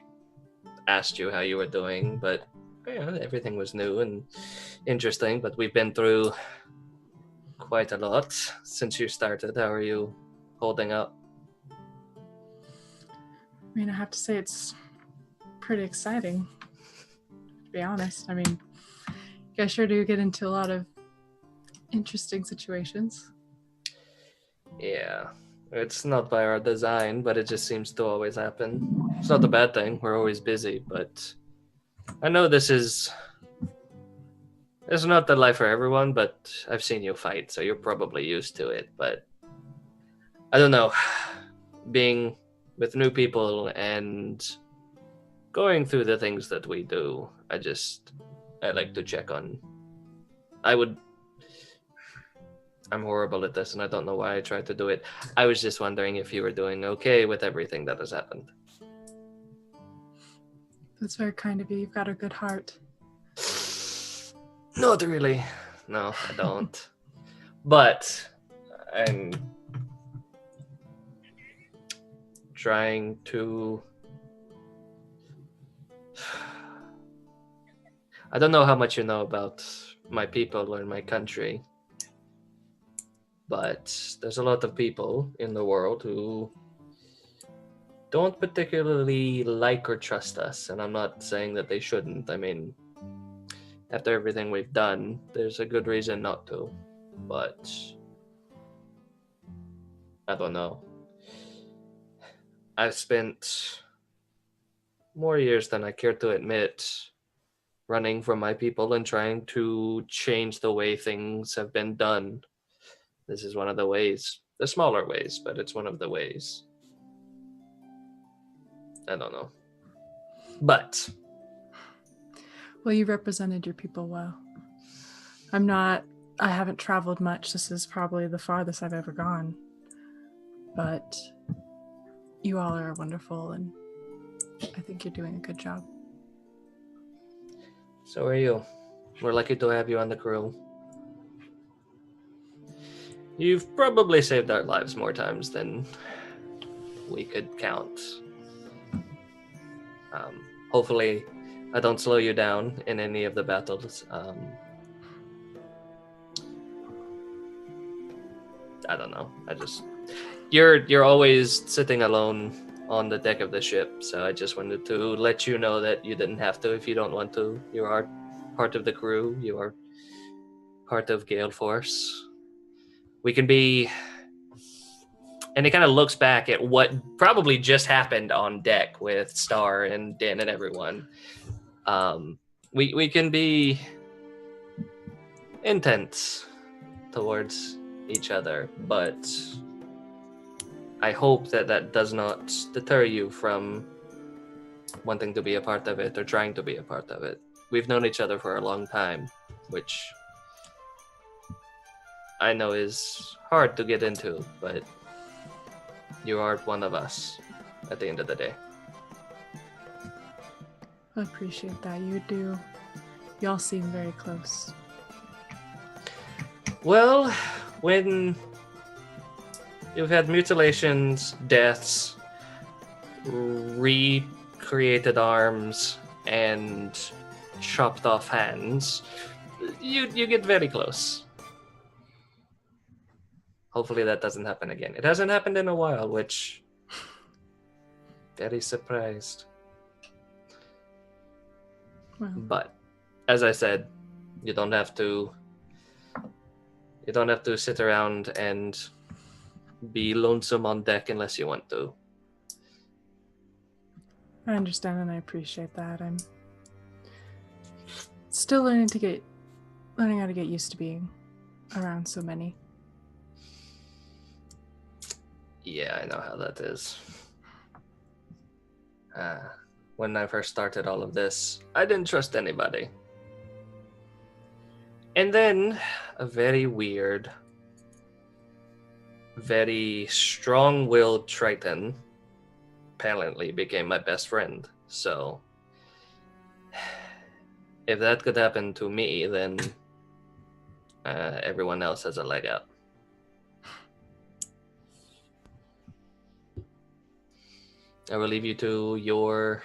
asked you how you were doing, but everything was new and interesting, but we've been through quite a lot since you started. How are you holding up? I mean, I have to say it's pretty exciting, to be honest. I mean, you guys sure do get into a lot of interesting situations. Yeah, it's not by our design, but it just seems to always happen. It's not a bad thing. We're always busy, but I know this is not the life for everyone, but I've seen you fight, so you're probably used to it. But I don't know, being with new people and going through the things that we do, I like to check on. I'm horrible at this, and I don't know why I tried to do it. I was just wondering if you were doing okay with everything that has happened. That's very kind of you. You've got a good heart. Not really. No, I don't. But I'm trying to... I don't know how much you know about my people or my country, but there's a lot of people in the world who don't particularly like or trust us, and I'm not saying that they shouldn't. I mean, after everything we've done, there's a good reason not to, but I don't know. I've spent more years than I care to admit running from my people and trying to change the way things have been done. This is one of the ways, the smaller ways, but it's one of the ways. I don't know. But Well, you represented your people well. I haven't traveled much. This is probably the farthest I've ever gone. But you all are wonderful, and I think you're doing a good job. so are you. We're lucky to have you on the crew. You've probably saved our lives more times than we could count. Hopefully, I don't slow you down in any of the battles. I don't know. You're always sitting alone on the deck of the ship, so I just wanted to let you know that you didn't have to if you don't want to. You are part of the crew. You are part of Gale Force. We can be... And it kind of looks back at what probably just happened on deck with Star and Dan and everyone. We can be intense towards each other, but I hope that does not deter you from wanting to be a part of it or trying to be a part of it. We've known each other for a long time, which I know is hard to get into, but you are one of us at the end of the day. I appreciate that. You do. Y'all seem very close. Well, when you've had mutilations, deaths, recreated arms, and chopped off hands, you get very close. Hopefully that doesn't happen again. It hasn't happened in a while, which... very surprised. Well, But, as I said, you don't have to sit around and be lonesome on deck unless you want to. I understand and I appreciate that. I'm still learning how to get used to being around so many. Yeah, I know how that is. When I first started all of this, I didn't trust anybody. And then a very weird, very strong-willed Triton apparently became my best friend. So if that could happen to me, then everyone else has a leg up. I will leave you to your...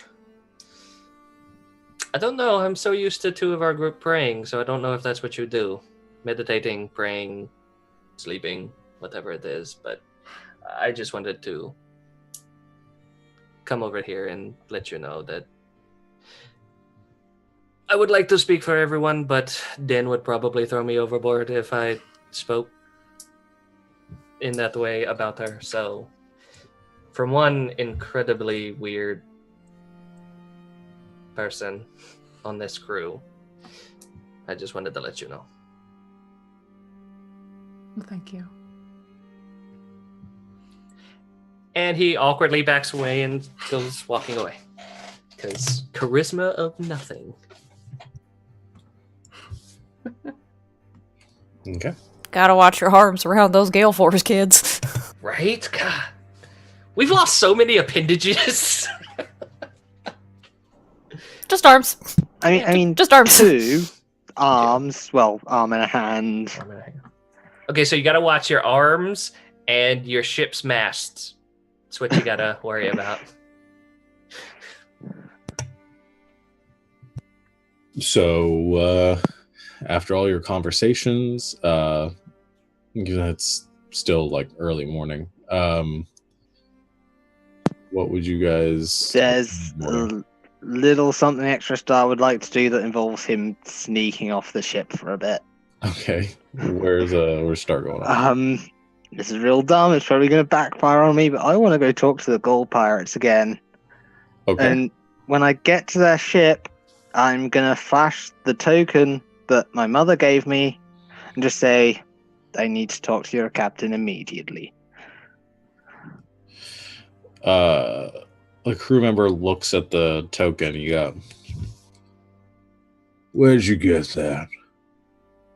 I don't know, I'm so used to two of our group praying, so I don't know if that's what you do. Meditating, praying, sleeping, whatever it is, but I just wanted to come over here and let you know that I would like to speak for everyone, but Dan would probably throw me overboard if I spoke in that way about her, so... From one incredibly weird person on this crew, I just wanted to let you know. Well, thank you. And he awkwardly backs away and goes walking away. Because charisma of nothing. Okay. Gotta watch your arms around those Gale Force kids. Right? God. We've lost so many appendages. Just arms. I mean, Just arms. 2 arms. Well, arm and a hand. Okay, so you gotta watch your arms and your ship's masts. That's what you gotta worry about. So, after all your conversations, it's still like early morning. What would you guys? There's a little something extra Star would like to do that involves him sneaking off the ship for a bit. Okay. Where's Star going? This is real dumb. It's probably going to backfire on me, but I want to go talk to the gold pirates again. Okay. And when I get to their ship, I'm going to flash the token that my mother gave me and just say, I need to talk to your captain immediately. A crew member looks at the token. You go, where'd you get that?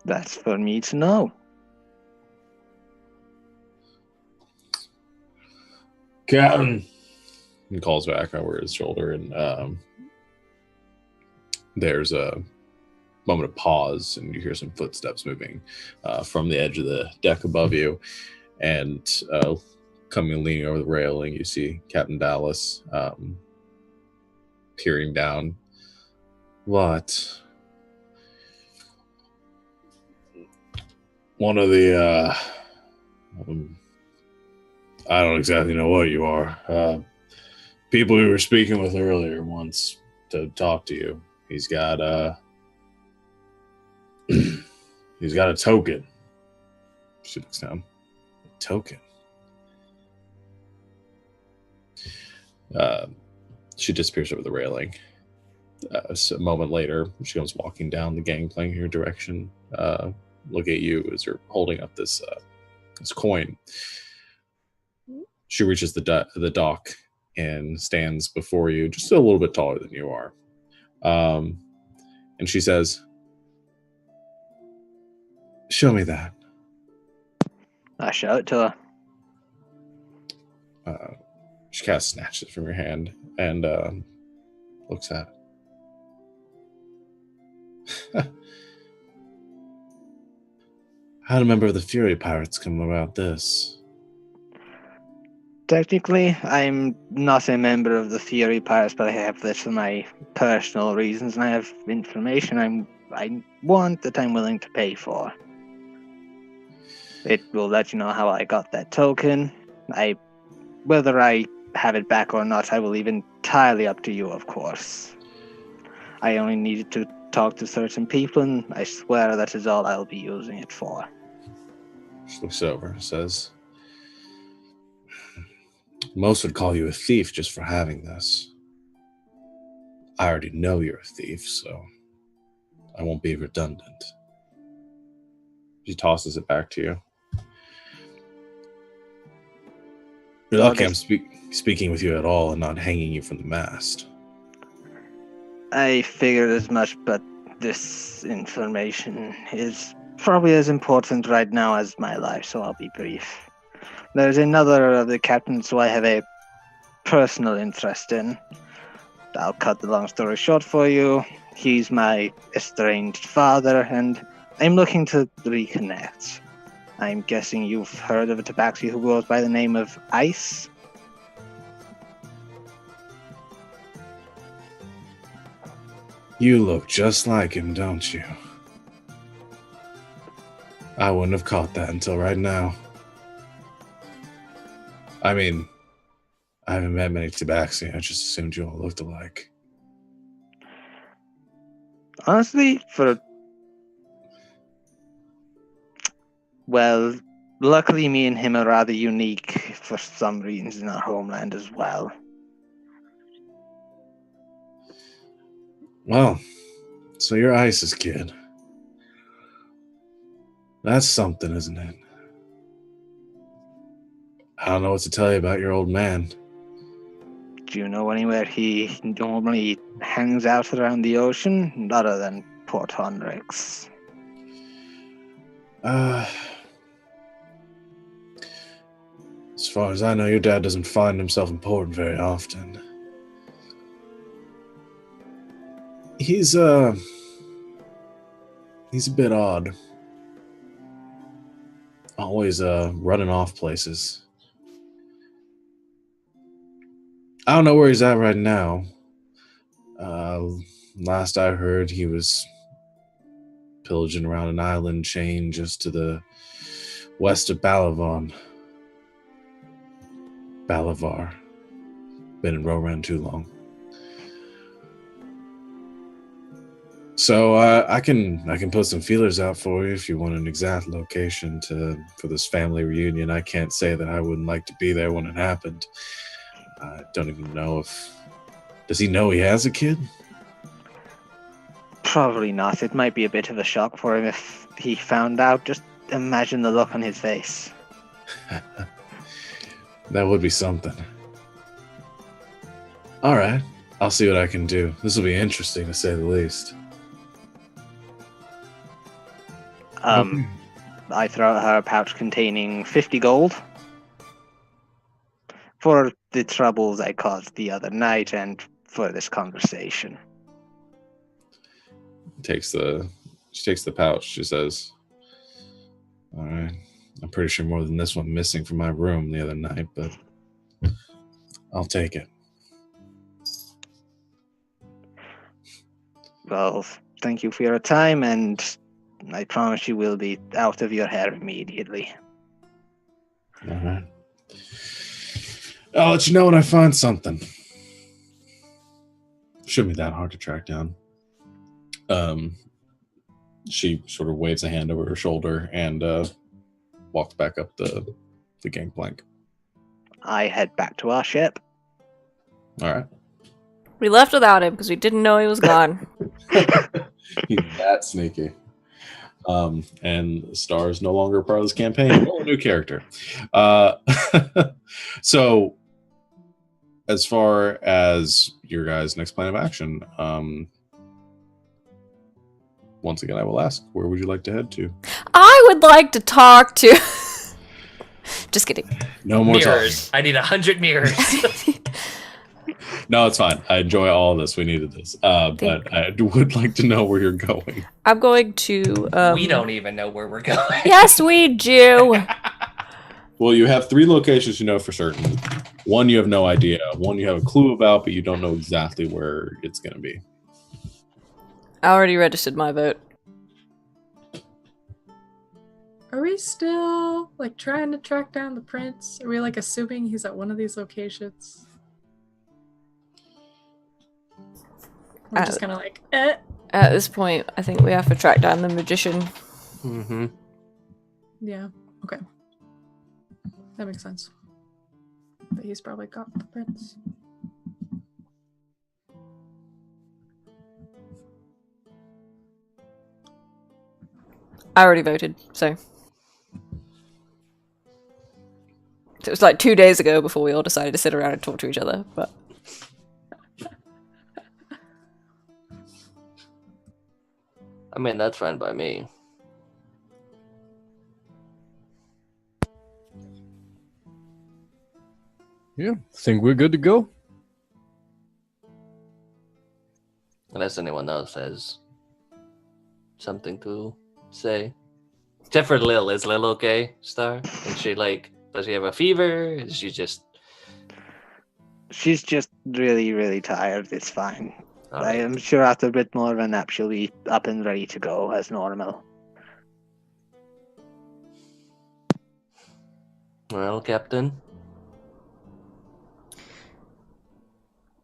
That's for me to know. Captain. He calls back over his shoulder, and there's a moment of pause, and you hear some footsteps moving from the edge of the deck above you, and coming and leaning over the railing, you see Captain Dallas peering down. What? One of the I don't exactly know what you are. People we were speaking with earlier wants to talk to you. He's got he's got a token. She looks down. A token. She disappears over the railing. So a moment later, she comes walking down the gangplank in your direction. Look at you as you're holding up this coin. She reaches the dock and stands before you, just a little bit taller than you are. And she says, "Show me that." I show it to her. She kind of snatches it from your hand and looks at it. How'd a member of the Fury Pirates come about this? Technically, I'm not a member of the Fury Pirates, but I have this for my personal reasons, and I have information I want that I'm willing to pay for. It will let you know how I got that token. Whether I have it back or not, I will leave entirely up to you, of course. I only needed to talk to certain people, and I swear that is all I'll be using it for. She looks over and says, most would call you a thief just for having this. I already know you're a thief, so I won't be redundant. She tosses it back to you. You're lucky I'm speaking with you at all and not hanging you from the mast. I figured as much, but this information is probably as important right now as my life, so I'll be brief. There's another of the captains who I have a personal interest in. I'll cut the long story short for you. He's my estranged father, and I'm looking to reconnect. I'm guessing you've heard of a tabaxi who goes by the name of Ice? You look just like him, don't you? I wouldn't have caught that until right now. I mean, I haven't met many tabaxi. I just assumed you all looked alike. Honestly, well, luckily me and him are rather unique for some reasons in our homeland as well. Well, so you're Ice's kid. That's something, isn't it? I don't know what to tell you about your old man. Do you know anywhere he normally hangs out around the ocean, other than Port Hendricks? As far as I know, your dad doesn't find himself important very often. He's a bit odd. Always running off places. I don't know where he's at right now. Last I heard, he was pillaging around an island chain just to the west of Balavar. Been in Roran too long. So I can put some feelers out for you if you want an exact location for this family reunion. I can't say that I wouldn't like to be there when it happened. I don't even know if... Does he know he has a kid? Probably not. It might be a bit of a shock for him if he found out. Just imagine the look on his face. That would be something. All right. I'll see what I can do. This will be interesting, to say the least. I throw at her a pouch containing 50 gold for the troubles I caused the other night and for this conversation. She takes the pouch. She says, "All right, I'm pretty sure more than this one missing from my room the other night, but I'll take it." Well, thank you for your time, and I promise you will be out of your hair immediately. All right. I'll let you know when I find something. Shouldn't be that hard to track down. She sort of waves a hand over her shoulder and walks back up the gangplank. I head back to our ship. All right. We left without him because we didn't know he was gone. He's that sneaky. And Star is no longer a part of this campaign. Oh, a new character. So, as far as your guys' next plan of action, once again, I will ask, where would you like to head to? I would like to talk to... Just kidding. No more mirrors. talking. I need 100 mirrors. No, it's fine. I enjoy all of this. We needed this. But I would like to know where you're going. I'm going to... we don't even know where we're going. Yes, we do. Well, you have 3 locations you know for certain. One you have no idea. One you have a clue about, but you don't know exactly where it's going to be. I already registered my vote. Are we still like trying to track down the prince? Are we like assuming he's at one of these locations? We're just kind of like, At this point, I think we have to track down the magician. Mm-hmm. Yeah, okay. That makes sense. But he's probably got the prince. I already voted, so. It was like 2 days ago before we all decided to sit around and talk to each other, but. I mean, that's fine by me. Yeah, think we're good to go. Unless anyone else has something to say. Except for Lil. Is Lil okay, Star? Is she like, does she have a fever? Is she just... She's just really, really tired. It's fine. All I right. am sure after a bit more of a nap, she'll be up and ready to go as normal. Well, Captain.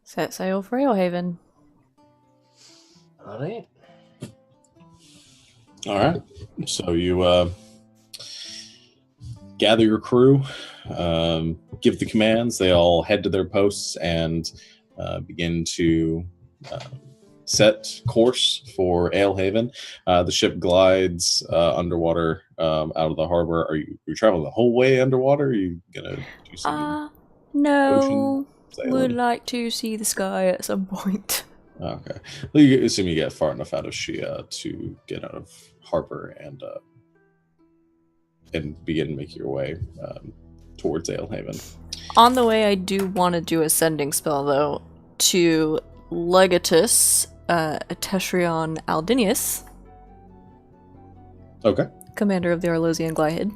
Set sail for Haven. All right. All right. So you gather your crew, give the commands. They all head to their posts and begin to set course for Haven. The ship glides underwater out of the harbor. Are you traveling the whole way underwater? Are you gonna do some No. ocean sailing? Would like to see the sky at some point. Okay. Well, you assume you get far enough out of Shia to get out of harbor and and begin making your way towards Alehaven. On the way, I do want to do a sending spell, though, to Legatus Tetrion Aldinius. Okay. Commander of the Arlosian Glyhid.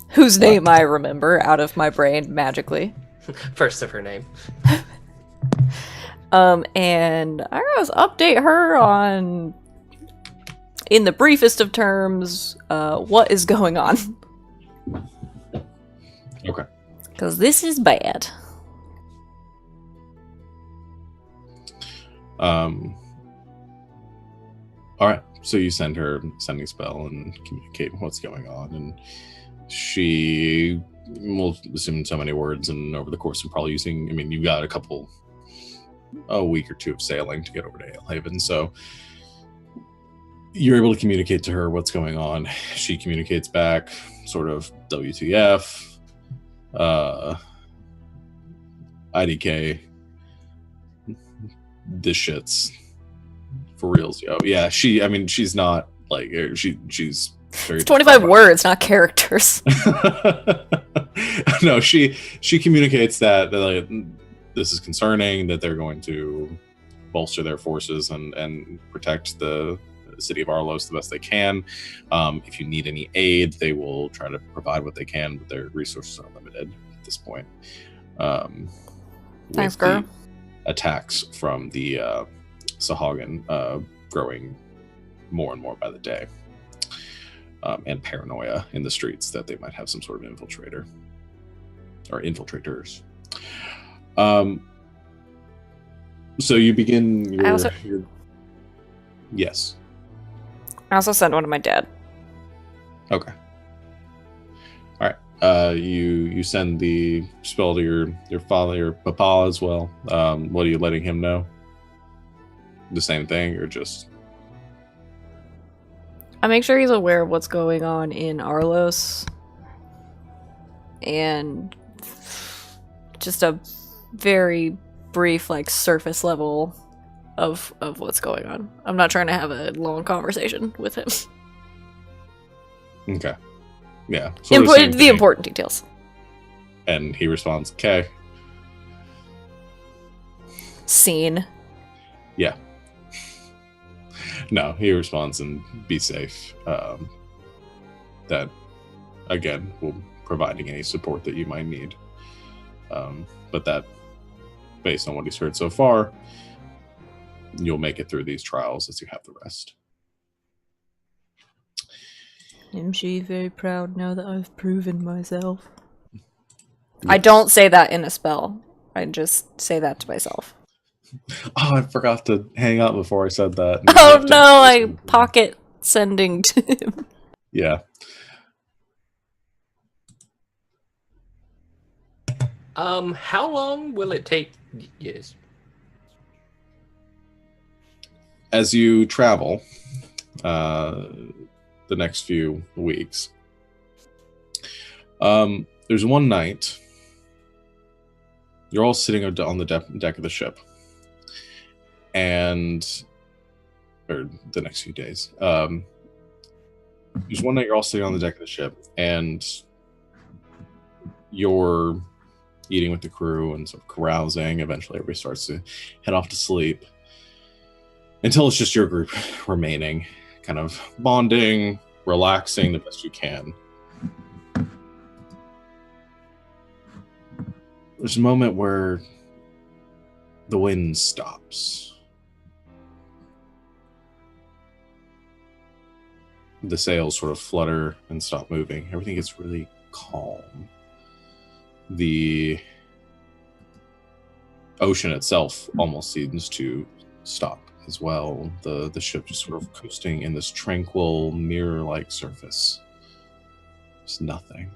Whose name I remember out of my brain magically. First of her name. And I was update her on, in the briefest of terms, what is going on. Okay. Because this is bad. All right. So you send her sending spell and communicate what's going on, and she will assume so many words, and over the course of probably using, I mean, you've got a week or two of sailing to get over to Alehaven, so you're able to communicate to her what's going on. She communicates back, sort of WTF, IDK, this shit's for reals, yo. Yeah, she's not like she's very. It's 25 words, not characters. No, she communicates that this is concerning, that they're going to bolster their forces and protect the city of Arlos the best they can. If you need any aid, they will try to provide what they can, but their resources are limited at this point. Thanks, girl. Attacks from the Sahagin growing more and more by the day, and paranoia in the streets that they might have some sort of infiltrator or infiltrators. So you begin your yes. I also sent one to my dad. Okay. All right. You send the spell to your father, your papa as well. What are you letting him know? The same thing, or just? I make sure he's aware of what's going on in Arlos, and just a very brief, like, surface level of what's going on. I'm not trying to have a long conversation with him. Okay. Yeah. The important details. And he responds, "Okay." Scene. Yeah. No, he responds, and be safe. That, again, will providing any support that you might need. But that, based on what he's heard so far, you'll make it through these trials as you have the rest. Am she very proud now that I've proven myself? Yes. I don't say that in a spell. I just say that to myself. Oh, I forgot to hang up before I said that. Oh no, I pocket sending to him. Yeah. How long will it take? Yes. As you travel, the next few weeks, there's one night you're all sitting on the deck of the ship, or the next few days. There's one night you're all sitting on the deck of the ship, and you're eating with the crew and sort of carousing. Eventually, everybody starts to head off to sleep until it's just your group remaining, kind of bonding, relaxing the best you can. There's a moment where the wind stops. The sails sort of flutter and stop moving. Everything gets really calm. The ocean itself almost seems to stop as well. The ship just sort of coasting in this tranquil, mirror-like surface. There's nothing.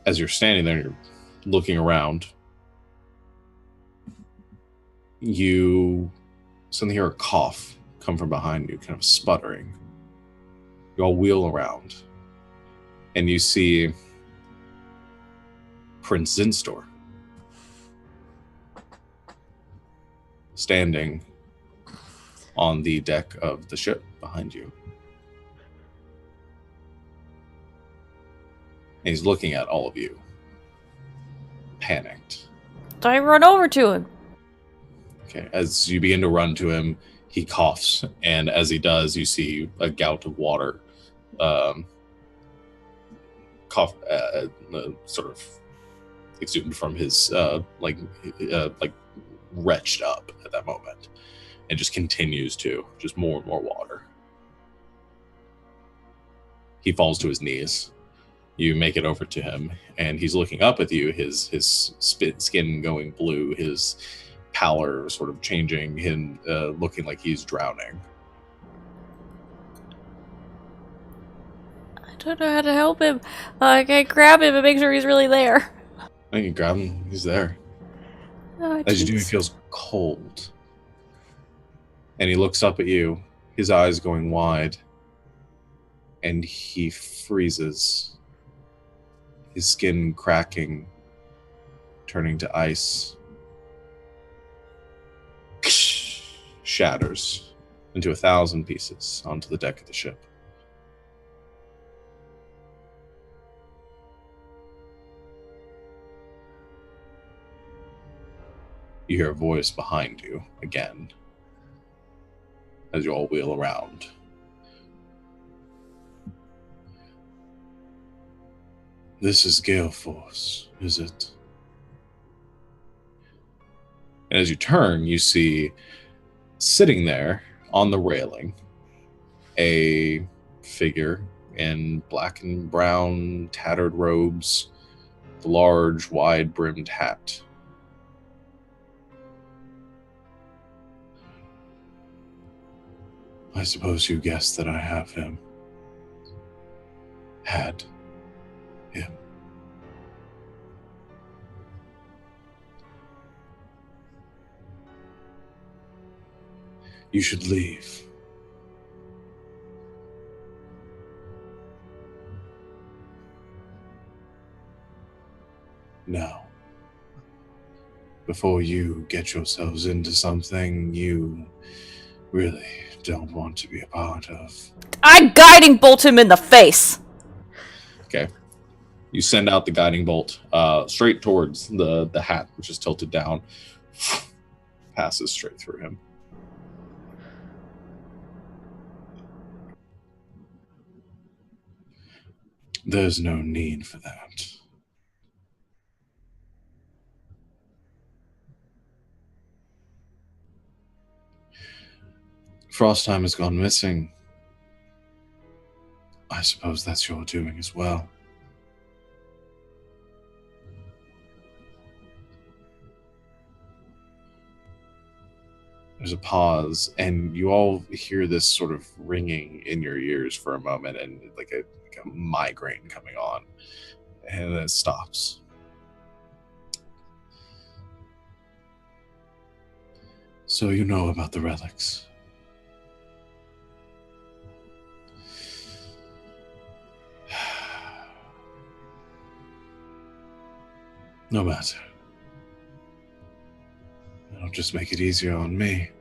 As you're standing there and you're looking around, you suddenly hear a cough come from behind you, kind of sputtering. You all wheel around, and you see Prince Zinstor. standing on the deck of the ship behind you. And he's looking at all of you, panicked. Do I run over to him? Okay, as you begin to run to him, he coughs, and as he does, you see a gout of water sort of exuded from his like retched up at that moment, and just continues to just more and more water. He falls to his knees. You make it over to him, and he's looking up at you. His skin going blue, his pallor sort of changing, him looking like he's drowning. I don't know how to help him. I can grab him and make sure he's really there. I can grab him. He's there. Oh, As you do, he jeez. feels cold. And he looks up at you, his eyes going wide, and he freezes. His skin cracking, turning to ice. Shatters into 1,000 pieces onto the deck of the ship. You hear a voice behind you again as you all wheel around. This is Gale Force, is it? And as you turn, you see sitting there on the railing a figure in black and brown tattered robes, the large, wide-brimmed hat. I suppose you guessed that I have him. Had him. You should leave. Now. Before you get yourselves into something you really don't want to be a part of. I guiding bolt him in the face. Okay. You send out the guiding bolt straight towards the hat, which is tilted down. Passes straight through him. There's no need for that. Frostheim has gone missing. I suppose that's your doing as well. There's a pause, and you all hear this sort of ringing in your ears for a moment, and like a migraine coming on, and then it stops. So you know about the relics. No matter. It'll just make it easier on me.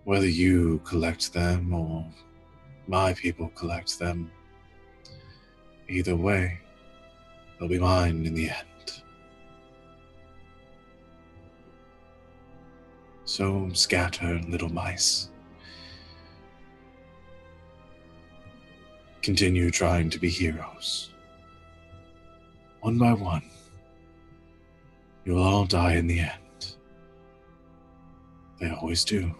Whether you collect them or my people collect them, either way, they'll be mine in the end. So scatter, little mice. Continue trying to be heroes. One by one, you'll all die in the end. They always do.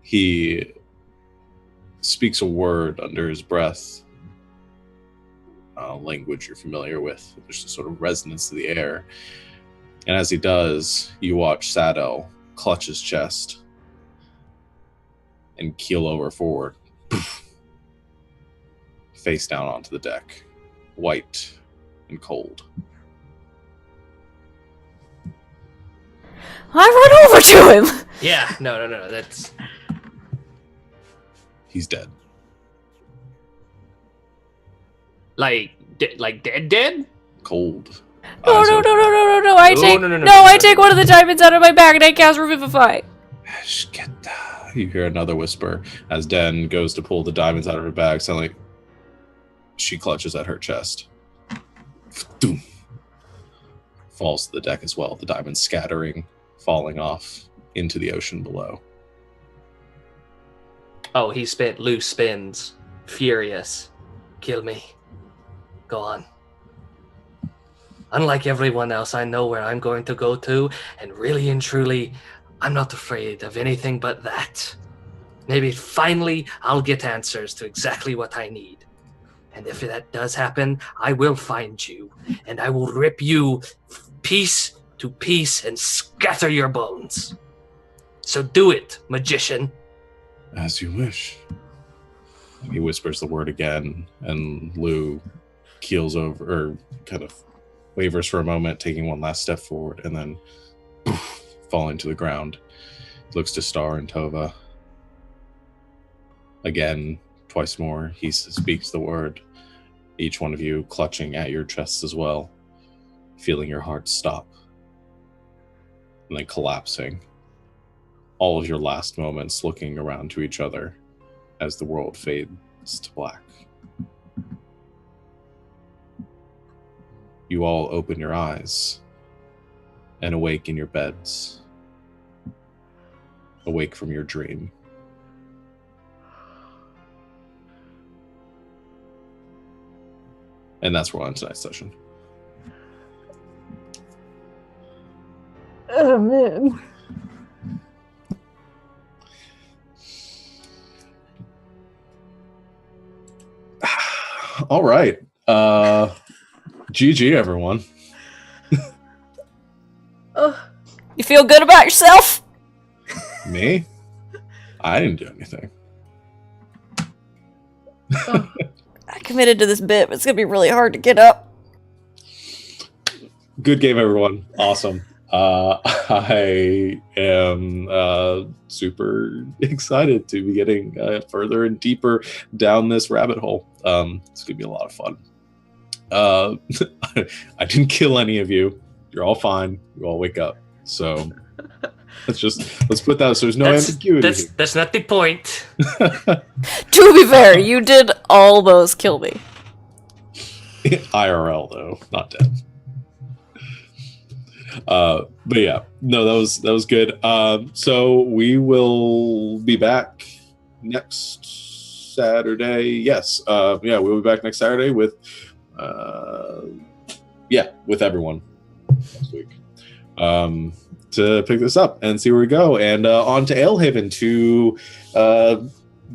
He speaks a word under his breath, language you're familiar with. There's a sort of resonance to the air. And as he does, you watch Sadel clutch his chest and keel over forward. Poof. Face down onto the deck, white and cold. I run over to him. Yeah, no. That's He's dead. like dead. Cold. No, So- no, no, no, no, no, no. I No, take no, no, no, no, no, I no, take no. one of the diamonds out of my bag and I cast Revivify. You hear another whisper as Den goes to pull the diamonds out of her bag, suddenly she clutches at her chest. Doom. Falls to the deck as well, the diamonds scattering, falling off into the ocean below. Oh, he spent loose spins. Furious. Kill me. Go on. Unlike everyone else, I know where I'm going to go to, and really and truly, I'm not afraid of anything but that. Maybe finally I'll get answers to exactly what I need. And if that does happen, I will find you, and I will rip you piece to piece and scatter your bones. So do it, magician. As you wish. He whispers the word again, and Lou keels over, or kind of wavers for a moment, taking one last step forward, and then poof, falling to the ground. Looks to Star and Tova. Again, twice more, he speaks the word, each one of you clutching at your chests as well, feeling your heart stop, and then collapsing. All of your last moments looking around to each other as the world fades to black. You all open your eyes and awake in your beds, awake from your dream. And that's where we're on tonight's session. Oh man. All right. GG, everyone. You feel good about yourself? Me? I didn't do anything. I committed to this bit, but it's gonna be really hard to get up. Good game, everyone. Awesome. I am super excited to be getting further and deeper down this rabbit hole. It's gonna be a lot of fun. I didn't kill any of you. You're all fine. You all wake up. So let's put that so there's no ambiguity. That's not the point. To be fair, you did almost kill me. IRL though, not dead. But yeah, no, that was good. So we will be back next Saturday. Yes, yeah, we'll be back next Saturday with everyone next week to pick this up and see where we go, and on to Alehaven to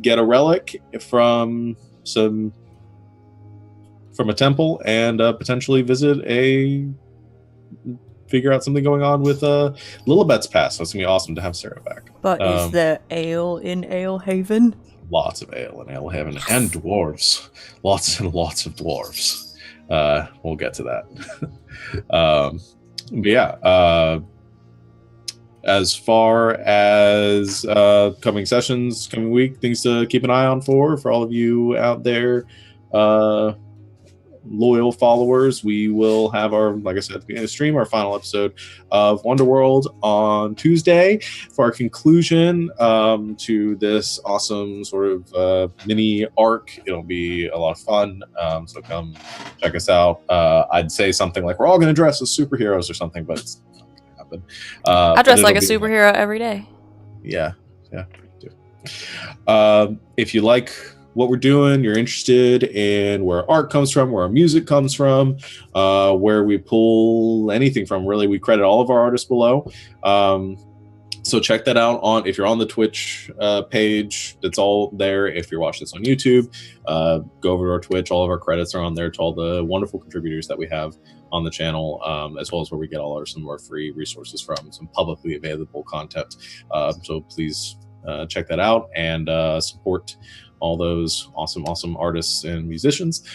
get a relic from a temple and potentially figure out something going on with Lilibet's past. So it's gonna be awesome to have Sarah back. But is there ale in Alehaven? Lots of ale in Alehaven, and dwarves. Lots and lots of dwarves. We'll get to that. But yeah, as far as coming sessions, coming week, things to keep an eye on for all of you out there, loyal followers, we will have our, like I said at the beginning of the stream, our final episode of Wonderworld on Tuesday for our conclusion to this awesome sort of mini arc. It'll be a lot of fun, so come check us out. I'd say something like we're all going to dress as superheroes or something, but it's not going to happen. I dress like a superhero every day. Yeah, do. If you like what we're doing, you're interested in where art comes from, where our music comes from, where we pull anything from, really, we credit all of our artists below. So check that out if you're on the Twitch page, that's all there. If you're watching this on YouTube, go over to our Twitch. All of our credits are on there to all the wonderful contributors that we have on the channel, as well as where we get some of our free resources from, some publicly available content. So please check that out and support all those awesome artists and musicians.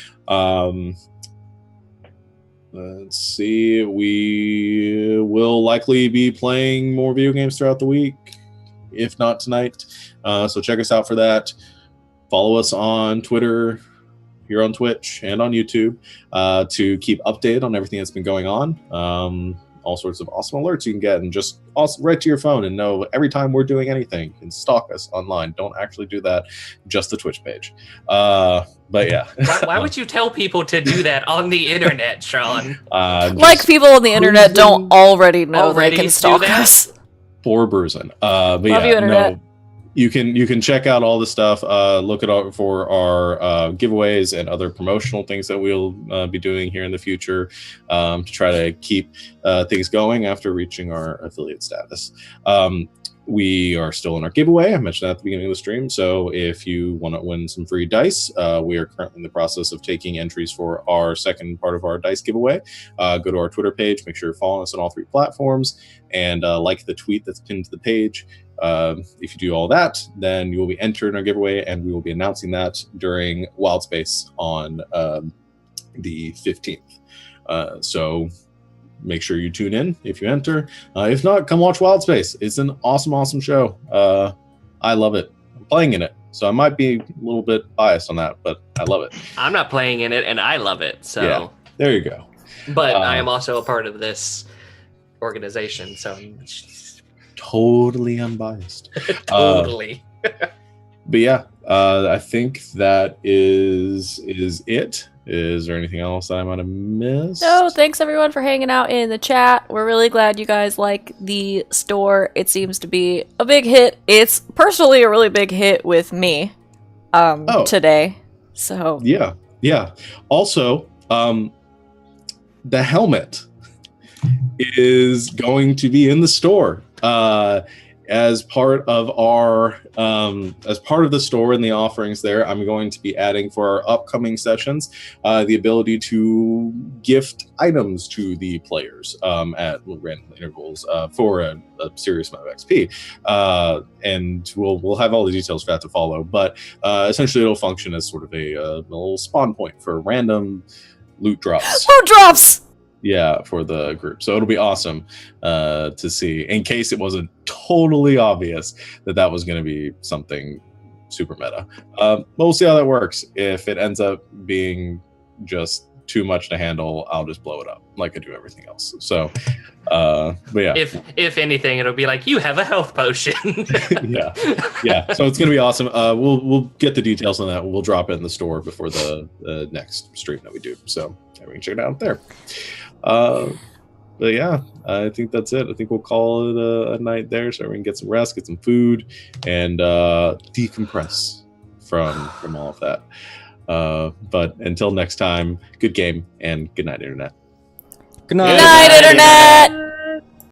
Let's see, we will likely be playing more video games throughout the week, if not tonight. So check us out for that. Follow us on Twitter, here on Twitch and on YouTube to keep updated on everything that's been going on. All sorts of awesome alerts you can get, and just right to your phone and know every time we're doing anything, and stalk us online. Don't actually do that, just the Twitch page. But yeah. Why would you tell people to do that on the internet, Sean? Like people on the internet don't already know they can stalk us. For bruising. But Love yeah, you, internet. no. You can check out all the stuff. Look out for our giveaways and other promotional things that we'll be doing here in the future to try to keep things going after reaching our affiliate status. We are still in our giveaway. I mentioned that at the beginning of the stream. So if you want to win some free dice, we are currently in the process of taking entries for our second part of our dice giveaway. Go to our Twitter page. Make sure you're following us on all 3 platforms, and like the tweet that's pinned to the page. If you do all that, then you will be entered in our giveaway, and we will be announcing that during Wild Space on the 15th. So make sure you tune in if you enter. If not, come watch Wild Space. It's an awesome show. I love it. I'm playing in it, so I might be a little bit biased on that, but I love it. I'm not playing in it, and I love it. So yeah, there you go. But I am also a part of this organization, so I'm totally unbiased. Totally. But yeah, I think that is it. Is there anything else I might have missed? No, thanks everyone for hanging out in the chat. We're really glad you guys like the store. It seems to be a big hit. It's personally a really big hit with me today. So yeah. Also, the helmet is going to be in the store as part of our as part of the store and the offerings there. I'm going to be adding for our upcoming sessions the ability to gift items to the players at random intervals for a serious amount of XP, and we'll have all the details for that to follow, but essentially it'll function as sort of a little spawn point for random loot drops. Loot drops! Yeah, for the group. So it'll be awesome to see, in case it wasn't totally obvious that was going to be something super meta. But we'll see how that works. If it ends up being just too much to handle, I'll just blow it up like I do everything else. So, but yeah. If anything, it'll be like, you have a health potion. yeah. So it's gonna be awesome. We'll get the details on that. We'll drop it in the store before the next stream that we do. So we can check it out there. But yeah, I think that's it. I think we'll call it a night there, so we can get some rest, get some food, and decompress from all of that. But until next time, good game and good night, internet. Good night. Good night, internet!